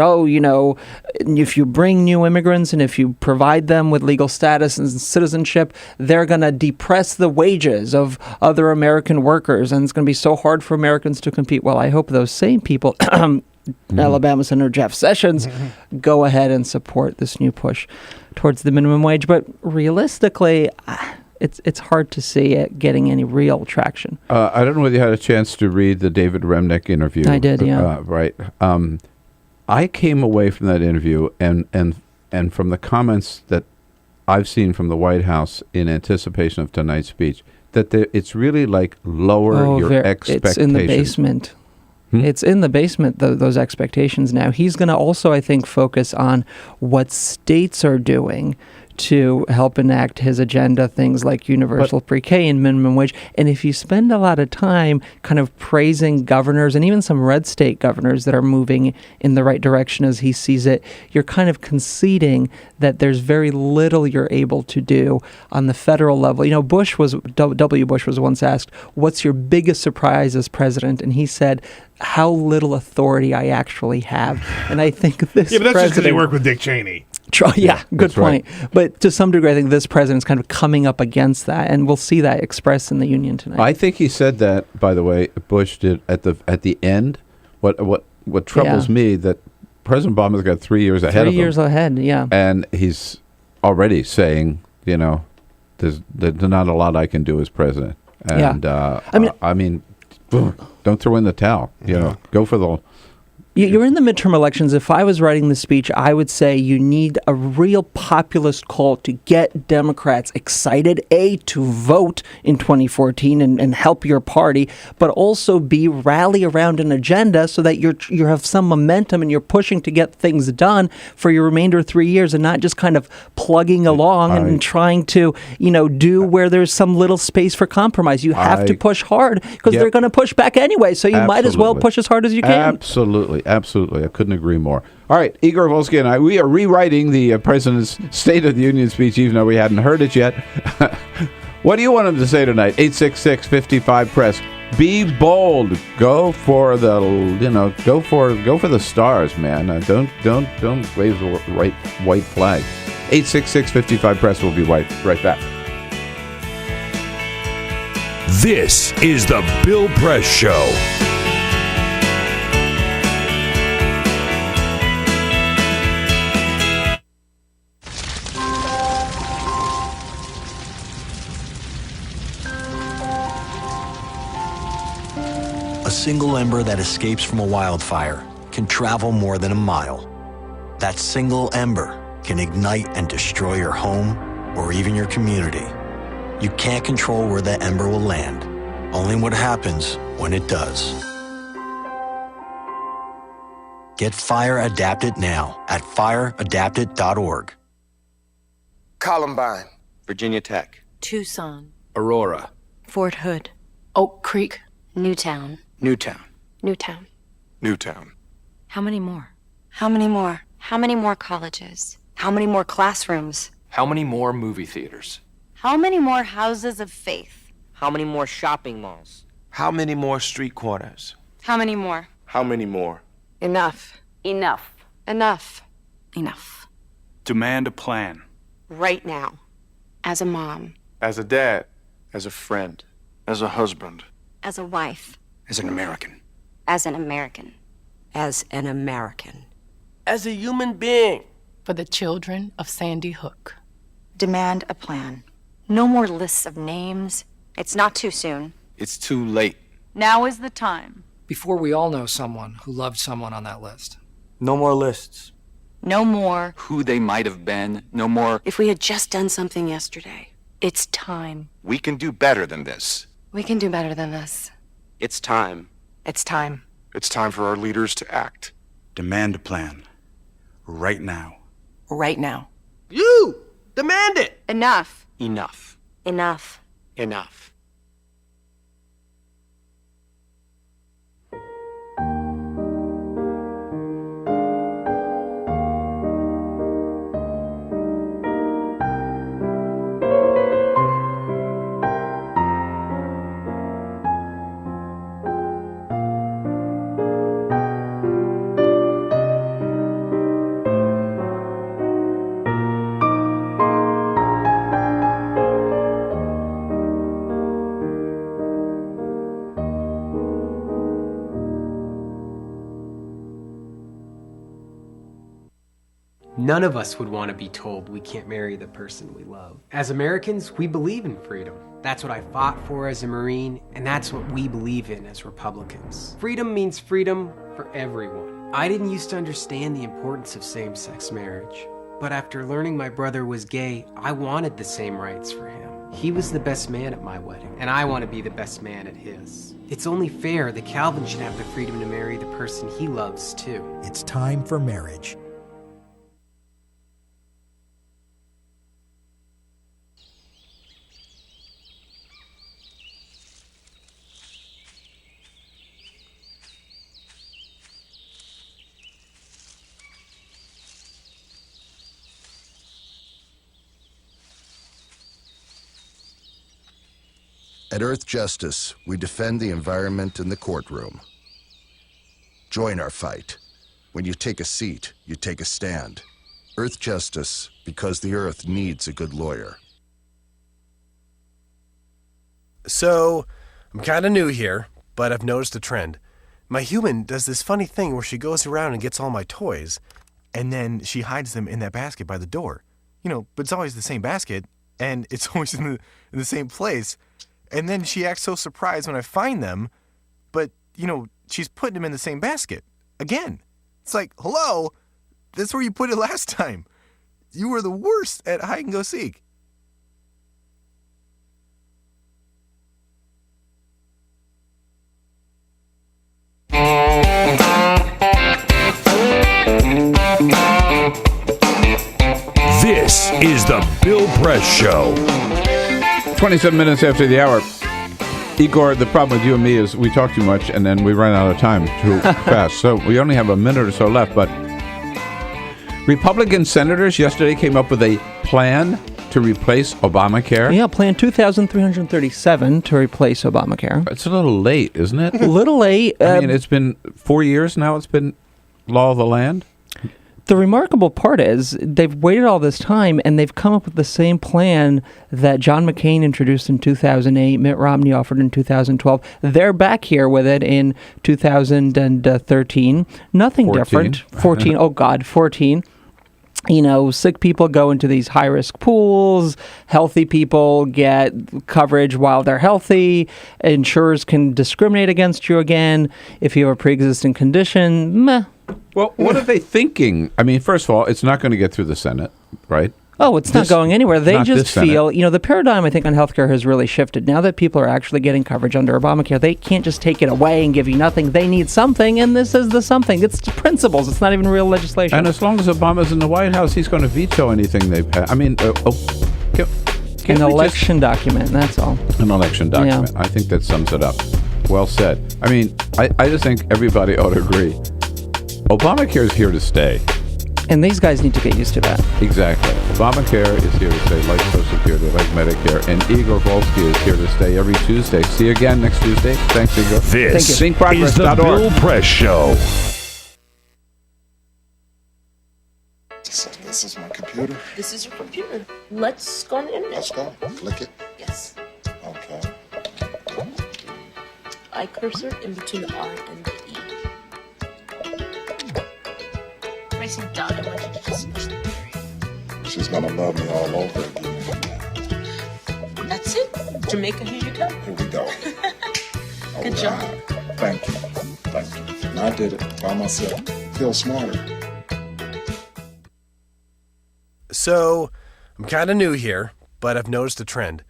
S22: if you bring new immigrants and if you provide them with legal status and citizenship, they're going to depress the wages of other American workers and it's going to be so hard for Americans to compete. Well, I hope those same people Alabama Senator Jeff Sessions go ahead and support this new push towards the minimum wage. But realistically, it's hard to see it getting any real traction.
S1: I don't know whether you had a chance to read the David Remnick interview.
S22: I did, yeah.
S1: Right. I came away from that interview and from the comments that I've seen from the White House in anticipation of tonight's speech, that it's really like lower your expectations.
S22: It's in the basement. It's in the basement, those expectations now. He's going to also, I think, focus on what states are doing to help enact his agenda, things like universal pre-K and minimum wage. And if you spend a lot of time kind of praising governors and even some red state governors that are moving in the right direction as he sees it, you're kind of conceding that there's very little you're able to do on the federal level. You know, W. Bush was once asked, what's your biggest surprise as president? And he said, how little authority I actually have. And I think this
S12: but that's just because they work with Dick Cheney.
S22: Yeah, good point. Right. But to some degree, I think this president's kind of coming up against that, and we'll see that expressed in the union tonight.
S1: I think he said that, by the way, Bush did at the end. What troubles me that President Obama's got 3 years ahead of him.
S22: 3 years ahead, yeah.
S1: And he's already saying, there's not a lot I can do as president. And I mean, don't throw in the towel. Go for the.
S22: You're in the midterm elections. If I was writing the speech, I would say you need a real populist call to get Democrats excited, to vote in 2014 and help your party, but also rally around an agenda so that you have some momentum and you're pushing to get things done for your remainder of 3 years and not just kind of plugging along and trying to, do where there's some little space for compromise. You have to push hard because they're going to push back anyway, so you might as well push as hard as you can.
S1: Absolutely. I couldn't agree more. All right, Igor, Volsky, and we are rewriting the President's State of the Union speech, even though we hadn't heard it yet. What do you want him to say tonight? 866-55-PRESS. Be bold. Go for the, go for the stars, man. Don't wave the white flag. 866-55-PRESS. We'll be right back.
S2: This is the Bill Press Show.
S6: A single ember that escapes from a wildfire can travel more than a mile. That single ember can ignite and destroy your home or even your community. You can't control where that ember will land, only what happens when it does. Get Fire Adapted now at fireadapted.org.
S23: Columbine, Virginia Tech,
S9: Tucson,
S23: Aurora,
S9: Fort Hood, Oak Creek, Newtown,
S23: Newtown,
S9: Newtown.
S23: Newtown.
S9: How many more?
S11: How many more? How many more colleges? How many more classrooms?
S13: How many more movie theaters?
S11: How many more houses of faith?
S16: How many more shopping malls?
S23: How many more street corners?
S11: How many more?
S23: How many more?
S11: Enough.
S9: Enough.
S11: Enough.
S9: Enough.
S23: Demand a plan.
S11: Right now. As a mom.
S23: As a dad. As a friend. As a husband.
S11: As a wife.
S23: As an American.
S11: As an American.
S9: As an American.
S16: As a human being.
S9: For the children of Sandy Hook.
S11: Demand a plan. No more lists of names. It's not too soon.
S23: It's too late.
S11: Now is the time.
S17: Before we all know someone who loved someone on that list.
S16: No more lists.
S11: No more.
S16: Who they might have been. No more.
S11: If we had just done something yesterday. It's time.
S23: We can do better than this.
S11: We can do better than this.
S16: It's time.
S11: It's time.
S23: It's time for our leaders to act. Demand a plan. Right now.
S9: Right now.
S16: You! Demand it!
S11: Enough.
S16: Enough.
S11: Enough.
S16: Enough.
S24: None of us would want to be told we can't marry the person we love. As Americans, we believe in freedom. That's what I fought for as a Marine, and that's what we believe in as Republicans. Freedom means freedom for everyone. I didn't used to understand the importance of same-sex marriage, but after learning my brother was gay, I wanted the same rights for him. He was the best man at my wedding, and I want to be the best man at his. It's only fair that Calvin should have the freedom to marry the person he loves, too.
S26: It's time for marriage.
S27: At Earth Justice, we defend the environment in the courtroom. Join our fight. When you take a seat, you take a stand. Earth Justice, because the Earth needs a good lawyer.
S29: So, I'm kind of new here, but I've noticed a trend. My human does this funny thing where she goes around and gets all my toys, and then she hides them in that basket by the door. But it's always the same basket, and it's always in the same place. And then she acts so surprised when I find them, but, she's putting them in the same basket. Again. It's like, hello, that's where you put it last time. You were the worst at hide and go seek.
S2: This is the Bill Press Show.
S1: 27 minutes after the hour. Igor, the problem with you and me is we talk too much and then we run out of time too fast. So we only have a minute or so left. But Republican senators yesterday came up with a plan to replace Obamacare?
S22: Yeah, Plan 2337 to replace Obamacare.
S1: It's a little late, isn't it?
S22: A little late.
S1: I mean, it's been 4 years now. It's been law of the land.
S22: The remarkable part is they've waited all this time and they've come up with the same plan that John McCain introduced in 2008, Mitt Romney offered in 2012. They're back here with it in 2013. Nothing
S1: 14.
S22: different. 14. Oh, God, 14. You know, sick people go into these high-risk pools. Healthy people get coverage while they're healthy. Insurers can discriminate against you again if you have a pre-existing condition. Meh.
S1: Well, what are they thinking? I mean, first of all, it's not going to get through the Senate, right?
S22: Oh, it's not going anywhere. They
S1: not
S22: just
S1: this Senate.
S22: feel, you know, the paradigm, I think, on healthcare has really shifted. Now that people are actually getting coverage under Obamacare, they can't just take it away and give you nothing. They need something, and this is the something. It's principles. It's not even real legislation.
S1: And as long as Obama's in the White House, he's going to veto anything they pass. I mean,
S22: an election document, that's all.
S1: An election document.
S22: Yeah.
S1: I think that sums it up. Well said. I mean, I just think everybody ought to agree. Obamacare is here to stay.
S22: And these guys need to get used to that.
S1: Exactly. Obamacare is here to stay, like Social Security, like Medicare. And Igor Volsky is here to stay every Tuesday. See you again next Tuesday. Thanks, Igor.
S2: This is the Bill Press Show.
S5: This is my computer.
S7: This is your computer. Let's go on the internet.
S5: Let's go. Click it.
S7: Yes.
S5: Okay.
S7: I cursor in between the R and the E. Pressing down, I want you to just push the area.
S5: She's gonna love me all over again.
S7: That's it. Jamaica, here you go.
S5: Here we go.
S7: Good job.
S5: Thank you. Thank you. And I did it by myself. Feel smarter.
S29: So, I'm kind of new here, but I've noticed a trend.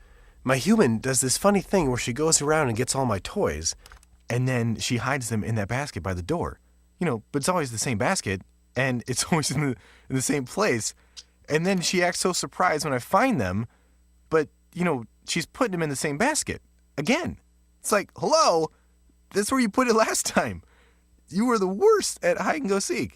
S29: My human does this funny thing where she goes around and gets all my toys, and then she hides them in that basket by the door. You know, but it's always the same basket, and it's always in the same place. And then she acts so surprised when I find them, but, you know, she's putting them in the same basket. Again. It's like, hello, that's where you put it last time. You were the worst at hide and go seek.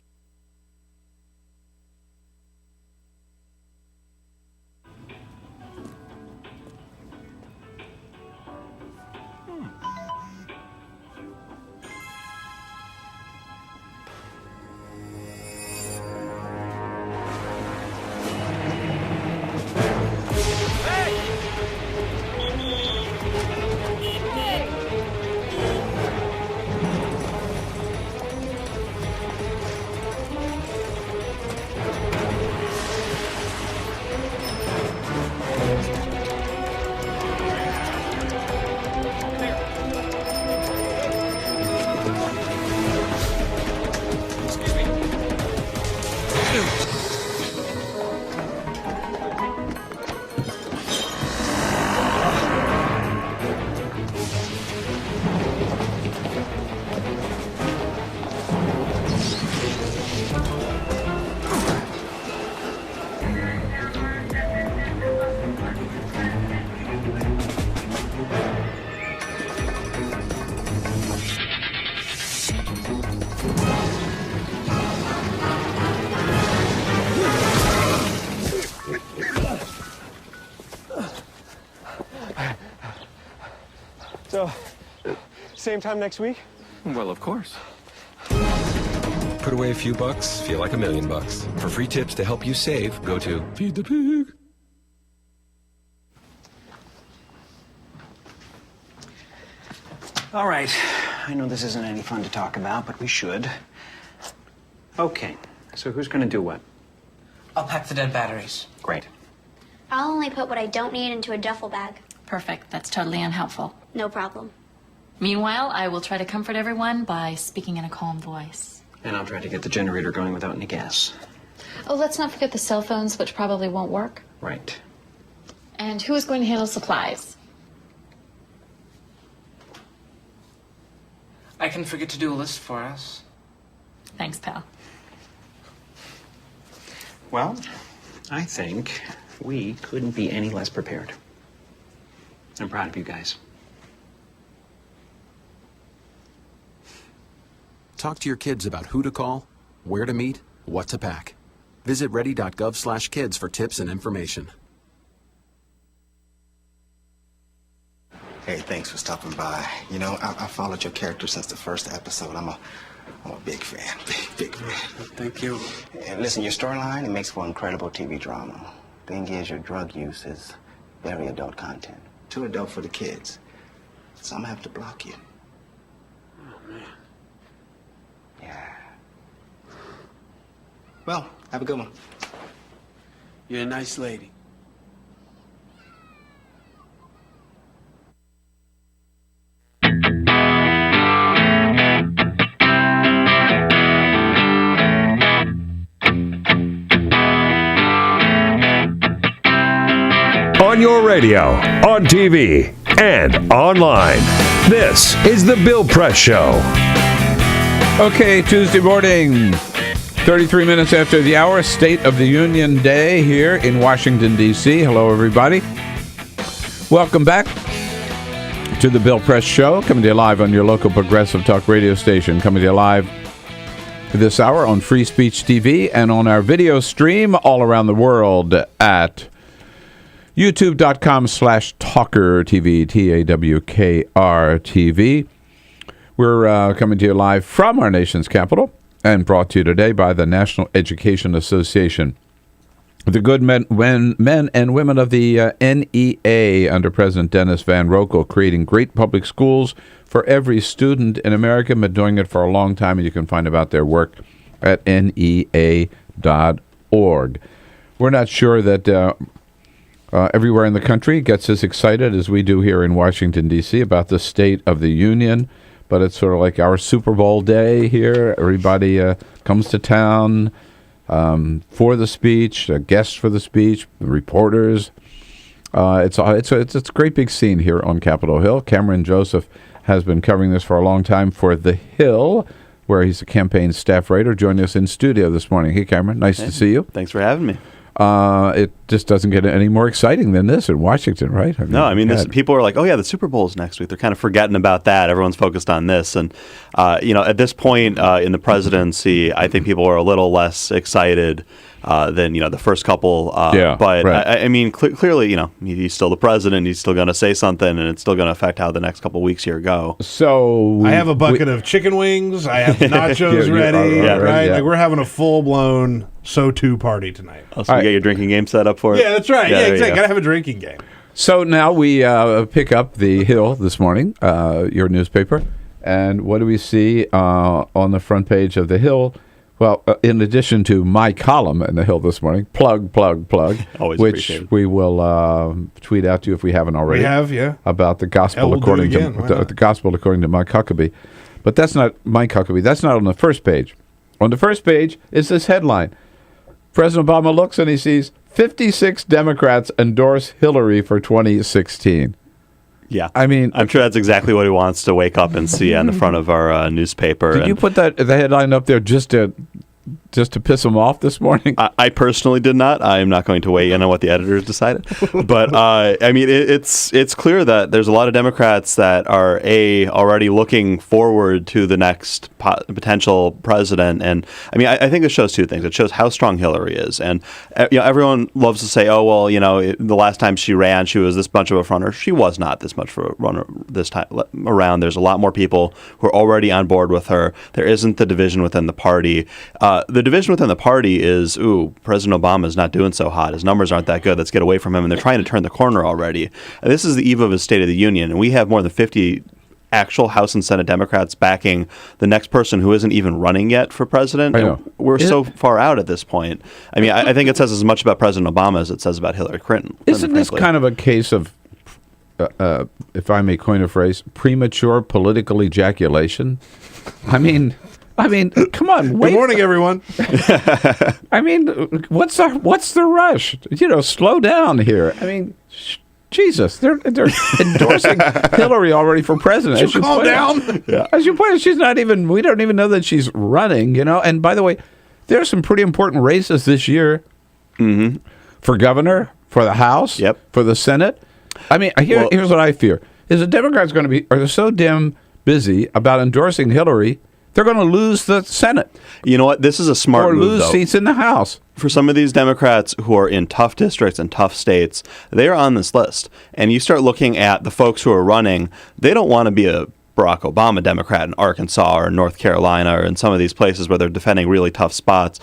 S8: So, same time next week?
S13: Well, of course. Put away a few bucks, feel like $1 million. For free tips to help you save, go to Feed the Pig.
S10: All right. I know this isn't any fun to talk about, but we should. Okay. So who's going to do what?
S14: I'll pack the dead batteries.
S10: Great.
S15: I'll only put what I don't need into a duffel bag.
S18: Perfect. That's totally unhelpful.
S15: No problem.
S18: Meanwhile, I will try to comfort everyone by speaking in a calm voice.
S10: And I'll try to get the generator going without any gas.
S18: Oh, let's not forget the cell phones, which probably won't work.
S10: Right.
S18: And who is going to handle supplies?
S14: I can forget to do a list for us.
S18: Thanks, pal.
S10: Well, I think we couldn't be any less prepared. I'm proud of you guys.
S25: Talk to your kids about who to call, where to meet, what to pack. Visit ready.gov/kids for tips and information.
S3: Hey, thanks for stopping by. You know, I followed your character since the first episode. I'm a big fan. Big fan.
S10: Thank you.
S3: And listen, your storyline, it makes for incredible TV drama. Thing is, your drug use is very adult content. Too adult for the kids. So I'm gonna have to block you.
S10: Oh, man.
S3: Yeah. Well, have a good one.
S10: You're a nice lady.
S2: On your radio, on TV, and online. This is The Bill Press Show.
S1: Okay, Tuesday morning, 33 minutes after the hour, State of the Union Day here in Washington, D.C. Hello, everybody. Welcome back to The Bill Press Show, coming to you live on your local progressive talk radio station, coming to you live this hour on Free Speech TV and on our video stream all around the world at youtube.com/TawkrTV, TAWKRTV. We're coming to you live from our nation's capital and brought to you today by the National Education Association. The good men and women of the NEA under President Dennis Van Rokel, creating great public schools for every student in America, been doing it for a long time, and you can find about their work at NEA.org. We're not sure that everywhere in the country gets as excited as we do here in Washington, D.C. about the State of the Union, but it's sort of like our Super Bowl day here. Everybody comes to town for the speech, guests for the speech, reporters. It's a great big scene here on Capitol Hill. Cameron Joseph has been covering this for a long time for The Hill, where he's a campaign staff writer, joining us in studio this morning. Hey, Cameron, nice to see you.
S4: Thanks for having me.
S1: It just doesn't get any more exciting than this in Washington, right?
S4: People are like, oh, yeah, the Super Bowl is next week. They're kind of forgetting about that. Everyone's focused on this. And, at this point in the presidency, I think people are a little less excited than, the first couple. But, right. Clearly, he's still the president. He's still going to say something, and it's still going to affect how the next couple weeks here go.
S1: So
S6: I have a bucket of chicken wings. I have the nachos ready. Right? Like, we're having a full-blown SOTU party tonight.
S4: Oh, so you get your drinking game set up for it?
S6: Yeah, that's right. Yeah, exactly. Got to have a drinking game.
S1: So now we pick up The Hill this morning, your newspaper, and what do we see on the front page of The Hill? Well, in addition to my column in The Hill this morning, plug,
S4: Always
S1: which we will tweet out to you if we haven't already.
S6: We have, yeah.
S1: About the gospel according to the gospel according to Mike Huckabee. But that's not Mike Huckabee. That's not on the first page. On the first page is this headline. President Obama looks and he sees 56 Democrats endorse Hillary for 2016.
S4: Yeah. I'm sure that's exactly what he wants to wake up and see on the front of our newspaper.
S1: Did you put the headline up there just to piss him off this morning?
S4: I personally did not. I am not going to weigh in on what the editors decided. But, it's clear that there's a lot of Democrats that are, already looking forward to the next potential president. And, I think it shows two things. It shows how strong Hillary is. And, everyone loves to say, oh, well, the last time she ran, she was this bunch of a fronter. She was not this much of a runner this time around. There's a lot more people who are already on board with her. There isn't the division within the party. The division within the party is, President Obama is not doing so hot. His numbers aren't that good. Let's get away from him. And they're trying to turn the corner already. And this is the eve of his State of the Union. And we have more than 50 actual House and Senate Democrats backing the next person who isn't even running yet for president. We're so far out at this point. I think it says as much about President Obama as it says about Hillary Clinton.
S1: Isn't this kind of a case of, if I may coin a phrase, premature political ejaculation? Come on.
S6: Good morning, everyone.
S1: What's the rush? Slow down here. Jesus, they're endorsing Hillary already for president.
S6: Calm down.
S1: Yeah. As you point out, she's not even. We don't even know that she's running. And by the way, there are some pretty important races this year.
S4: Mm-hmm.
S1: For governor, for the House, for the Senate. Here's what I fear: is the Democrats are so damn busy about endorsing Hillary they're going to lose the Senate.
S4: You know what? This is a smart
S1: or
S4: move,
S1: lose
S4: though.
S1: seats in the House.
S4: For some of these Democrats who are in tough districts and tough states, they are on this list. And you start looking at the folks who are running, they don't want to be a Barack Obama Democrat in Arkansas or North Carolina or in some of these places where they're defending really tough spots.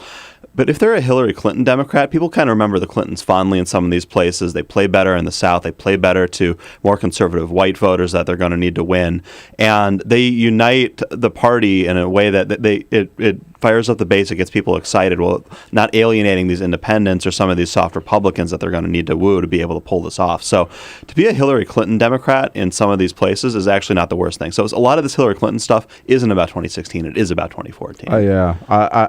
S4: But if they're a Hillary Clinton Democrat, people kind of remember the Clintons fondly in some of these places. They play better in the South. They play better to more conservative white voters that they're going to need to win. And they unite the party in a way that it fires up the base. It gets people excited while not alienating these independents or some of these soft Republicans that they're going to need to woo to be able to pull this off. So to be a Hillary Clinton Democrat in some of these places is actually not the worst thing. So a lot of this Hillary Clinton stuff isn't about 2016. It is about 2014.
S1: Yeah.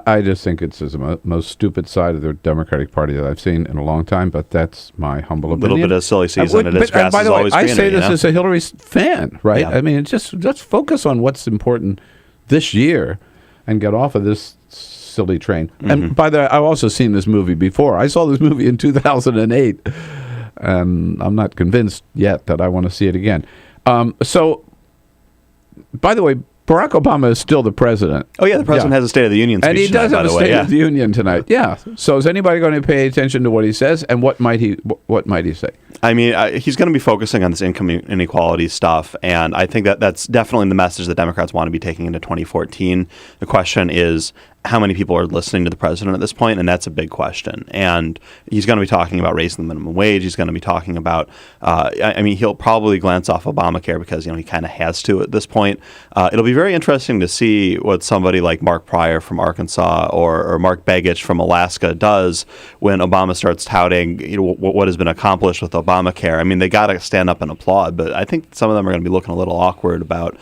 S1: I just think it's the most stupid side of the Democratic Party that I've seen in a long time, but that's my humble opinion.
S4: A little bit of silly season. It is grass
S1: by
S4: is
S1: the way,
S4: always
S1: I
S4: greener,
S1: say this
S4: you know?
S1: as a Hillary fan, right?
S4: Yeah.
S1: I mean, let's focus on what's important this year and get off of this silly train.
S4: Mm-hmm.
S1: And by the way, I've also seen this movie before. I saw this movie in 2008, and I'm not convinced yet that I want to see it again. So, by the way, Barack Obama is still the president.
S4: Oh, yeah, the president has a State of the Union speech
S1: and he
S4: tonight,
S1: does have a State of the Union tonight. Yeah. So is anybody going to pay attention to what he says, and what might he say?
S4: I mean, he's going to be focusing on this income inequality stuff, and I think that's definitely the message that Democrats want to be taking into 2014. The question is, how many people are listening to the president at this point? And that's a big question. And he's going to be talking about raising the minimum wage. He's going to be talking about, I mean, he'll probably glance off Obamacare because, he kind of has to at this point. It'll be very interesting to see what somebody like Mark Pryor from Arkansas or Mark Begich from Alaska does when Obama starts touting, what has been accomplished with Obamacare. I mean, they got to stand up and applaud, but I think some of them are going to be looking a little awkward about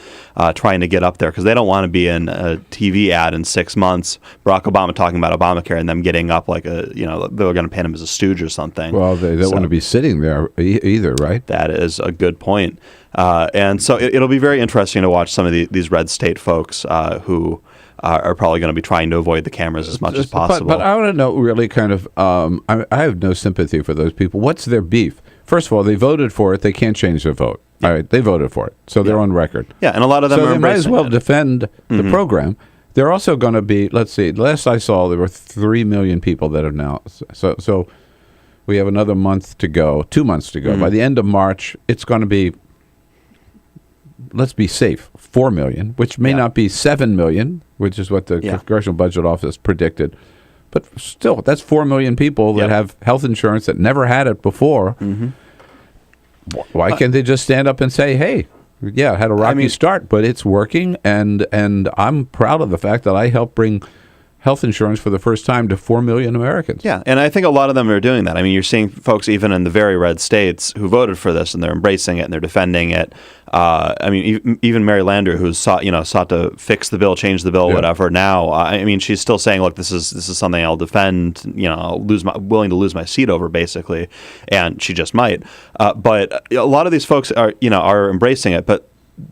S4: trying to get up there because they don't want to be in a TV ad in 6 months. Barack Obama talking about Obamacare and them getting up like they're going to paint him as a stooge or something.
S1: Well, they don't want to be sitting there either, right?
S4: That is a good point. And so it'll be very interesting to watch some of these red state folks who are probably going to be trying to avoid the cameras as much as possible.
S1: But I want to know really kind of, I have no sympathy for those people. What's their beef? First of all, they voted for it. They can't change their vote. All right, they voted for it. So they're on record.
S4: Yeah, and a lot of them are
S1: they might as well
S4: it.
S1: defend the program. They're also going to be, let's see, last I saw, there were 3 million people that are now. So we have another month to go, 2 months to go. By the end of March, it's going to be, let's be safe, 4 million, which may not be 7 million, which is what the Congressional Budget Office predicted. But still, that's 4 million people that have health insurance that never had it before. Why can't they just stand up and say, hey, yeah, it had a rocky start, but it's working, and I'm proud of the fact that I helped bring health insurance for the first time to 4 million Americans.
S4: Yeah, and I think a lot of them are doing that. I mean, you're seeing folks even in the very red states who voted for this, and they're embracing it and they're defending it. I mean, even Mary Lander, who's sought to fix the bill, change the bill, whatever. Now, I mean, she's still saying, "Look, this is something I'll defend. I'll willing to lose my seat over, basically," and she just might. But a lot of these folks are embracing it, but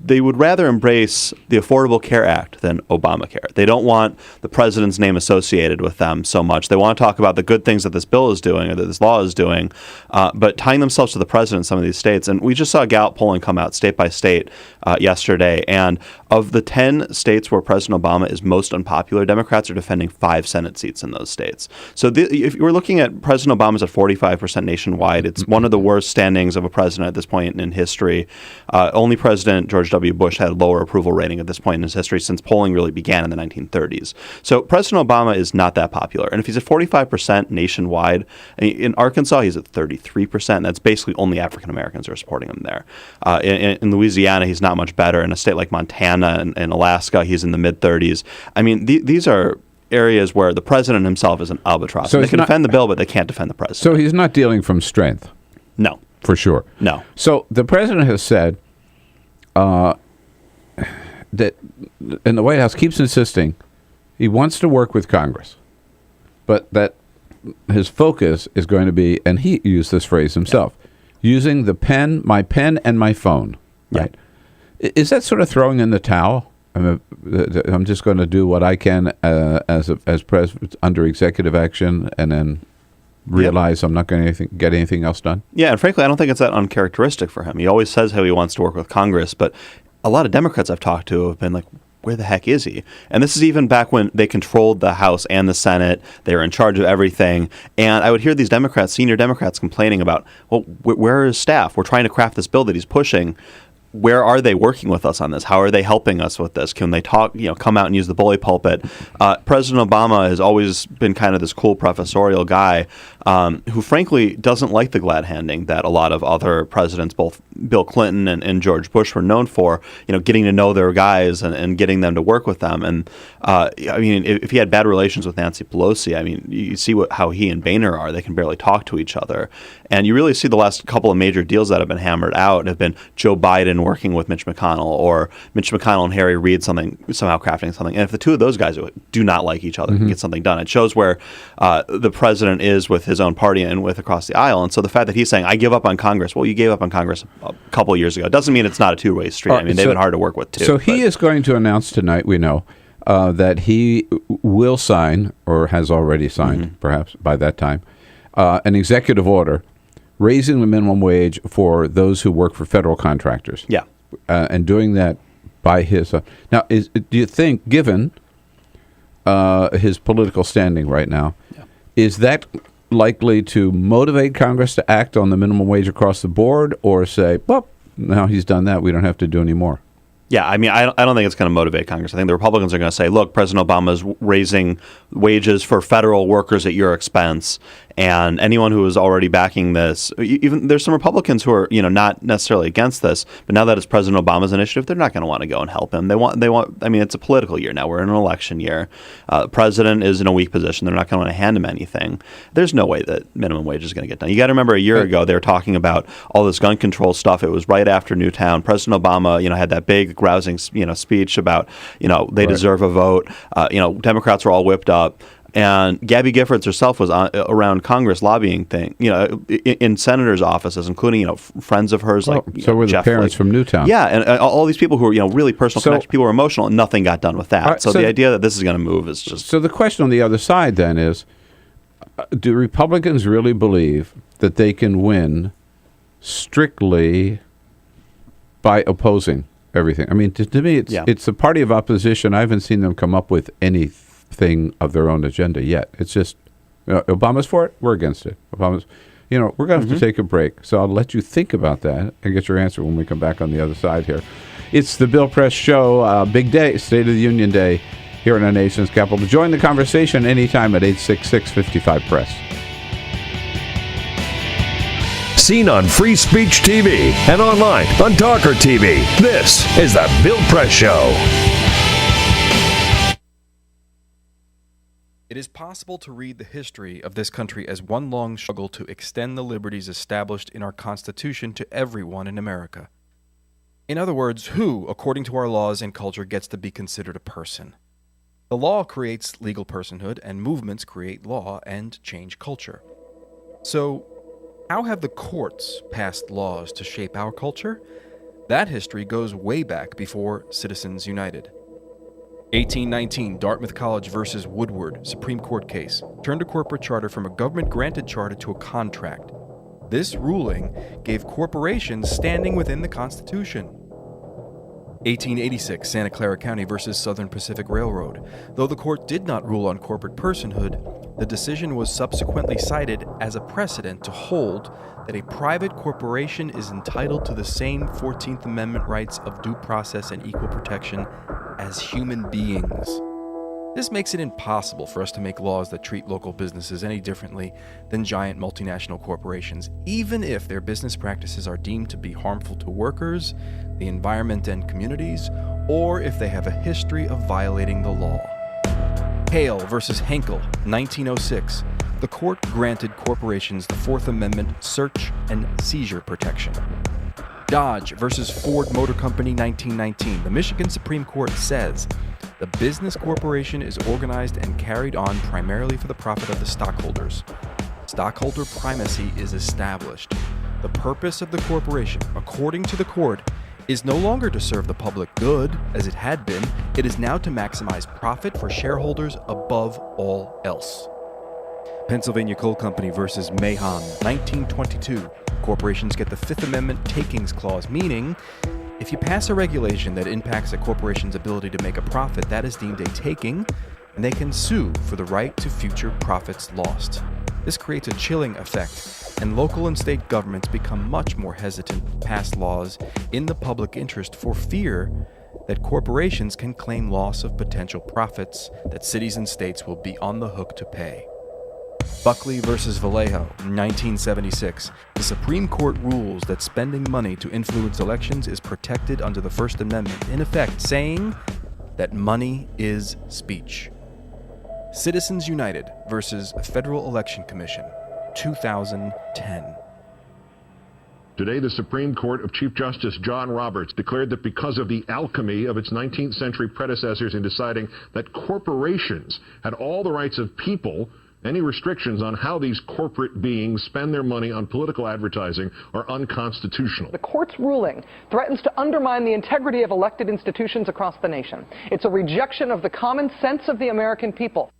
S4: they would rather embrace the Affordable Care Act than Obamacare. They don't want the president's name associated with them so much. They want to talk about the good things that this bill is doing or that this law is doing, but tying themselves to the president in some of these states. And we just saw Gallup polling come out state by state yesterday. And of the 10 states where President Obama is most unpopular, Democrats are defending 5 Senate seats in those states. So if we're looking at President Obama's at 45% nationwide, it's one of the worst standings of a president at this point in history. Only President George W. Bush had a lower approval rating at this point in his history since polling really began in the 1930s. So President Obama is not that popular. And if he's at 45% nationwide, in Arkansas, he's at 33%. That's basically only African Americans are supporting him there. In Louisiana, he's not much better. In a state like Montana and Alaska, he's in the mid-30s. I mean, these are areas where the president himself is an albatross. So they can defend the bill, but they can't defend the president.
S1: So he's not dealing from strength?
S4: No.
S1: For sure?
S4: No.
S1: So the president has said that, and the White House keeps insisting, he wants to work with Congress, but that his focus is going to be, and he used this phrase himself, using the pen, my pen and my phone, right? Is that sort of throwing in the towel? I'm just going to do what I can as president under executive action, and then realize I'm not going to get anything else done?
S4: Yeah, and frankly, I don't think it's that uncharacteristic for him. He always says how he wants to work with Congress, but a lot of Democrats I've talked to have been like, where the heck is he? And this is even back when they controlled the House and the Senate. They were in charge of everything. And I would hear these Democrats, senior Democrats, complaining about, well, where are his staff? We're trying to craft this bill that he's pushing. Where are they working with us on this? How are they helping us with this? Can they talk, come out and use the bully pulpit? President Obama has always been kind of this cool professorial guy who frankly doesn't like the glad handing that a lot of other presidents, both Bill Clinton and George Bush, were known for, getting to know their guys and getting them to work with them. And if he had bad relations with Nancy Pelosi, you see how he and Boehner are. They can barely talk to each other. And you really see the last couple of major deals that have been hammered out have been Joe Biden working with Mitch McConnell, or Mitch McConnell and Harry Reid somehow crafting something. And if the two of those guys do not like each other, can get something done, it shows where the president is with his own party and with across the aisle. And so the fact that he's saying, I give up on Congress, well, you gave up on Congress a couple of years ago. It doesn't mean it's not a two-way street. They've been hard to work with, too.
S1: So he is going to announce tonight, we know, that he will sign, or has already signed, perhaps by that time, an executive order raising the minimum wage for those who work for federal contractors.
S4: Yeah.
S1: And doing that by his... Now, do you think, given his political standing right now, is that likely to motivate Congress to act on the minimum wage across the board, or say, well, now he's done that, we don't have to do any more?
S4: Yeah, I don't think it's going to motivate Congress. I think the Republicans are going to say, look, President Obama is raising wages for federal workers at your expense, and anyone who is already backing this, even there's some Republicans who are, not necessarily against this, but now that it's President Obama's initiative, they're not going to want to go and help him. They want. It's a political year now. We're in an election year. The president is in a weak position. They're not going to want to hand him anything. There's no way that minimum wage is going to get done. You got to remember, a year ago they were talking about all this gun control stuff. It was right after Newtown. President Obama, had that big rousing, speech about, they deserve a vote. Democrats were all whipped up. And Gabby Giffords herself was around Congress lobbying in senators' offices, including, friends of hers
S1: so were the parents from Newtown.
S4: Yeah, and all these people who were, really personal connections, people were emotional, and nothing got done with that.
S1: Right,
S4: so the idea that this is going to move is just...
S1: So the question on the other side then is, do Republicans really believe that they can win strictly by opposing everything? To me, it's a party of opposition. I haven't seen them come up with anything of their own agenda yet. It's just, Obama's for it, we're against it. Obama's, we're going to have to take a break. So I'll let you think about that and get your answer when we come back on the other side here. It's the Bill Press Show, big day, State of the Union Day here in our nation's capital. Join the conversation anytime at 866-55-PRESS.
S2: Seen on Free Speech TV and online on TawkrTV. This is the Bill Press Show.
S9: It is possible to read the history of this country as one long struggle to extend the liberties established in our Constitution to everyone in America. In other words, who, according to our laws and culture, gets to be considered a person? The law creates legal personhood, and movements create law and change culture. So, how have the courts passed laws to shape our culture? That history goes way back before Citizens United. 1819, Dartmouth College versus Woodward, Supreme Court case, turned a corporate charter from a government-granted charter to a contract. This ruling gave corporations standing within the Constitution. 1886, Santa Clara County versus Southern Pacific Railroad. Though the court did not rule on corporate personhood, the decision was subsequently cited as a precedent to hold that a private corporation is entitled to the same 14th Amendment rights of due process and equal protection as human beings. This makes it impossible for us to make laws that treat local businesses any differently than giant multinational corporations, even if their business practices are deemed to be harmful to workers, the environment and communities, or if they have a history of violating the law. Hale versus Henkel, 1906. The court granted corporations the Fourth Amendment search and seizure protection. Dodge versus Ford Motor Company, 1919. The Michigan Supreme Court says the business corporation is organized and carried on primarily for the profit of the stockholders. Stockholder primacy is established. The purpose of the corporation, according to the court, is no longer to serve the public good, as it had been. It is now to maximize profit for shareholders above all else. Pennsylvania Coal Company versus Mahon, 1922. Corporations get the Fifth Amendment takings clause, meaning If you pass a regulation that impacts a corporation's ability to make a profit, that is deemed a taking, and they can sue for the right to future profits lost. This creates a chilling effect, and local and state governments become much more hesitant to pass laws in the public interest for fear that corporations can claim loss of potential profits that cities and states will be on the hook to pay. Buckley versus Vallejo, 1976. The Supreme Court rules that spending money to influence elections is protected under the First Amendment, in effect saying that money is speech. Citizens United versus Federal Election Commission, 2010.
S11: Today, the Supreme Court of Chief Justice John Roberts declared that because of the alchemy of its 19th century predecessors in deciding that corporations had all the rights of people, any restrictions on how these corporate beings spend their money on political advertising are unconstitutional.
S12: The court's ruling threatens to undermine the integrity of elected institutions across the nation. It's a rejection of the common sense of the American people.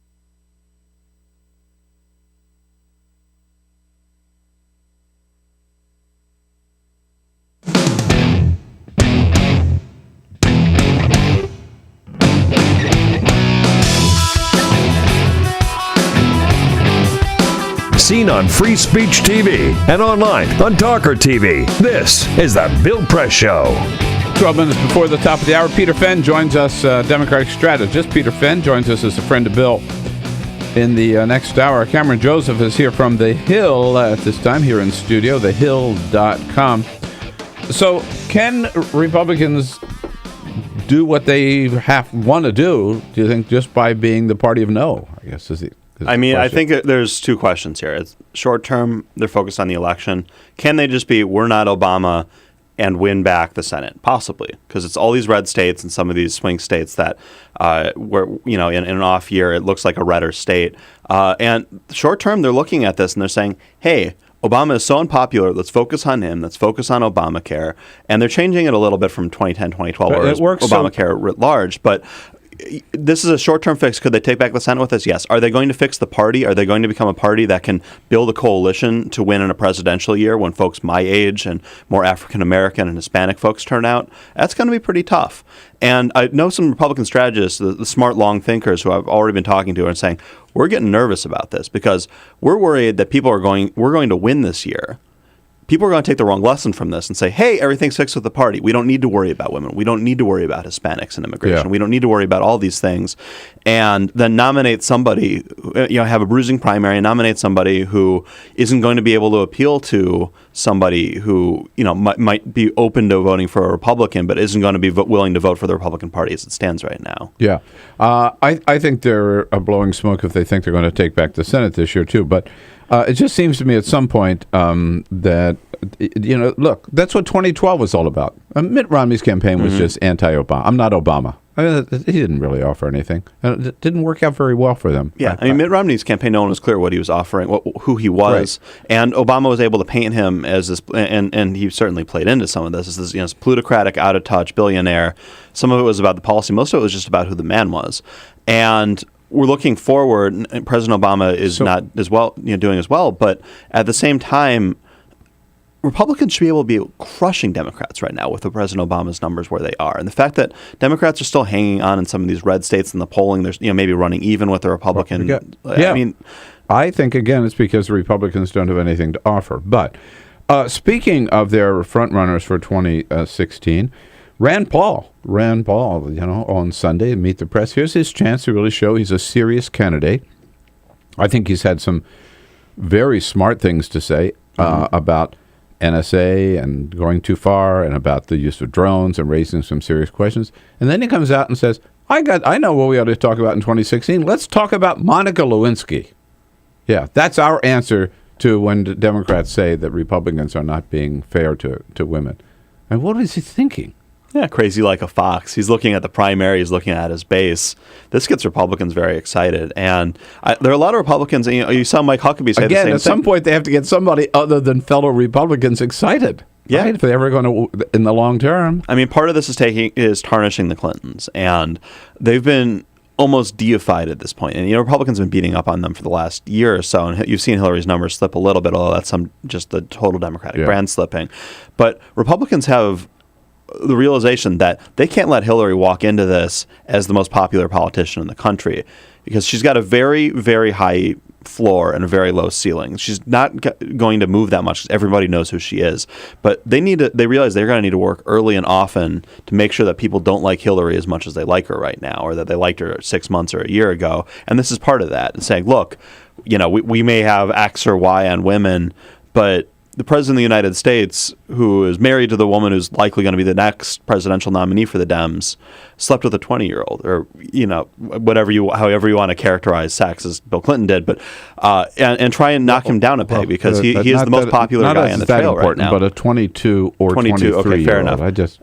S2: Seen on Free Speech TV and online on TawkrTV. This is the Bill Press Show.
S1: 12 minutes before the top of the hour, Peter Fenn joins us, Democratic strategist. Peter Fenn joins us as a friend of Bill. In the next hour, Cameron Joseph is here from The Hill at this time, here in studio, thehill.com. So, can Republicans do what they want to do you think, just by being the party of no, I guess is the
S4: I think there's two questions here. It's short term, they're focused on the election. Can they just be, we're not Obama, and win back the Senate? Possibly, because it's all these red states and some of these swing states that were, in an off year, it looks like a redder state. And short term, they're looking at this and they're saying, hey, Obama is so unpopular, let's focus on him, let's focus on Obamacare. And they're changing it a little bit from 2010, 2012, where it works Obamacare writ large. But this is a short-term fix. Could they take back the Senate with us? Yes. Are they going to fix the party? Are they going to become a party that can build a coalition to win in a presidential year when folks my age and more African-American and Hispanic folks turn out? That's going to be pretty tough. And I know some Republican strategists, the smart, long thinkers who I've already been talking to, are saying, we're getting nervous about this because we're worried that we're going to win this year. People are going to take the wrong lesson from this and say, hey, everything's fixed with the party. We don't need to worry about women. We don't need to worry about Hispanics and immigration. Yeah. We don't need to worry about all these things. And then nominate somebody, have a bruising primary and nominate somebody who isn't going to be able to appeal to somebody who, might be open to voting for a Republican, but isn't going to be willing to vote for the Republican Party as it stands right now. Yeah.
S1: I think they're blowing smoke if they think they're going to take back the Senate this year, too. But it just seems to me at some point that, look, that's what 2012 was all about. Mitt Romney's campaign was just anti-Obama. I'm not Obama. I mean, he didn't really offer anything. It didn't work out very well for them.
S4: Yeah, Mitt Romney's campaign, no one was clear what he was offering, who he was. Right. And Obama was able to paint him as this, and he certainly played into some of this, as this plutocratic, out-of-touch billionaire. Some of it was about the policy. Most of it was just about who the man was. And we're looking forward, and President Obama is not as well, doing as well, but at the same time, Republicans should be able to be crushing Democrats right now with President Obama's numbers where they are. And the fact that Democrats are still hanging on in some of these red states in the polling, there's maybe running even with the Republican.
S1: I think, again, it's because the Republicans don't have anything to offer. But speaking of their frontrunners for 2016, Rand Paul, on Sunday, Meet the Press. Here's his chance to really show he's a serious candidate. I think he's had some very smart things to say about NSA and going too far and about the use of drones and raising some serious questions. And then he comes out and says, I know what we ought to talk about in 2016. Let's talk about Monica Lewinsky. Yeah, that's our answer to when the Democrats say that Republicans are not being fair to women. And what is he thinking?
S4: Yeah, crazy like a fox. He's looking at the primary. He's looking at his base. This gets Republicans very excited. And there are a lot of Republicans, and you saw Mike Huckabee say the same thing.
S1: At some point, they have to get somebody other than fellow Republicans excited. Yeah, right? If they're ever going to, in the long term.
S4: I mean, part of this is tarnishing the Clintons. And they've been almost deified at this point. And, Republicans have been beating up on them for the last year or so. And you've seen Hillary's numbers slip a little bit, although that's just the total Democratic brand slipping. But Republicans have the realization that they can't let Hillary walk into this as the most popular politician in the country, because she's got a very, very high floor and a very low ceiling. She's not going to move that much because everybody knows who she is. But they realize they're going to need to work early and often to make sure that people don't like Hillary as much as they like her right now, or that they liked her 6 months or a year ago. And this is part of that. And saying, look, we may have X or Y on women, but the president of the United States, who is married to the woman who's likely going to be the next presidential nominee for the Dems, slept with a 20-year-old, or however you want to characterize sex, as Bill Clinton did, but and try and knock him down a peg, because he is the most popular guy on the trail right now.
S1: But a 22 or 23
S4: okay, fair enough.
S1: I just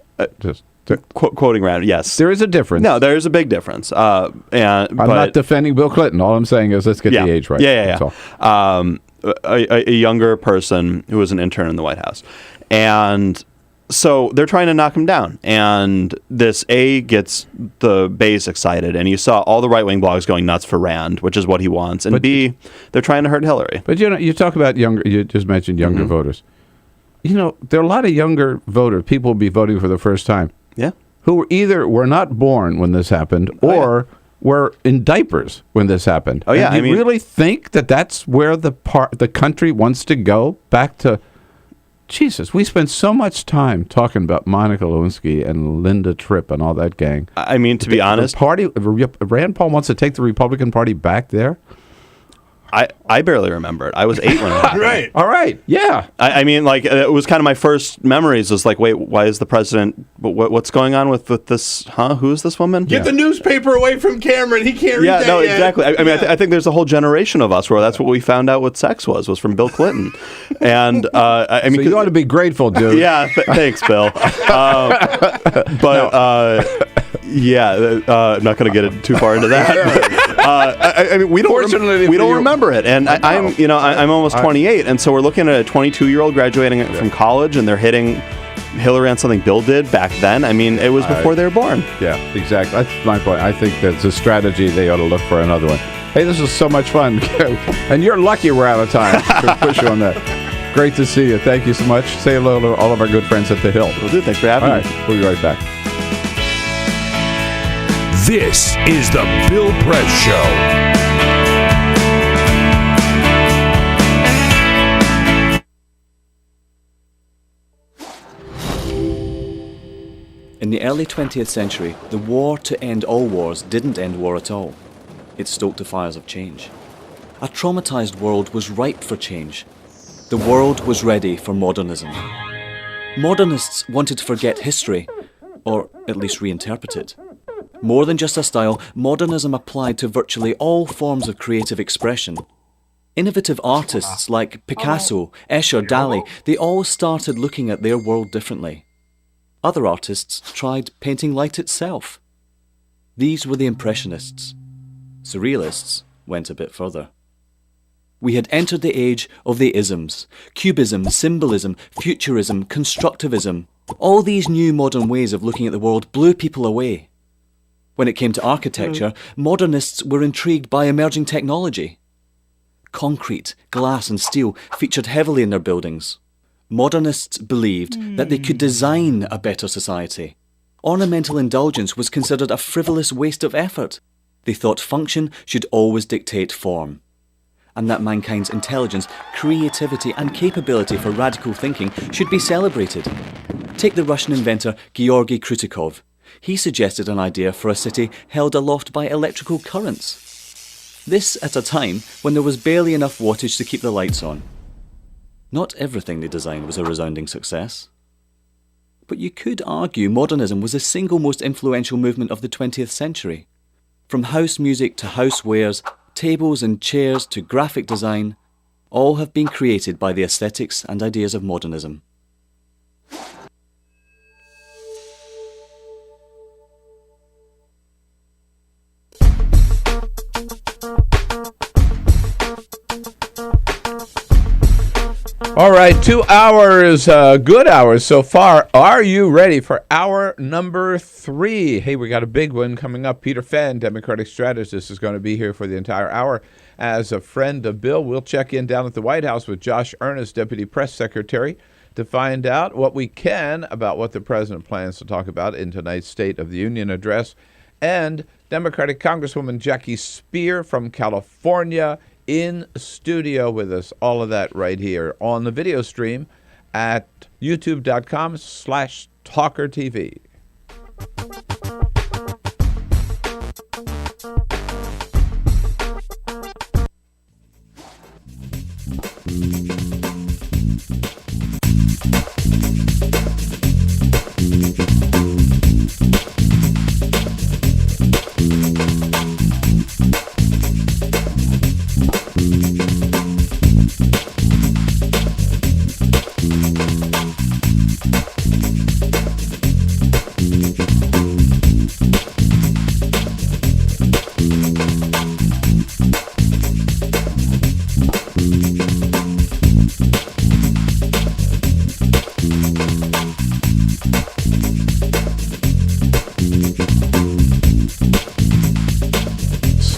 S4: quoting around, yes,
S1: there is a difference.
S4: No, there is a big difference. I'm
S1: not defending Bill Clinton. All I'm saying is let's get the age right.
S4: Yeah. A younger person who was an intern in the White House. And so they're trying to knock him down. And this gets the base excited. And you saw all the right-wing blogs going nuts for Rand, which is what he wants. And B, they're trying to hurt Hillary.
S1: But you talk about younger, you just mentioned younger voters. There are a lot of younger voters, people will be voting for the first time.
S4: Yeah.
S1: Who either were not born when this happened or were in diapers when this happened.
S4: Oh, yeah.
S1: And do you really think that that's where the country wants to go? Back to, Jesus, we spent so much time talking about Monica Lewinsky and Linda Tripp and all that gang.
S4: I mean, to be honest,
S1: Rand Paul wants to take the Republican Party back there.
S4: I barely remember it. I was 8 when it happened.
S6: Right.
S1: All right. Yeah.
S4: I mean, like, it was kind of my first memories. Was like, wait, why is the president? What's going on with this? Who is this woman?
S6: Get the newspaper away from Cameron. He can't read that yet.
S4: Exactly. I mean, I think there's a whole generation of us where that's what we found out what sex was from Bill Clinton. And I mean,
S1: so you ought to be grateful, dude.
S4: Yeah. Thanks, Bill. I'm not going to get it too far into that. I mean, we don't remember it, and I'm almost 28, and so we're looking at a 22-year-old graduating from college, and they're hitting Hillary on something Bill did back then. I mean, it was before they were born.
S1: Yeah, exactly. That's my point. I think that's a strategy. They ought to look for another one. Hey, this is so much fun, and you're lucky we're out of time to push you on that. Great to see you. Thank you so much. Say hello to all of our good friends at The Hill.
S4: Will do. Thanks for having me.
S1: All right, we'll be right back.
S2: This is the Bill Press Show.
S16: In the early 20th century, the war to end all wars didn't end war at all. It stoked the fires of change. A traumatized world was ripe for change. The world was ready for modernism. Modernists wanted to forget history, or at least reinterpret it. More than just a style, modernism applied to virtually all forms of creative expression. Innovative artists like Picasso, Escher, Dali, they all started looking at their world differently. Other artists tried painting light itself. These were the Impressionists. Surrealists went a bit further. We had entered the age of the isms: cubism, symbolism, futurism, constructivism. All these new modern ways of looking at the world blew people away. When it came to architecture, modernists were intrigued by emerging technology. Concrete, glass and steel featured heavily in their buildings. Modernists believed that they could design a better society. Ornamental indulgence was considered a frivolous waste of effort. They thought function should always dictate form, and that mankind's intelligence, creativity and capability for radical thinking should be celebrated. Take the Russian inventor Georgy Krutikov. He suggested an idea for a city held aloft by electrical currents. This at a time when there was barely enough wattage to keep the lights on. Not everything they designed was a resounding success. But you could argue modernism was the single most influential movement of the 20th century. From house music to housewares, tables and chairs to graphic design, all have been created by the aesthetics and ideas of modernism.
S1: All right, 2 hours, good hours so far. Are you ready for hour number 3? Hey, we got a big one coming up. Peter Fenn, Democratic strategist, is going to be here for the entire hour. As a friend of Bill, we'll check in down at the White House with Josh Earnest, Deputy Press Secretary, to find out what we can about what the president plans to talk about in tonight's State of the Union address. And Democratic Congresswoman Jackie Speier from California in studio with us. All of that right here on the video stream at youtube.com/TawkrTV.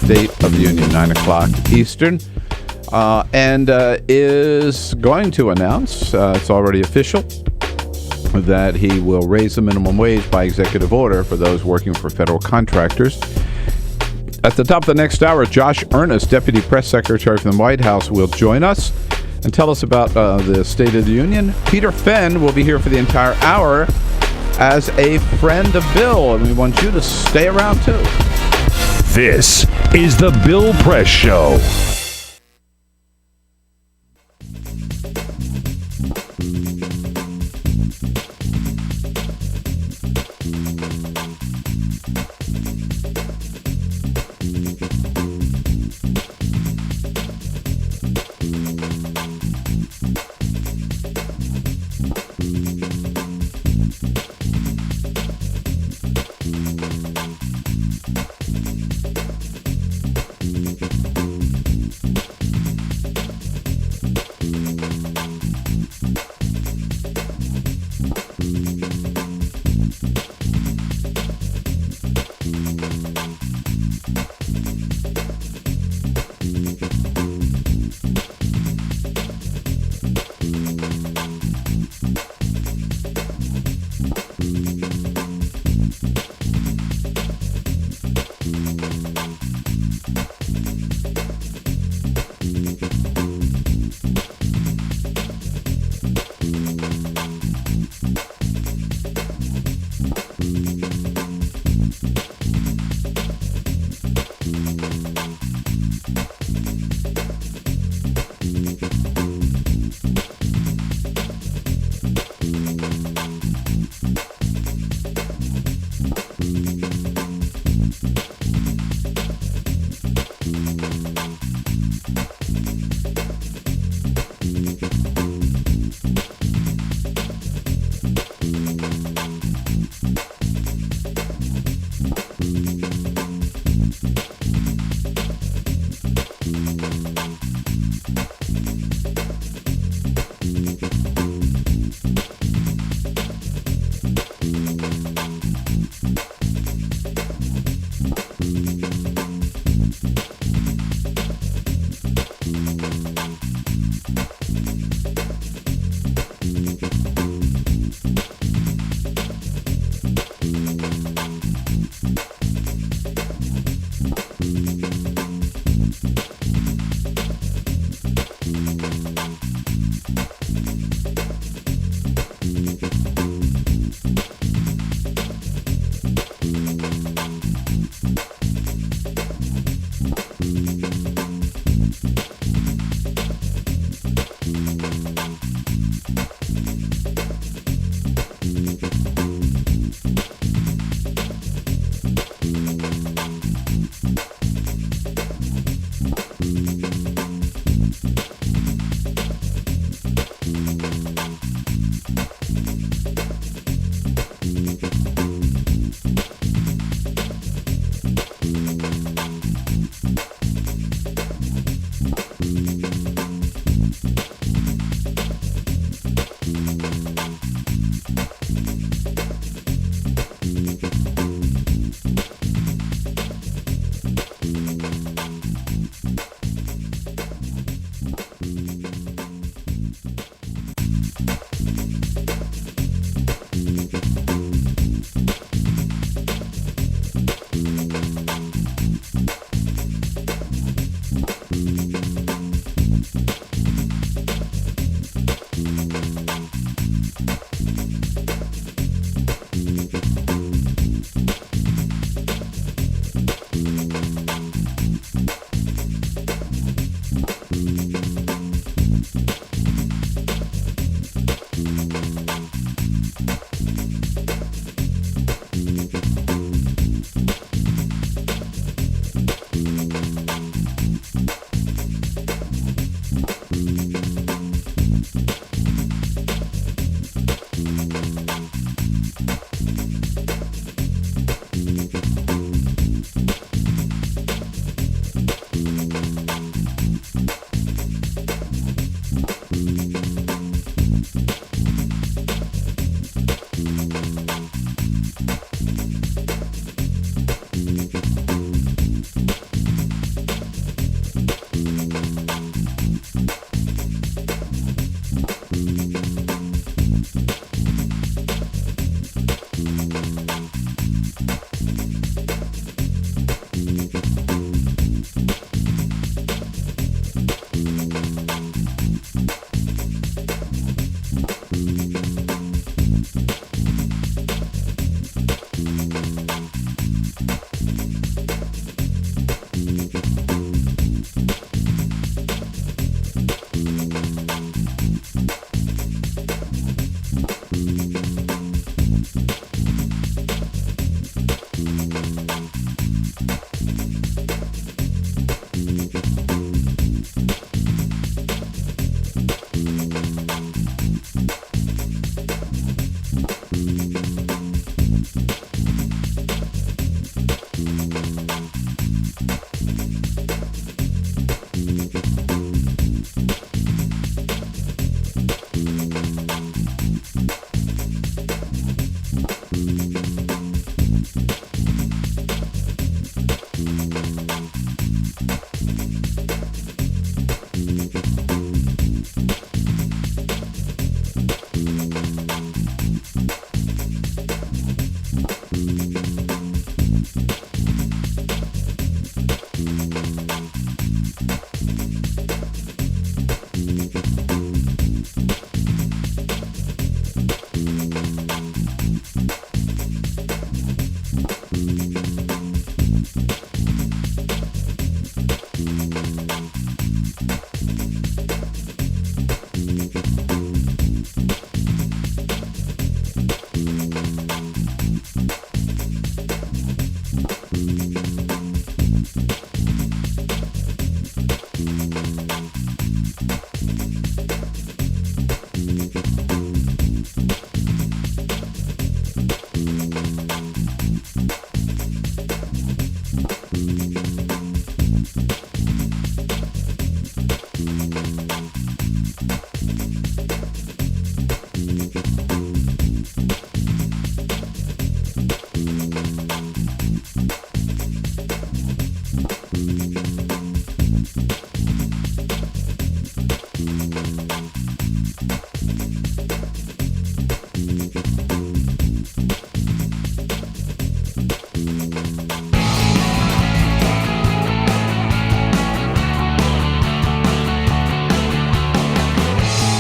S1: State of the Union, 9 o'clock Eastern, and is going to announce, it's already official, that he will raise the minimum wage by executive order for those working for federal contractors. At the top of the next hour, Josh Earnest, Deputy Press Secretary from the White House, will join us and tell us about the State of the Union. Peter Fenn will be here for the entire hour as a friend of Bill, and we want you to stay around too.
S2: This is the Bill Press Show.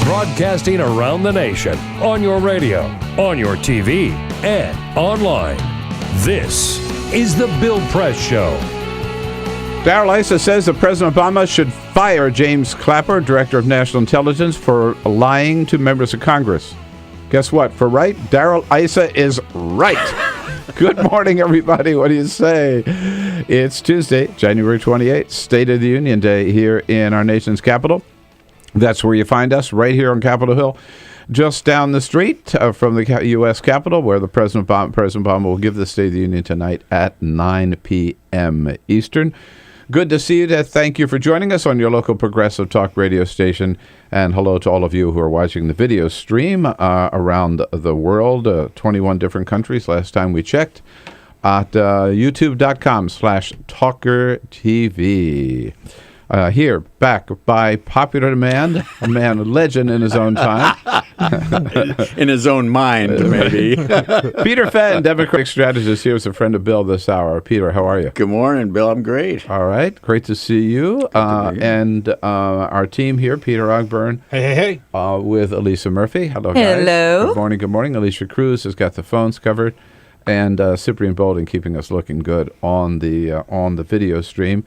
S2: Broadcasting around the nation, on your radio, on your TV, and online. This is The Bill Press Show.
S1: Darrell Issa says that President Obama should fire James Clapper, Director of National Intelligence, for lying to members of Congress. Guess what? For right, Darrell Issa is right. Good morning, everybody. What do you say? It's Tuesday, January 28th, State of the Union Day here in our nation's capital. That's where you find us, right here on Capitol Hill, just down the street from the U.S. Capitol, where President Obama will give the State of the Union tonight at 9 p.m. Eastern. Good to see you. Thank you for joining us on your local progressive talk radio station. And hello to all of you who are watching the video stream around the world, 21 different countries last time we checked, at youtube.com/TawkrTV. Here, back by popular demand, a man, a legend in his own time.
S17: In his own mind, maybe.
S1: Peter Fenn, Democratic strategist, here as a friend of Bill this hour. Peter, how are you?
S17: Good morning, Bill. I'm great.
S1: All right. Great to see you. And our team here, Peter Ogburn.
S6: Hey.
S1: With Elisa Murphy. Hello, guys.
S19: Hello.
S1: Good morning. Good morning. Alicia Cruz has got the phones covered. And Cyprian Bolden keeping us looking good on the video stream.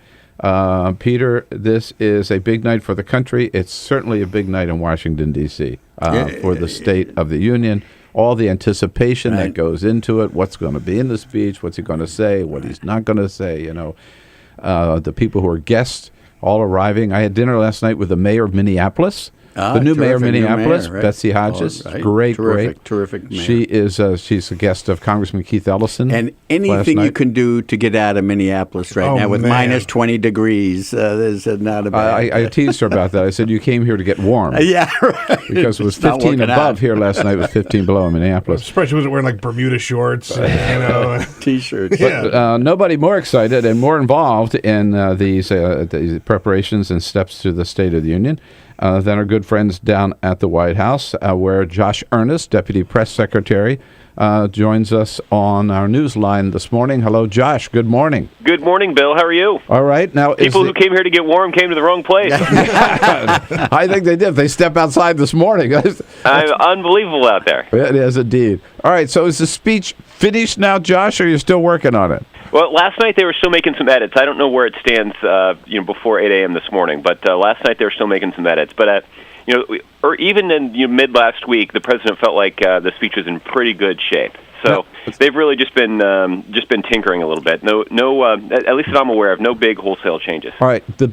S1: Peter, this is a big night for the country. It's certainly a big night in Washington, D.C. For the State of the Union. All the anticipation that goes into it, what's going to be in the speech, what's he going to say, what he's not going to say, the people who are guests all arriving. I had dinner last night with the mayor of Minneapolis. The new mayor of Minneapolis,
S17: right.
S1: Betsy Hodges,
S17: Right.
S1: great.
S17: Terrific mayor.
S1: She is. She's a guest of Congressman Keith Ellison.
S17: And anything you can do to get out of Minneapolis now with minus 20 degrees, there's not a bad.
S1: I teased her about that. I said, you came here to get warm.
S17: Yeah, right.
S1: Because it was 15 above here last night. It was 15 below in Minneapolis.
S6: Especially wasn't wearing like Bermuda shorts,
S17: T-shirts.
S1: But nobody more excited and more involved in these preparations and steps to the State of the Union than our good friends down at the White House, where Josh Earnest, Deputy Press Secretary, joins us on our news line this morning. Hello, Josh. Good morning.
S20: Good morning, Bill. How are you?
S1: All right. Now,
S20: people who came here to get warm came to the wrong place.
S1: I think they did. They stepped outside this morning.
S20: Unbelievable out there.
S1: It is indeed. All right. So is the speech finished now, Josh, or are you still working on it?
S20: Well, last night they were still making some edits. I don't know where it stands, before 8 a.m. this morning, but last night they were still making some edits. But or even in mid last week, the president felt like the speech was in pretty good shape. So they've really just been tinkering a little bit. No, at least that I'm aware of, no big wholesale changes.
S1: All right. The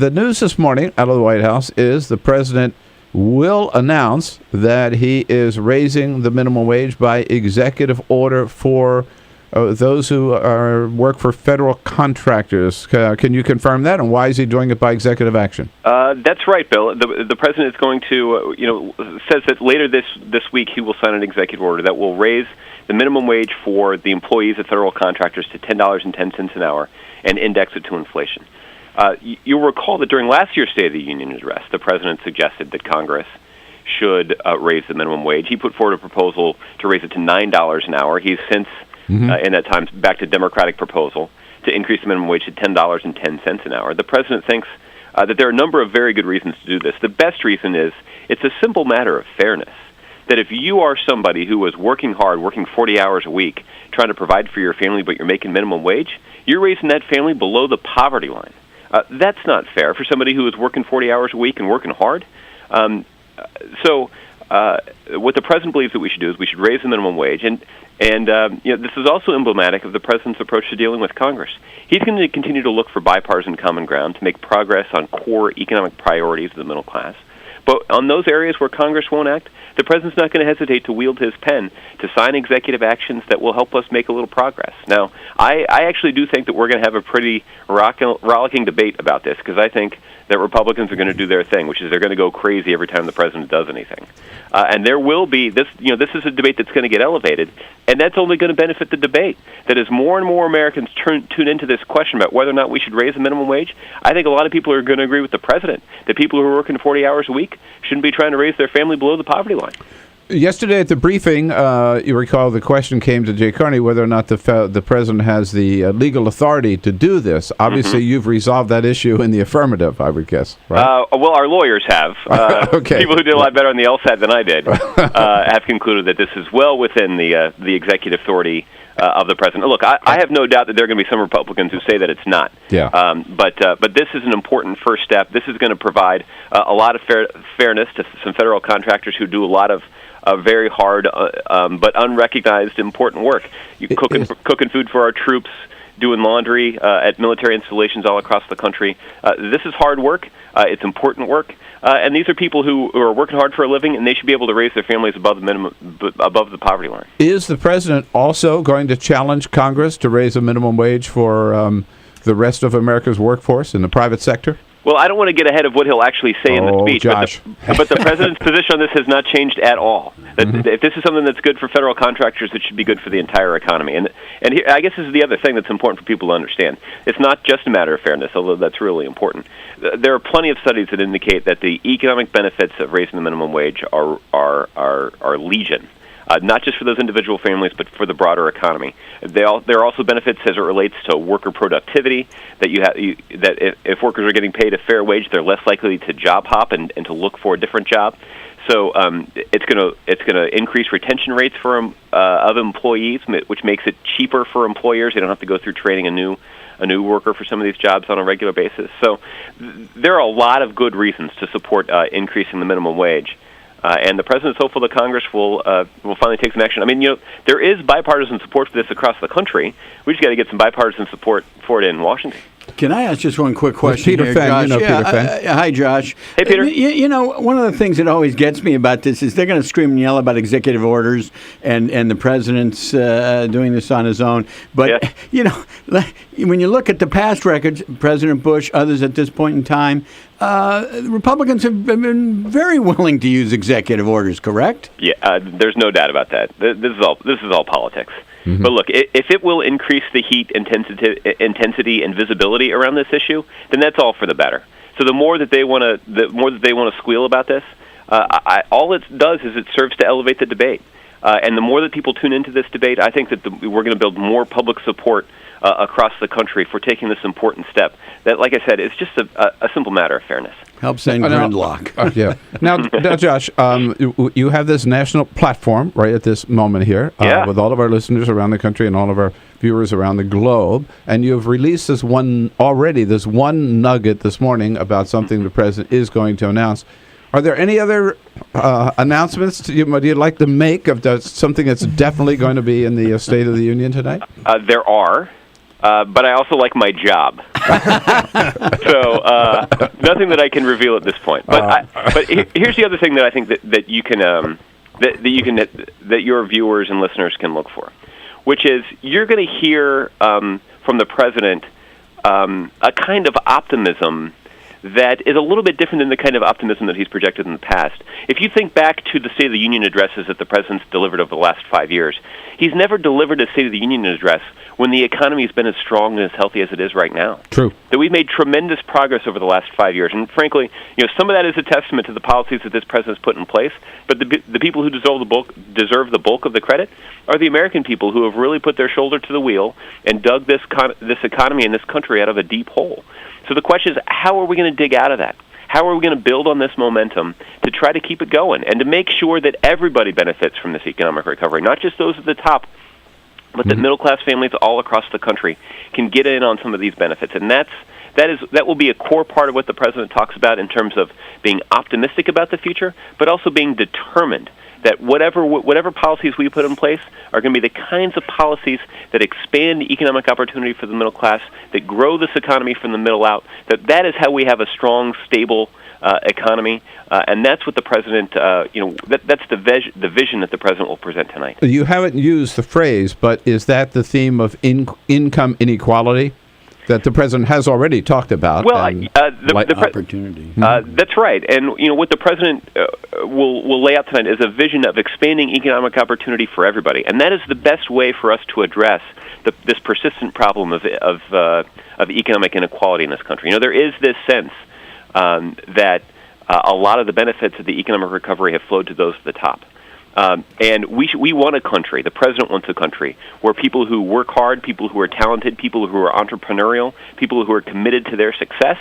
S1: news this morning out of the White House is the president will announce that he is raising the minimum wage by executive order for those who work for federal contractors. Can you confirm that? And why is he doing it by executive action?
S20: That's right, Bill. The president is going to, says that later this week he will sign an executive order that will raise the minimum wage for the employees of federal contractors to $10.10 an hour and index it to inflation. You'll recall that during last year's State of the Union address, the president suggested that Congress should raise the minimum wage. He put forward a proposal to raise it to $9 an hour. He's since in that time back to Democratic proposal to increase the minimum wage to $10.10 an hour. The president thinks that there are a number of very good reasons to do this. The best reason is it's a simple matter of fairness, that if you are somebody who is working hard, working 40 hours a week, trying to provide for your family, but you're making minimum wage, you're raising that family below the poverty line. That's not fair for somebody who is working 40 hours a week and working hard. So what the president believes that we should do is we should raise the minimum wage. And this is also emblematic of the president's approach to dealing with Congress. He's going to continue to look for bipartisan common ground to make progress on core economic priorities of the middle class. But on those areas where Congress won't act, the president's not going to hesitate to wield his pen to sign executive actions that will help us make a little progress. Now, I actually do think that we're going to have a pretty rollicking debate about this, because I think that Republicans are going to do their thing, which is they're going to go crazy every time the president does anything. And there will be this. This is a debate that's going to get elevated, and that's only going to benefit the debate. That as more and more Americans tune into this question about whether or not we should raise the minimum wage, I think a lot of people are going to agree with the president that people who are working 40 hours a week shouldn't be trying to raise their family below the poverty line.
S1: Yesterday at the briefing, you recall the question came to Jay Carney whether or not the president has the legal authority to do this. Obviously, you've resolved that issue in the affirmative, I would guess, right?
S20: Well, our lawyers have.
S1: Okay.
S20: People who did a lot better on the LSAT than I did have concluded that this is well within the executive authority of the president. Look, I have no doubt that there are going to be some Republicans who say that it's not.
S1: Yeah.
S20: But this is an important first step. This is going to provide a lot of fairness to some federal contractors who do a lot of very hard but unrecognized important work. Cooking food for our troops, doing laundry at military installations all across the country. This is hard work. It's important work. And these are people who are working hard for a living, and they should be able to raise their families above the poverty line.
S1: Is the president also going to challenge Congress to raise a minimum wage for the rest of America's workforce in the private sector?
S20: Well, I don't want to get ahead of what he'll actually say in the speech,
S1: Josh.
S20: but the president's position on this has not changed at all. If this is something that's good for federal contractors, it should be good for the entire economy. And here, I guess this is the other thing that's important for people to understand. It's not just a matter of fairness, although that's really important. There are plenty of studies that indicate that the economic benefits of raising the minimum wage are legion. Not just for those individual families, but for the broader economy. There are also benefits as it relates to worker productivity. That if workers are getting paid a fair wage, they're less likely to job hop and to look for a different job. So it's going to increase retention rates of employees, which makes it cheaper for employers. They don't have to go through training a new worker for some of these jobs on a regular basis. So there are a lot of good reasons to support increasing the minimum wage. And the president's hopeful that Congress will finally take some action. I mean, there is bipartisan support for this across the country. We just got to get some bipartisan support for it in Washington.
S17: Can I ask just one quick question
S1: Peter
S17: here,
S1: Fenn,
S17: Josh?
S1: Peter Fenn.
S17: Hi, Josh.
S20: Hey, Peter.
S17: One of the things that always gets me about this is they're going to scream and yell about executive orders and the president's doing this on his own. But, when you look at the past records, President Bush, others at this point in time, Republicans have been very willing to use executive orders, correct?
S20: Yeah, there's no doubt about that. This is all politics. Mm-hmm. But look, if it will increase the heat intensity and visibility around this issue, then that's all for the better. So the more that they want to squeal about this, all it does is it serves to elevate the debate. And the more that people tune into this debate, I think that we're going to build more public support across the country for taking this important step. That, like I said, is just a simple matter of fairness.
S17: Helps end gridlock.
S1: Yeah. Now, Josh, you have this national platform right at this moment here with all of our listeners around the country and all of our viewers around the globe, and you've released this one nugget this morning about something the president is going to announce. Are there any other announcements you'd like to make of something that's definitely going to be in the State of the Union tonight?
S20: There are. But I also like my job, so nothing that I can reveal at this point. But here's the other thing that I think that you can that your viewers and listeners can look for, which is you're going to hear from the president a kind of optimism that is a little bit different than the kind of optimism that he's projected in the past. If you think back to the State of the Union addresses that the president's delivered over the last 5 years, he's never delivered a State of the Union address when the economy has been as strong and as healthy as it is right now.
S1: True.
S20: That we've made tremendous progress over the last 5 years. And frankly, some of that is a testament to the policies that this president's put in place. But the people who deserve the bulk of the credit are the American people who have really put their shoulder to the wheel and dug this economy and this country out of a deep hole. So the question is, how are we going to dig out of that? How are we going to build on this momentum to try to keep it going and to make sure that everybody benefits from this economic recovery, not just those at the top, but that middle-class families all across the country can get in on some of these benefits? And that will be a core part of what the president talks about in terms of being optimistic about the future, but also being determined that whatever policies we put in place are going to be the kinds of policies that expand economic opportunity for the middle class, that grow this economy from the middle out, that is how we have a strong, stable economy, and that's what the president, that's the vision that the president will present tonight.
S1: You haven't used the phrase, but is that the theme of income inequality that the president has already talked about?
S20: Well,
S17: opportunity.
S20: That's right. And what the president will lay out tonight is a vision of expanding economic opportunity for everybody, and that is the best way for us to address this persistent problem of economic inequality in this country. There is this sense that a lot of the benefits of the economic recovery have flowed to those at the top. And we want a country, the president wants a country, where people who work hard, people who are talented, people who are entrepreneurial, people who are committed to their success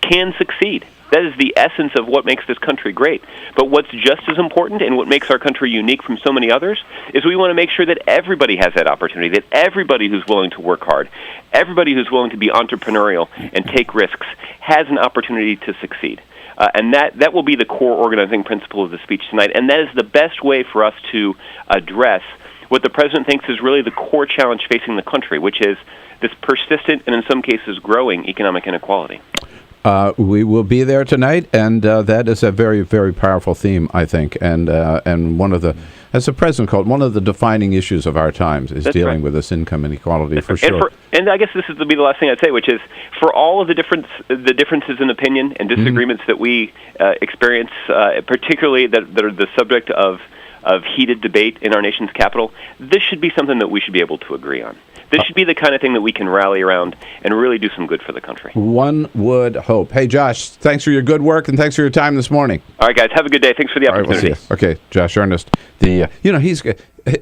S20: can succeed. That is the essence of what makes this country great. But what's just as important and what makes our country unique from so many others is we want to make sure that everybody has that opportunity, that everybody who's willing to work hard, everybody who's willing to be entrepreneurial and take risks has an opportunity to succeed. And that will be the core organizing principle of the speech tonight. And that is the best way for us to address what the president thinks is really the core challenge facing the country, which is this persistent and in some cases growing economic inequality.
S1: We will be there tonight, and that is a very, very powerful theme, I think. And one of the, as the president called, one of the defining issues of our times is dealing with this income inequality for sure.
S20: And I guess this is to be the last thing I'd say, which is for all of the differences in opinion and disagreements that we experience, particularly that are the subject of heated debate in our nation's capital, this should be something that we should be able to agree on. This should be the kind of thing that we can rally around and really do some good for the country.
S1: One would hope. Hey, Josh, thanks for your good work and thanks for your time this morning.
S20: All right, guys, have a good day. Thanks for the opportunity.
S1: We'll see you. Okay, Josh Earnest.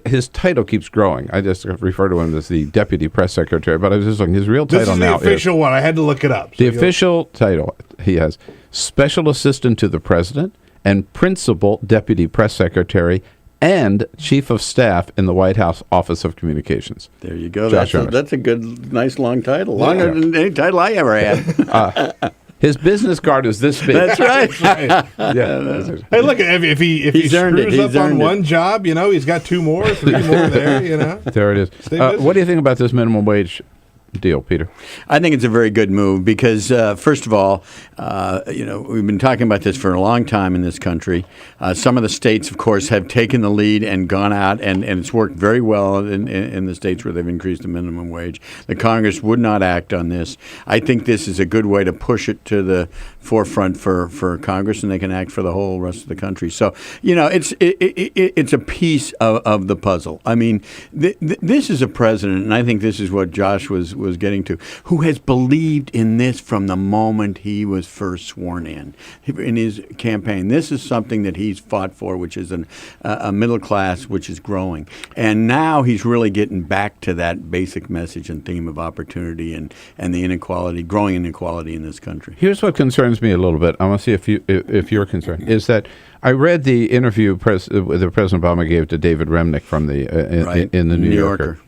S1: His title keeps growing. I just refer to him as the Deputy Press Secretary, but I was just looking. His real title now is...
S6: This is the official one. I had to look it up.
S1: The official title, he has Special Assistant to the President and Principal Deputy Press Secretary and Chief of Staff in the White House Office of Communications.
S17: There you go. That's a good, nice long title. Longer than any title I ever had.
S1: His business card is this big.
S17: That's right.
S6: Hey, look, if he screws up on one job, he's got 2 more, 3 more there,
S1: There it is. What do you think about this minimum wage deal, Peter?
S17: I think it's a very good move because, first of all, we've been talking about this for a long time in this country. Some of the states, of course, have taken the lead and gone out, and it's worked very well in the states where they've increased the minimum wage. The Congress would not act on this. I think this is a good way to push it to the forefront for Congress, and they can act for the whole rest of the country. So, it's a piece of the puzzle. I mean, this is a president, and I think this is what Josh was getting to, who has believed in this from the moment he was first sworn in his campaign. This is something that he's fought for, which is a middle class which is growing. And now he's really getting back to that basic message and theme of opportunity and the inequality, growing inequality in this country.
S1: Here's what concerns me a little bit. I want to see if you're concerned. Is that I read the interview that President Obama gave to David Remnick from in the New Yorker.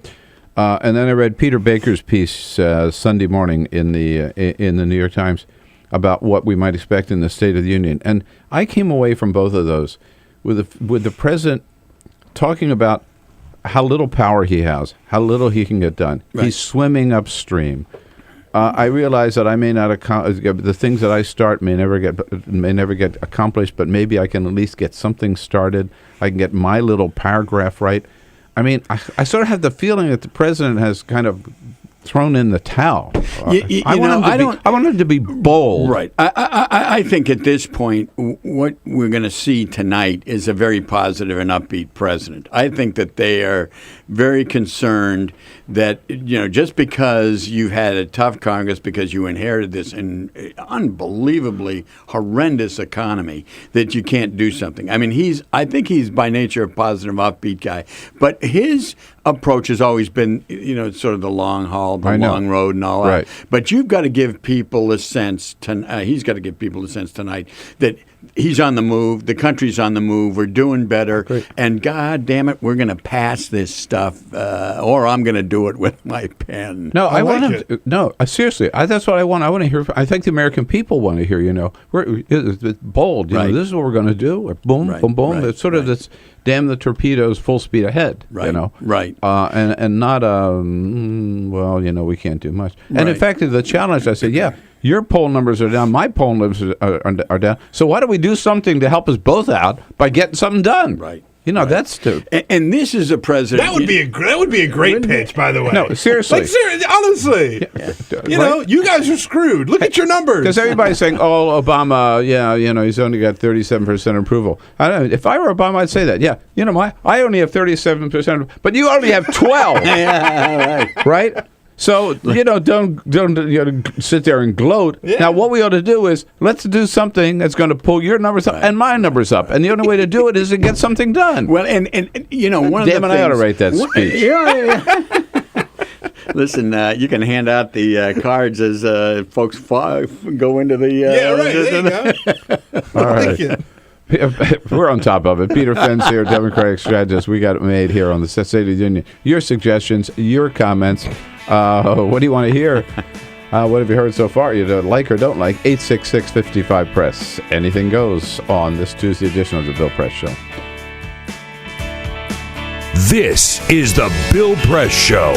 S1: And then I read Peter Baker's piece Sunday morning in the New York Times about what we might expect in the State of the Union. And I came away from both of those with the president talking about how little power he has, how little he can get done. Right. He's swimming upstream. I realize that I may not the things that I start may never get accomplished, but maybe I can at least get something started. I can get my little paragraph right. I mean, I sort of have the feeling that the president has kind of thrown in the towel. I want him to be bold.
S17: Right. I think at this point, what we're going to see tonight is a very positive and upbeat president. I think that they are very concerned that, just because you've had a tough Congress, because you inherited this unbelievably horrendous economy, that you can't do something. I mean, I think he's by nature a positive, upbeat guy. But his approach has always been, sort of the long haul, the long road and all that. But you've got to give people a sense, he's got to give people a sense tonight that he's on the move, the country's on the move, we're doing better, and God damn it, we're going to pass this stuff, or I'm going to do it with my pen.
S1: No, I want him to, no, seriously, that's what I want. I want to hear, I think the American people want to hear, it's bold, this is what we're going to do, boom, boom, boom. It's sort of this, damn the torpedoes, full speed ahead,
S17: and
S1: not, we can't do much. And in fact, the challenge, I said, your poll numbers are down, my poll numbers are down. So why don't we do something to help us both out by getting something done?
S17: Right.
S1: That's stupid.
S17: And this is a president.
S6: That would be a great pitch, by the way.
S1: No, seriously.
S6: Honestly. You guys are screwed. Look at your numbers.
S1: Because everybody's saying, Obama, he's only got 37% approval. I don't know. If I were Obama, I'd say that. I only have 37%, but you only have 12.
S17: Right.
S1: Right? So, don't sit there and gloat.
S6: Yeah.
S1: Now, what we ought to do is let's do something that's going to pull your numbers up and my numbers up. And the only way to do it is to get something done.
S17: Well, and one of the
S1: Damn it, I ought to write that speech.
S17: Yeah. Listen, you can hand out the cards as folks go into the...
S6: There you go.
S1: All right. We're on top of it. Peter Fenn's here, Democratic strategist. We got it made here on the State of the Union. Your suggestions, your comments. What do you want to hear? What have you heard so far? You don't like or don't like? 866-55-PRESS. Anything goes on this Tuesday edition of the Bill Press Show.
S2: This is the Bill Press Show.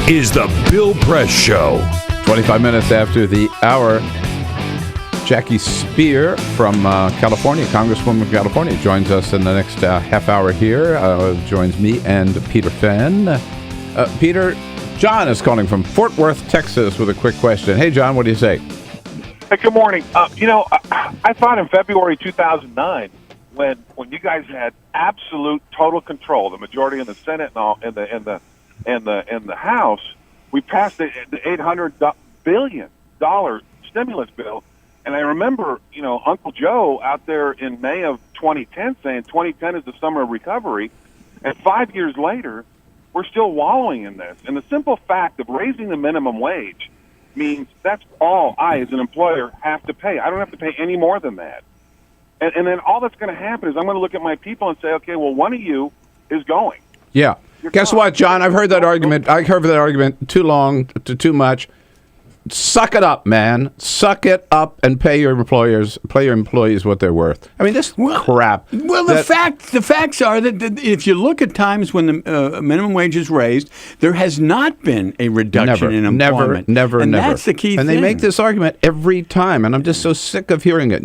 S2: is the Bill Press Show.
S1: 25 minutes after the hour, Jackie Speier from California, Congresswoman of California, joins us in the next half hour here. Joins me and Peter Fenn. Peter, John is calling from Fort Worth, Texas, with a quick question. Hey, John, what do you say?
S7: Hey, good morning. I thought in February 2009, when you guys had absolute total control, the majority in the Senate and all, in the House, we passed the $800 billion stimulus bill. And I remember, Uncle Joe out there in May of 2010 saying 2010 is the summer of recovery. And 5 years later, we're still wallowing in this. And the simple fact of raising the minimum wage means that's all I, as an employer, have to pay. I don't have to pay any more than that. And then all that's going to happen is I'm going to look at my people and say, okay, well, one of you is going.
S1: Yeah. Guess what, John? I've heard that argument. I heard that argument too long, too much. Suck it up, man. Suck it up and pay your employees what they're worth. I mean, this crap.
S17: Well, the facts are that if you look at times when the minimum wage is raised, there has not been a reduction in employment.
S1: Never.
S17: That's the key thing.
S1: And they make this argument every time, and I'm just so sick of hearing it,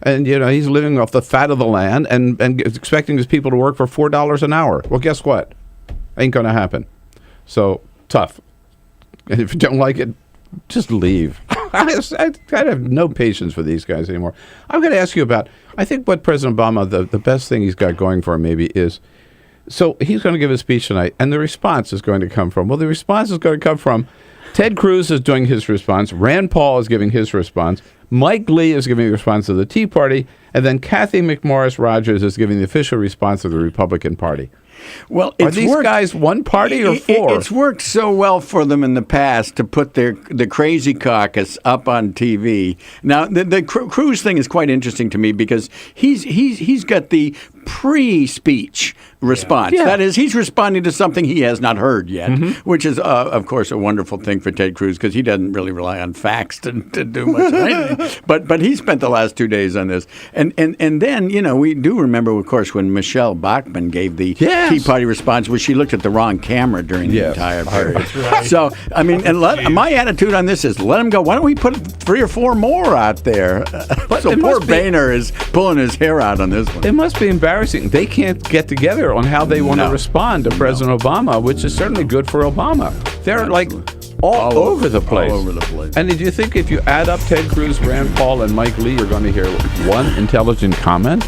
S1: And, he's living off the fat of the land and expecting his people to work for $4 an hour. Well, guess what? Ain't going to happen. So, tough. And if you don't like it, just leave. I have no patience for these guys anymore. I'm going to ask you about, I think what President Obama, the best thing he's got going for him maybe is, so he's going to give a speech tonight, and the response is going to come from, the response is going to come from Ted Cruz is doing his response, Rand Paul is giving his response, Mike Lee is giving the response to the Tea Party, and then Kathy McMorris Rogers is giving the official response of the Republican Party.
S17: Well,
S1: are these guys one party or four?
S17: It's worked so well for them in the past to put the crazy caucus up on TV. Now, the Cruz thing is quite interesting to me because he's got the pre-speech response.
S1: Yeah.
S17: That is, he's responding to something he has not heard yet, which is, of course, a wonderful thing for Ted Cruz because he doesn't really rely on facts to do much of anything. But he spent the last 2 days on this. And then, we do remember, of course, when Michelle Bachmann gave the Tea Party response, where she looked at the wrong camera during the entire period.
S1: That's right.
S17: So, I mean, my attitude on this is let him go. Why don't we put 3 or 4 more out there? So poor Boehner is pulling his hair out on this one.
S1: It must be embarrassing. They can't get together on how they want to respond to President Obama, which is certainly good for Obama. They're all over the place.
S17: All over the place.
S1: And do you think if you add up Ted Cruz, Rand Paul, and Mike Lee, you're going to hear one intelligent comment?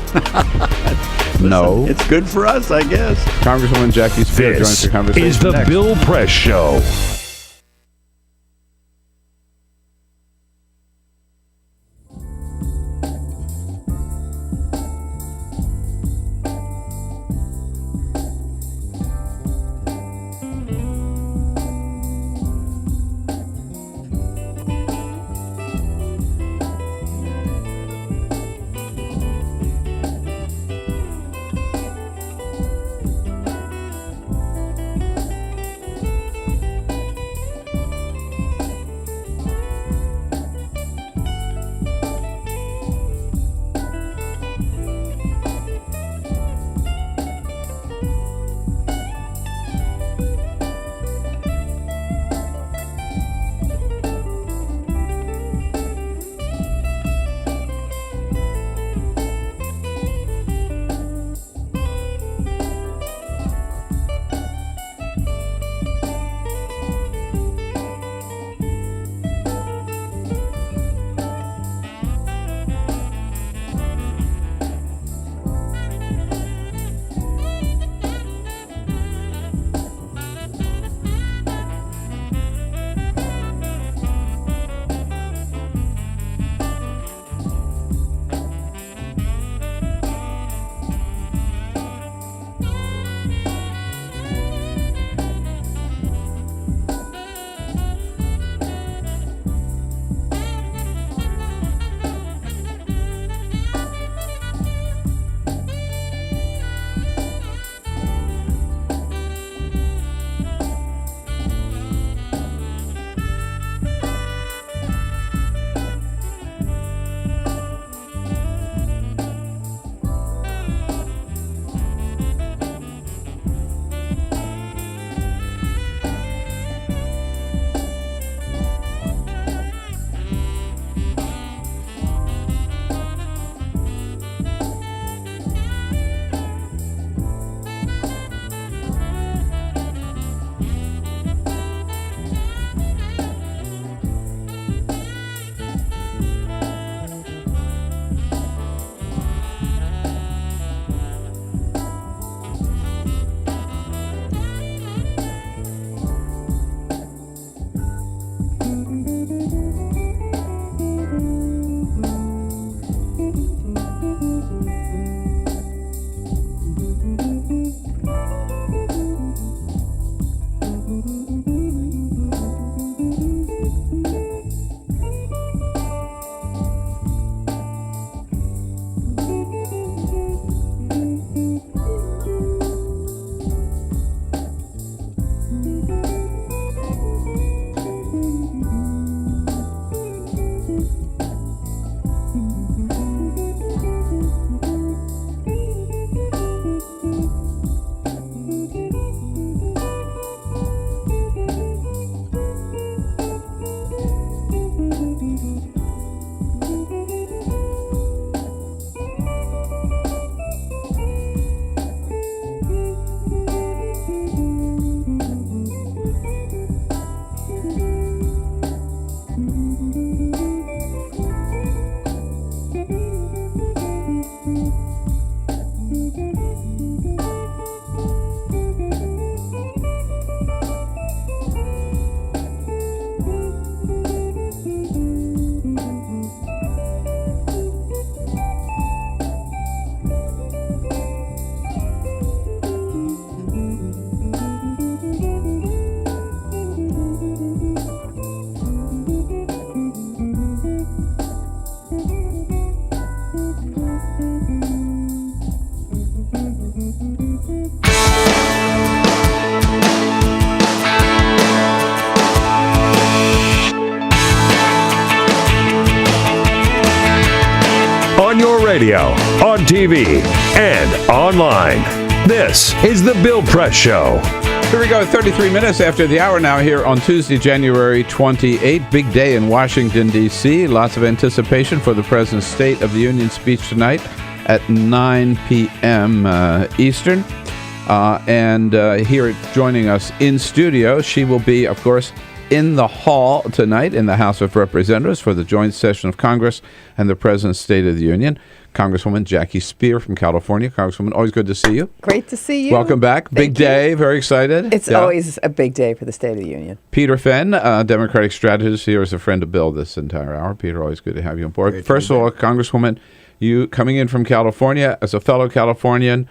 S1: No.
S17: It's good for us, I guess.
S1: Congresswoman Jackie Speier joins the conversation
S2: This is the
S1: next.
S2: Bill Press Show. On your radio, on TV, and online. This is The Bill Press Show.
S1: Here we go, 33 minutes after the hour now here on Tuesday, January 28. Big day in Washington, D.C. Lots of anticipation for the President's State of the Union speech tonight at 9 p.m. Eastern. And here joining us in studio, she will be, of course, in the hall tonight in the House of Representatives for the joint session of Congress and the President's State of the Union. Congresswoman Jackie Speier from California. Congresswoman, always good to see you.
S5: Great to see you.
S1: Welcome back. Big day. Very excited.
S5: It's always a big day for the State of the Union.
S1: Peter Fenn, Democratic strategist, here as a friend of Bill this entire hour. Peter, always good to have you on board. First of all, Congresswoman, you coming in from California as a fellow Californian,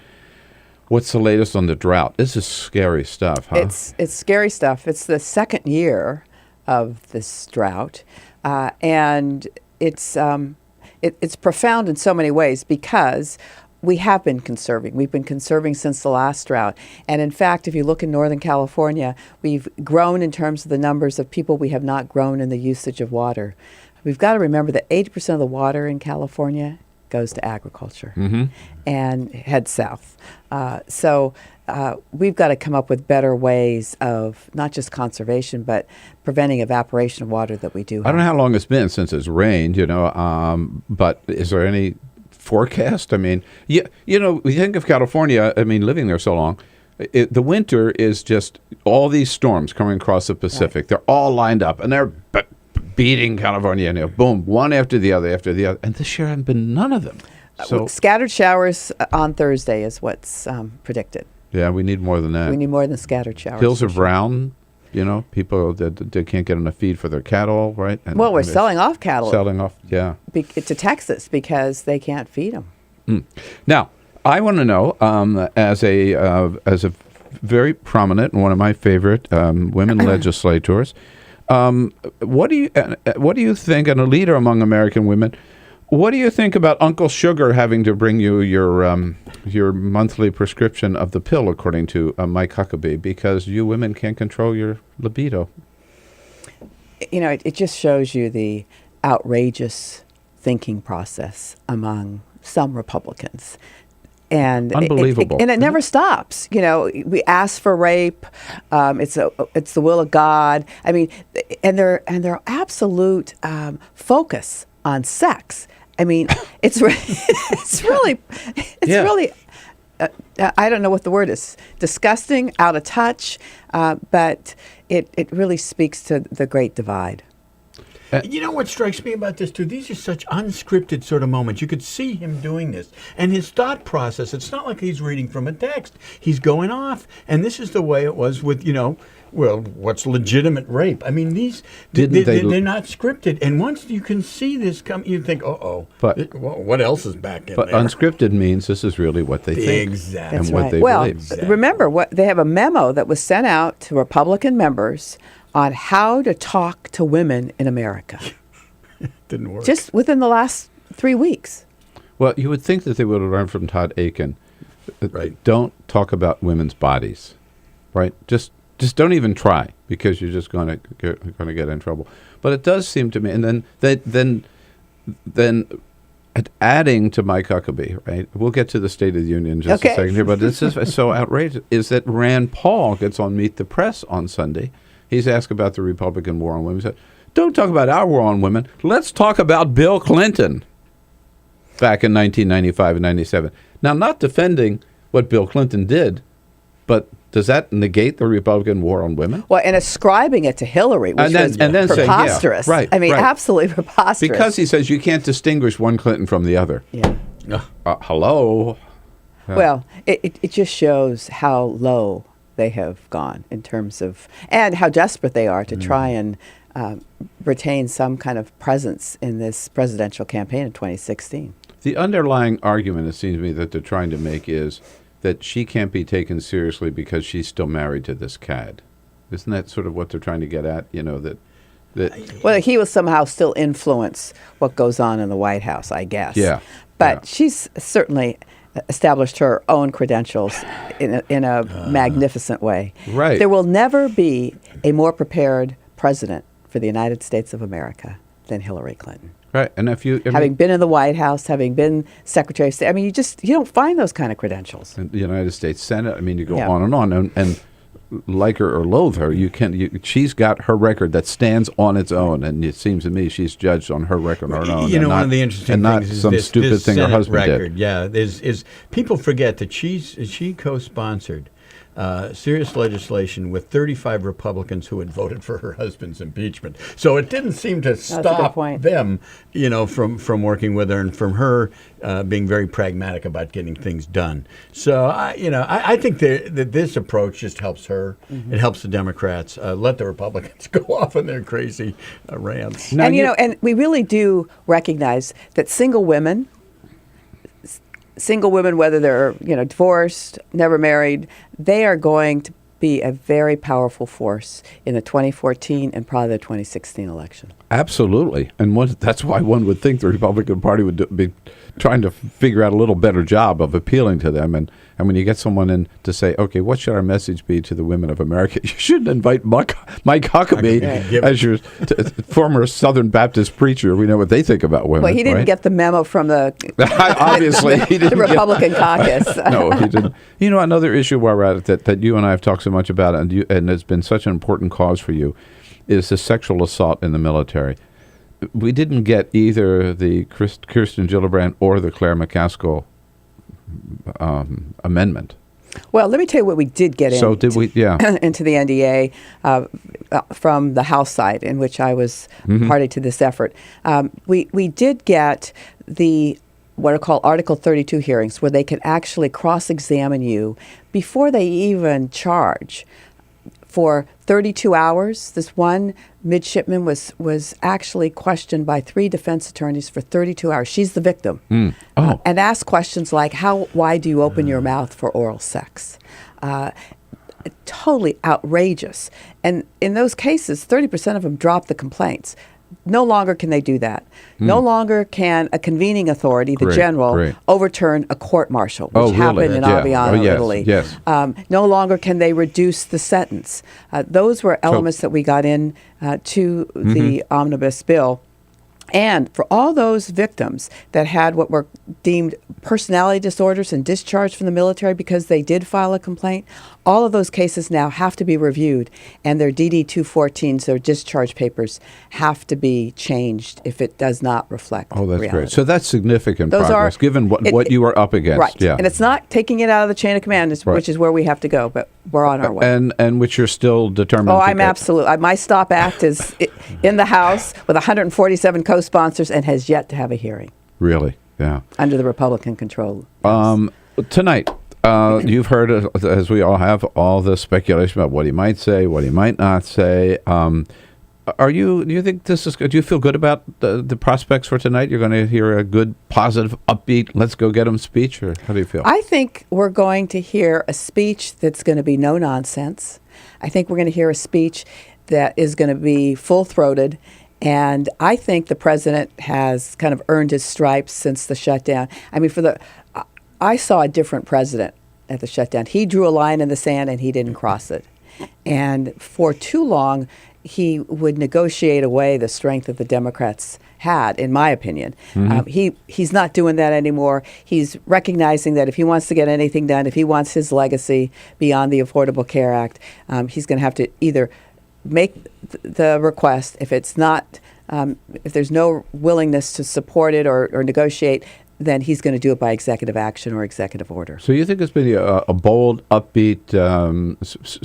S1: what's the latest on the drought? This is scary stuff, huh?
S5: It's scary stuff. It's the second year of this drought, and it's profound in so many ways because we have been conserving. We've been conserving since the last drought. And in fact, if you look in Northern California, we've grown in terms of the numbers of people. We have not grown in the usage of water. We've got to remember that 80% of the water in California goes to agriculture and heads south. So we've got to come up with better ways of not just conservation, but preventing evaporation of water that we do have.
S1: I don't know how long it's been since it's rained, but is there any forecast? I mean, you know, we think of California, I mean, living there so long, the winter is just all these storms coming across the Pacific. Right. They're all lined up, and they're beating California, boom, one after the other. And this year haven't been none of them. So
S5: scattered showers on Thursday is what's predicted.
S1: Yeah, we need more than that.
S5: We need more than scattered showers.
S1: Hills are brown, people that they can't get enough feed for their cattle, right?
S5: And we're selling off cattle.
S1: Selling off, yeah.
S5: To Texas because they can't feed them.
S1: Now, I want to know, as a very prominent and one of my favorite women legislators, what do you think, and a leader among American women, what do you think about Uncle Sugar having to bring you your monthly prescription of the pill, according to Mike Huckabee, because you women can't control your libido?
S5: It just shows you the outrageous thinking process among some Republicans. And
S1: unbelievable.
S5: It never stops. We ask for rape. It's the will of God. I mean, and their absolute focus on sex. I mean, it's really, I don't know what the word is. Disgusting, out of touch, but it really speaks to the great divide.
S17: You know what strikes me about this, too? These are such unscripted sort of moments. You could see him doing this. And his thought process, it's not like he's reading from a text. He's going off. And this is the way it was with, what's legitimate rape? I mean, they're not scripted. And once you can see this come, you think, but what else is back in there?
S1: But unscripted means this is really what they think.
S17: Exactly.
S1: And
S5: That's
S1: what
S5: right.
S1: they believe.
S5: Exactly. Remember, they have a memo that was sent out to Republican members on how to talk to women in America.
S17: Didn't work.
S5: Just within the last 3 weeks.
S1: Well, you would think that they would have learned from Todd Aiken.
S17: Right.
S1: Don't talk about women's bodies, right? Just don't even try, because you're just going to get in trouble. But it does seem to me, and then adding to Mike Huckabee, right? We'll get to the State of the Union in just a second here, but this is so outrageous, is that Rand Paul gets on Meet the Press on Sunday. He's asked about the Republican war on women. He said, don't talk about our war on women. Let's talk about Bill Clinton back in 1995 and 97. Now, not defending what Bill Clinton did, but Does that negate the Republican war on women?
S5: Well, and ascribing it to Hillary, which was preposterous.
S1: Say, yeah, right,
S5: I mean,
S1: right.
S5: absolutely preposterous.
S1: Because he says you can't distinguish one Clinton from the other.
S5: Yeah.
S1: Hello?
S5: Well, it just shows how low they have gone in terms of, and how desperate they are to try and retain some kind of presence in this presidential campaign in 2016.
S1: The underlying argument, it seems to me, that they're trying to make is that she can't be taken seriously because she's still married to this cad. Isn't that sort of what they're trying to get at? You know, that
S5: well, he will somehow still influence what goes on in the White House, I guess.
S1: Yeah.
S5: But she's certainly established her own credentials in a magnificent way.
S1: Right.
S5: There will never be a more prepared president for the United States of America than Hillary Clinton.
S1: Right, and if you
S5: having been in the White House, having been Secretary of State, I mean, you don't find those kind of credentials.
S1: in the United States Senate, I mean, you go
S5: Yeah.
S1: on, and like her or loathe her, she's got her record that stands on its own, and it seems to me she's judged on her record on her own.
S17: You know,
S1: and
S17: one
S1: not,
S17: of the interesting
S1: and
S17: things
S1: not
S17: is
S1: some
S17: this
S1: stupid thing her
S17: Senate
S1: husband
S17: record.
S1: did.
S17: Yeah, is people forget that she co-sponsored serious legislation with 35 Republicans who had voted for her husband's impeachment. So it didn't seem to stop them, from working with her, and from her being very pragmatic about getting things done. So I think that this approach just helps her.
S5: Mm-hmm.
S17: It helps the Democrats. Let the Republicans go off on their crazy rants.
S5: And and we really do recognize that single women, whether they're divorced, never married, they are going to be a very powerful force in the 2014 and probably the 2016 election.
S1: Absolutely, and that's why one would think the Republican Party would be trying to figure out a little better job of appealing to them. And when you get someone in to say, okay, what should our message be to the women of America? You shouldn't invite Mike Huckabee as your former Southern Baptist preacher. We know what they think about women.
S5: Well, he didn't get the memo from the
S1: obviously he didn't
S5: the Republican caucus.
S1: No, he didn't. Another issue while we're at it that you and I have talked so much about, and it's been such an important cause for you, is the sexual assault in the military. We didn't get either the Kirsten Gillibrand or the Claire McCaskill amendment.
S5: Well, let me tell you what we did get
S1: So did we? Yeah.
S5: into the NDA from the House side, in which I was party to this effort. We did get what are called Article 32 hearings, where they can actually cross-examine you before they even charge. For 32 hours, this one midshipman was actually questioned by 3 defense attorneys for 32 hours. She's the victim. And asked questions like, why do you open your mouth for oral sex? Totally outrageous. And in those cases, 30% of them dropped the complaints. No longer can they do that. No longer can a convening authority, the general, overturn a court-martial, which happened in Aviano, Italy.
S1: Yes.
S5: No longer can they reduce the sentence. Those were elements that we got in to the omnibus bill. And for all those victims that had what were deemed personality disorders and discharged from the military because they did file a complaint, all of those cases now have to be reviewed, and their DD-214s, their discharge papers, have to be changed if it does not reflect reality.
S1: Great. So that's significant
S5: Those
S1: progress, given what you are up against.
S5: Right.
S1: Yeah.
S5: And it's not taking it out of the chain of command, which is where we have to go, but we're on our way.
S1: And which you're still determined to
S5: I'm
S1: get.
S5: absolutely. My STOP Act is in the House with 147 co-sponsors and has yet to have a hearing.
S1: Really? Yeah.
S5: Under the Republican control.
S1: Tonight, you've heard, as we all have, all the speculation about what he might say, what he might not say. Do you think this is good? Do you feel good about the prospects for tonight? You're going to hear a good, positive, upbeat, let's go get him speech, or how do you feel?
S5: I think we're going to hear a speech that's going to be no nonsense. I think we're going to hear a speech that is going to be full-throated. And I think the president has kind of earned his stripes since the shutdown. I mean, I saw a different president at the shutdown. He drew a line in the sand and he didn't cross it. And for too long, he would negotiate away the strength that the Democrats had, in my opinion. He's not doing that anymore. He's recognizing that if he wants to get anything done, if he wants his legacy beyond the Affordable Care Act, he's going to have to either make the request. If it's not, if there's no willingness to support it or negotiate, then he's going to do it by executive action or executive order.
S1: So you think it's been a bold, upbeat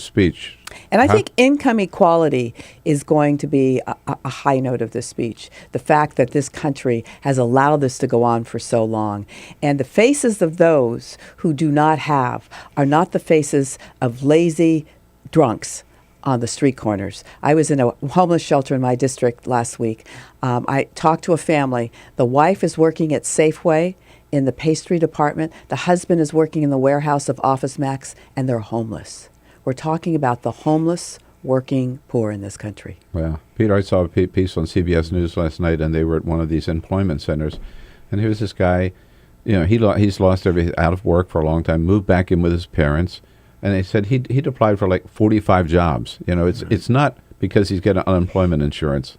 S1: speech?
S5: And I think income equality is going to be a high note of this speech. The fact that this country has allowed this to go on for so long. And the faces of those who do not have are not the faces of lazy drunks on the street corners. I was in a homeless shelter in my district last week. I talked to a family. The wife is working at Safeway in the pastry department. The husband is working in the warehouse of Office Max, and they're homeless. We're talking about the homeless, working poor in this country.
S1: Well, Peter, I saw a piece on CBS News last night, and they were at one of these employment centers. And here's this guy, he's lost everything, out of work for a long time, moved back in with his parents. And they said he'd applied for like 45 jobs. It's not because he's getting unemployment insurance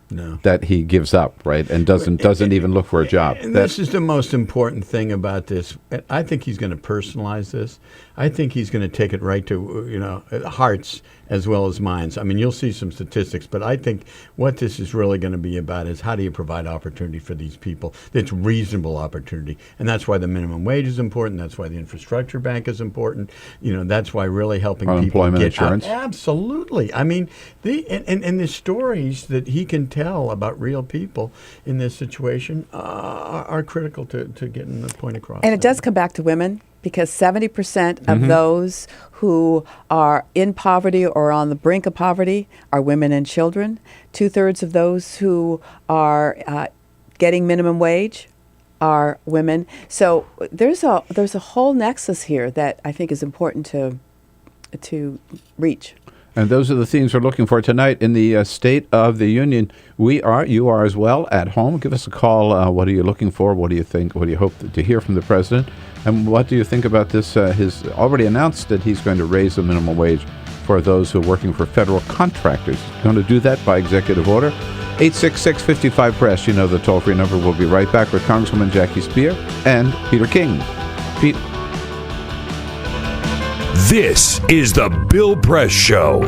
S1: that he gives up, right, and doesn't even look for a job.
S17: And this is the most important thing about this. I think he's going to personalize this. I think he's going to take it right to hearts as well as minds. I mean, you'll see some statistics, but I think what this is really going to be about is how do you provide opportunity for these people that's reasonable opportunity. And that's why the minimum wage is important. That's why the infrastructure bank is important. That's why really helping people get
S1: insurance.
S17: Absolutely. I mean, and the stories that he can tell about real people in this situation are critical to getting the point across.
S5: And it does come back to women, because 70% of those who are in poverty or on the brink of poverty are women and children. 2/3 of those who are getting minimum wage are women. So there's a whole nexus here that I think is important to reach.
S1: And those are the themes we're looking for tonight in the State of the Union. You are as well at home. Give us a call. What are you looking for? What do you think? What do you hope to hear from the president? And what do you think about this? He's already announced that he's going to raise the minimum wage for those who are working for federal contractors. He's going to do that by executive order. 866-55-PRESS. You know the toll-free number. We'll be right back with Congresswoman Jackie Speier and Peter King. Pete.
S2: This is the Bill Press Show.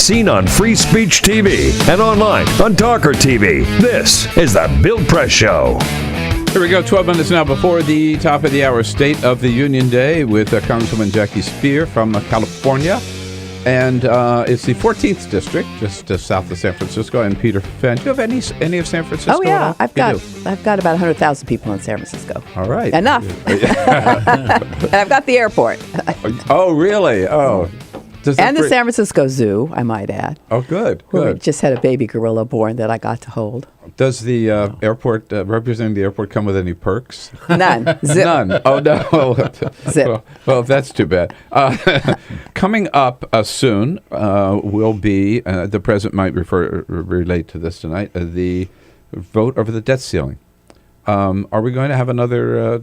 S2: seen on Free Speech TV and online on TawkrTV. This is the Bill Press Show.
S1: Here we go, 12 minutes now before the top of the hour, State of the Union Day with Congresswoman Jackie Speier from California. And it's the 14th district, just south of San Francisco. And Peter Fenn, do you have any of San Francisco?
S5: Oh yeah,
S1: I've
S5: got about 100,000 people in San Francisco.
S1: All right,
S5: enough. And I've got the airport.
S1: Oh really? Oh,
S5: and the San Francisco Zoo, I might add.
S1: Oh, good.
S5: We just had a baby gorilla born that I got to hold.
S1: Does the airport, representing the airport, come with any perks?
S5: None. Zip.
S1: None. Oh, no.
S5: Zip.
S1: Well, that's too bad. Coming up soon will be, the president might relate to this tonight, the vote over the debt ceiling. Are we going to have another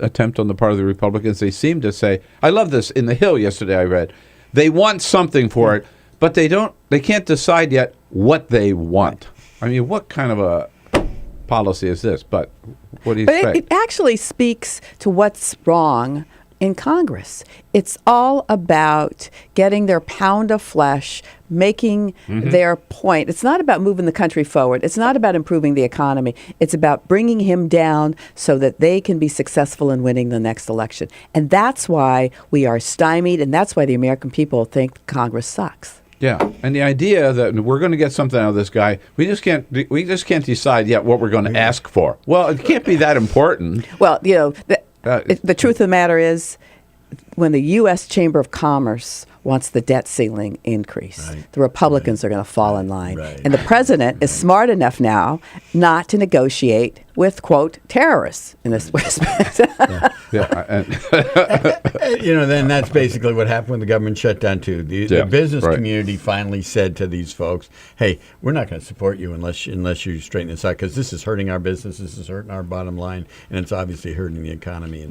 S1: attempt on the part of the Republicans? They seem to say, I love this, in the Hill yesterday I read, they want something for it, but they can't decide yet what they want. I mean, what kind of a policy is this? But what do you say?
S5: But it actually speaks to what's wrong in Congress. It's all about getting their pound of flesh, making their point. It's not about moving the country forward. It's not about improving the economy. It's about bringing him down so that they can be successful in winning the next election. And that's why we are stymied, and that's why the American people think Congress sucks.
S1: Yeah, and the idea that we're going to get something out of this guy, we just can't decide yet what we're going to ask for. Well, it can't be that important.
S5: Well, you know, the truth of the matter is, when the U.S. Chamber of Commerce wants the debt ceiling increase, the Republicans are going to fall in line. And the president is smart enough now not to negotiate with, quote, terrorists in this respect.
S17: Then that's basically what happened when the government shut down, too. The business community finally said to these folks, hey, we're not going to support you unless you straighten this out, because this is hurting our business, this is hurting our bottom line, and it's obviously hurting the economy.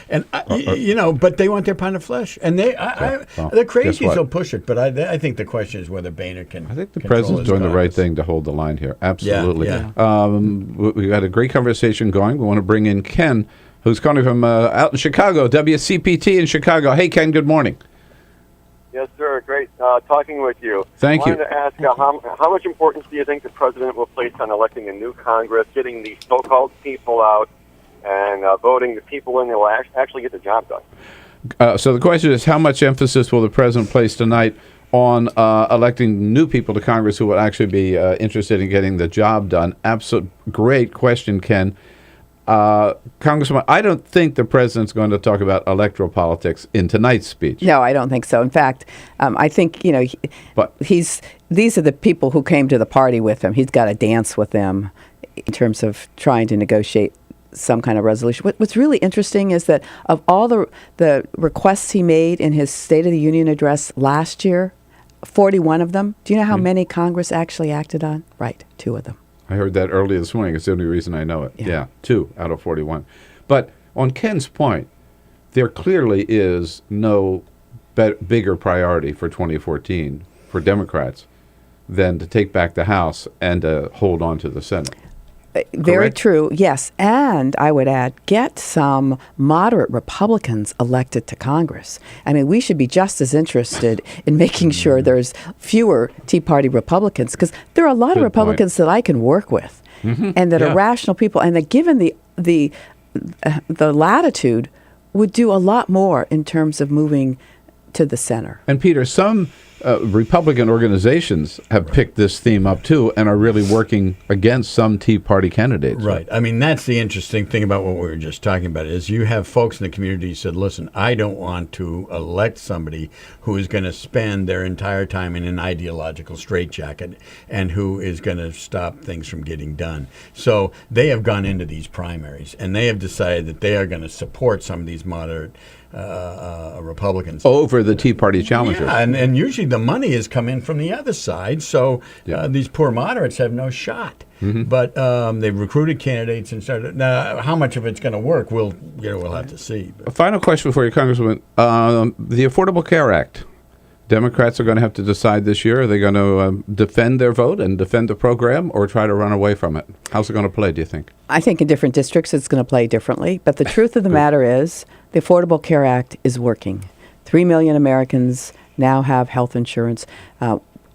S17: But they want their pound of flesh. And the crazies will push it, but I think the question is whether Boehner can.
S1: I think the president's doing the right thing to hold the line here. Absolutely. We had a great conversation going. We want to bring in Ken, who's calling from out in Chicago, WCPT in Chicago. Hey, Ken, good morning.
S19: Yes, sir. Great talking with you.
S1: Thank you.
S19: I wanted to ask how much importance do you think the president will place on electing a new Congress, getting the so-called people out, and voting the people in that will actually get the job done?
S1: So the question is, how much emphasis will the president place tonight on electing new people to Congress who will actually be interested in getting the job done? Great question, Ken. Congressman, I don't think the president's going to talk about electoral politics in tonight's speech.
S5: No, I don't think so. In fact, I think, these are the people who came to the party with him. He's got to dance with them in terms of trying to negotiate some kind of resolution. What's really interesting is that of all the requests he made in his State of the Union address last year, 41 of them, do you know how many Congress actually acted on? Right, 2 of them.
S1: I heard that earlier this morning. It's the only reason I know it. Yeah, 2 out of 41. But on Ken's point, there clearly is no bigger priority for 2014 for Democrats than to take back the House and to hold on to the Senate.
S5: Very
S1: Correct?
S5: true, yes. And I would add, get some moderate Republicans elected to Congress. I mean, we should be just as interested in making sure there's fewer Tea Party Republicans, because there are a lot of Republicans that I can work with and that are rational people, and that given the latitude would do a lot more in terms of moving to the center.
S1: And Peter, some Republican organizations have picked this theme up too and are really working against some Tea Party candidates.
S17: Right. I mean, that's the interesting thing about what we were just talking about is you have folks in the community who said, listen, I don't want to elect somebody who is going to spend their entire time in an ideological straitjacket and who is going to stop things from getting done. So they have gone into these primaries and they have decided that they are going to support some of these moderate Republicans
S1: over the Tea Party challengers.
S17: Yeah, and usually the money has come in from the other side, so these poor moderates have no shot. But they've recruited candidates and started. Now, how much of it's going to work, we'll have to see.
S1: A final question for you, Congresswoman. The Affordable Care Act. Democrats are going to have to decide this year, are they going to defend their vote and defend the program or try to run away from it? How's it going to play, do you think?
S5: I think in different districts it's going to play differently. But the truth of the matter is the Affordable Care Act is working. 3 million Americans now have health insurance.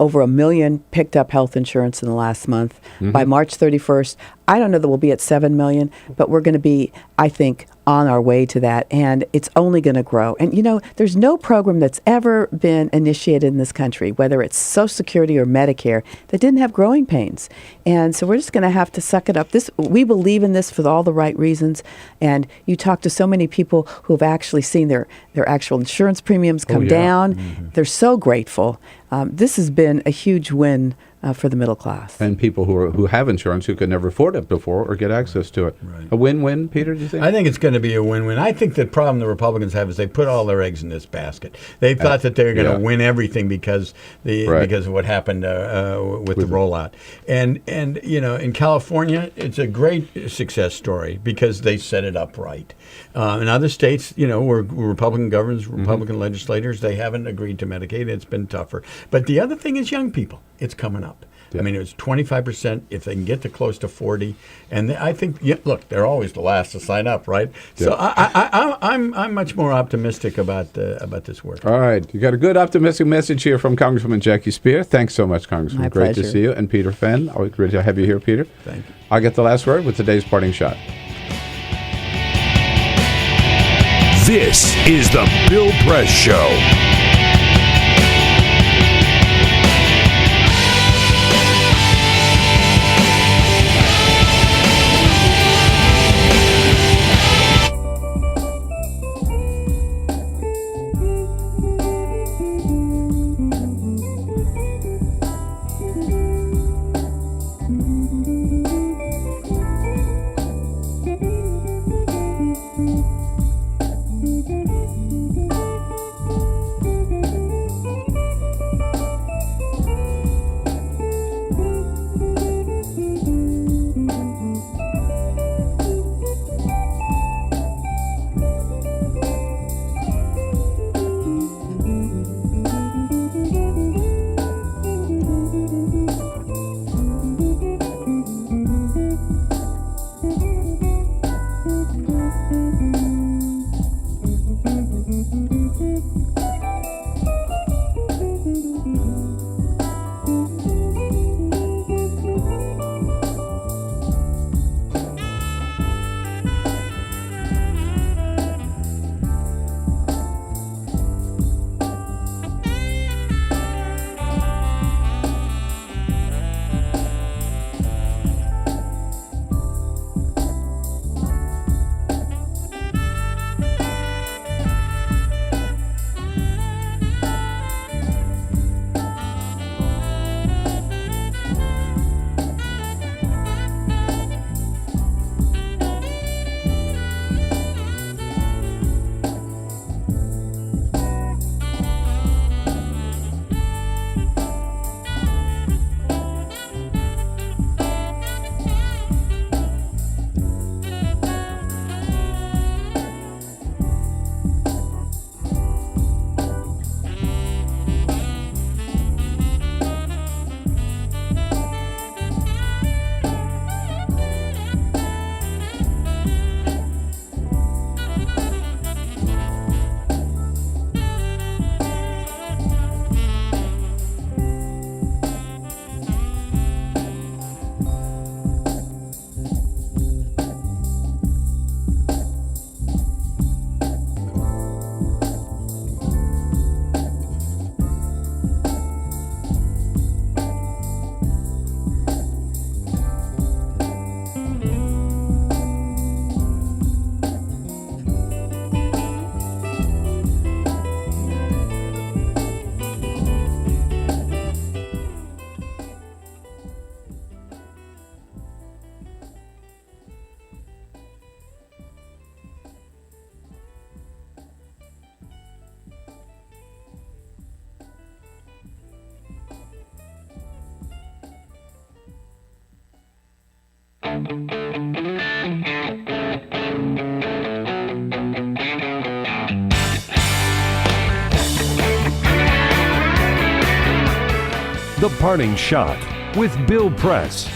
S5: over 1 million picked up health insurance in the last month. By March 31st, I don't know that we'll be at 7 million, but we're going to be, I think, on our way to that, and it's only going to grow. And, there's no program that's ever been initiated in this country, whether it's Social Security or Medicare, that didn't have growing pains. And so we're just going to have to suck it up. We believe in this for all the right reasons, and you talk to so many people who have actually seen their actual insurance premiums come down. They're so grateful. This has been a huge win for the middle class.
S1: And people who have insurance who could never afford it before or get access to it. Right. A win-win, Peter, do you think?
S17: I think it's going to be a win-win. I think the problem the Republicans have is they put all their eggs in this basket. They thought that they were going to win everything because of what happened with the rollout. And in California, it's a great success story because they set it up right. In other states, where Republican governors, Republican legislators, they haven't agreed to Medicaid. It's been tougher. But the other thing is young people. It's coming up. Yeah. I mean, it was 25%. If they can get to close to 40, and I think, look, they're always the last to sign up, right? Yeah. So I'm much more optimistic about this work.
S1: All right, you got a good optimistic message here from Congresswoman Jackie Speier. Thanks so much, Congresswoman.
S5: My
S1: great
S5: pleasure.
S1: to see you, and Peter Fenn. Always great to have you here, Peter.
S17: Thank you.
S1: I'll get the last word with today's parting shot.
S2: This is the Bill Press Show. The Parting Shot with Bill Press.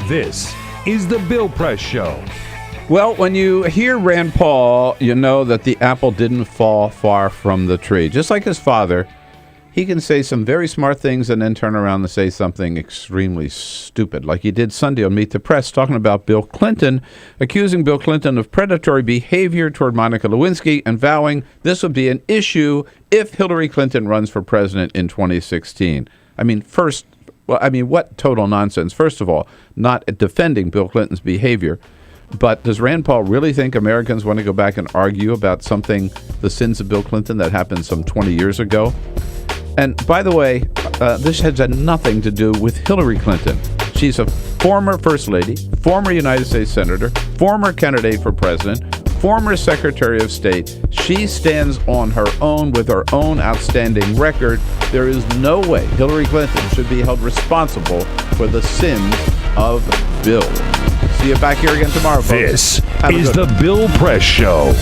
S2: This is the Bill Press Show.
S1: Well, when you hear Rand Paul, you know that the apple didn't fall far from the tree. Just like his father, he can say some very smart things and then turn around and say something extremely stupid, like he did Sunday on Meet the Press, talking about Bill Clinton, accusing Bill Clinton of predatory behavior toward Monica Lewinsky and vowing this would be an issue if Hillary Clinton runs for president in 2016. I mean, what total nonsense. First of all, not defending Bill Clinton's behavior. But does Rand Paul really think Americans want to go back and argue about something, the sins of Bill Clinton that happened some 20 years ago? And by the way, this has had nothing to do with Hillary Clinton. She's a former First Lady, former United States Senator, former candidate for president, former Secretary of State. She stands on her own with her own outstanding record. There is no way Hillary Clinton should be held responsible for the sins of Bill. See you back here again tomorrow, folks.
S2: This is the Bill Press Show.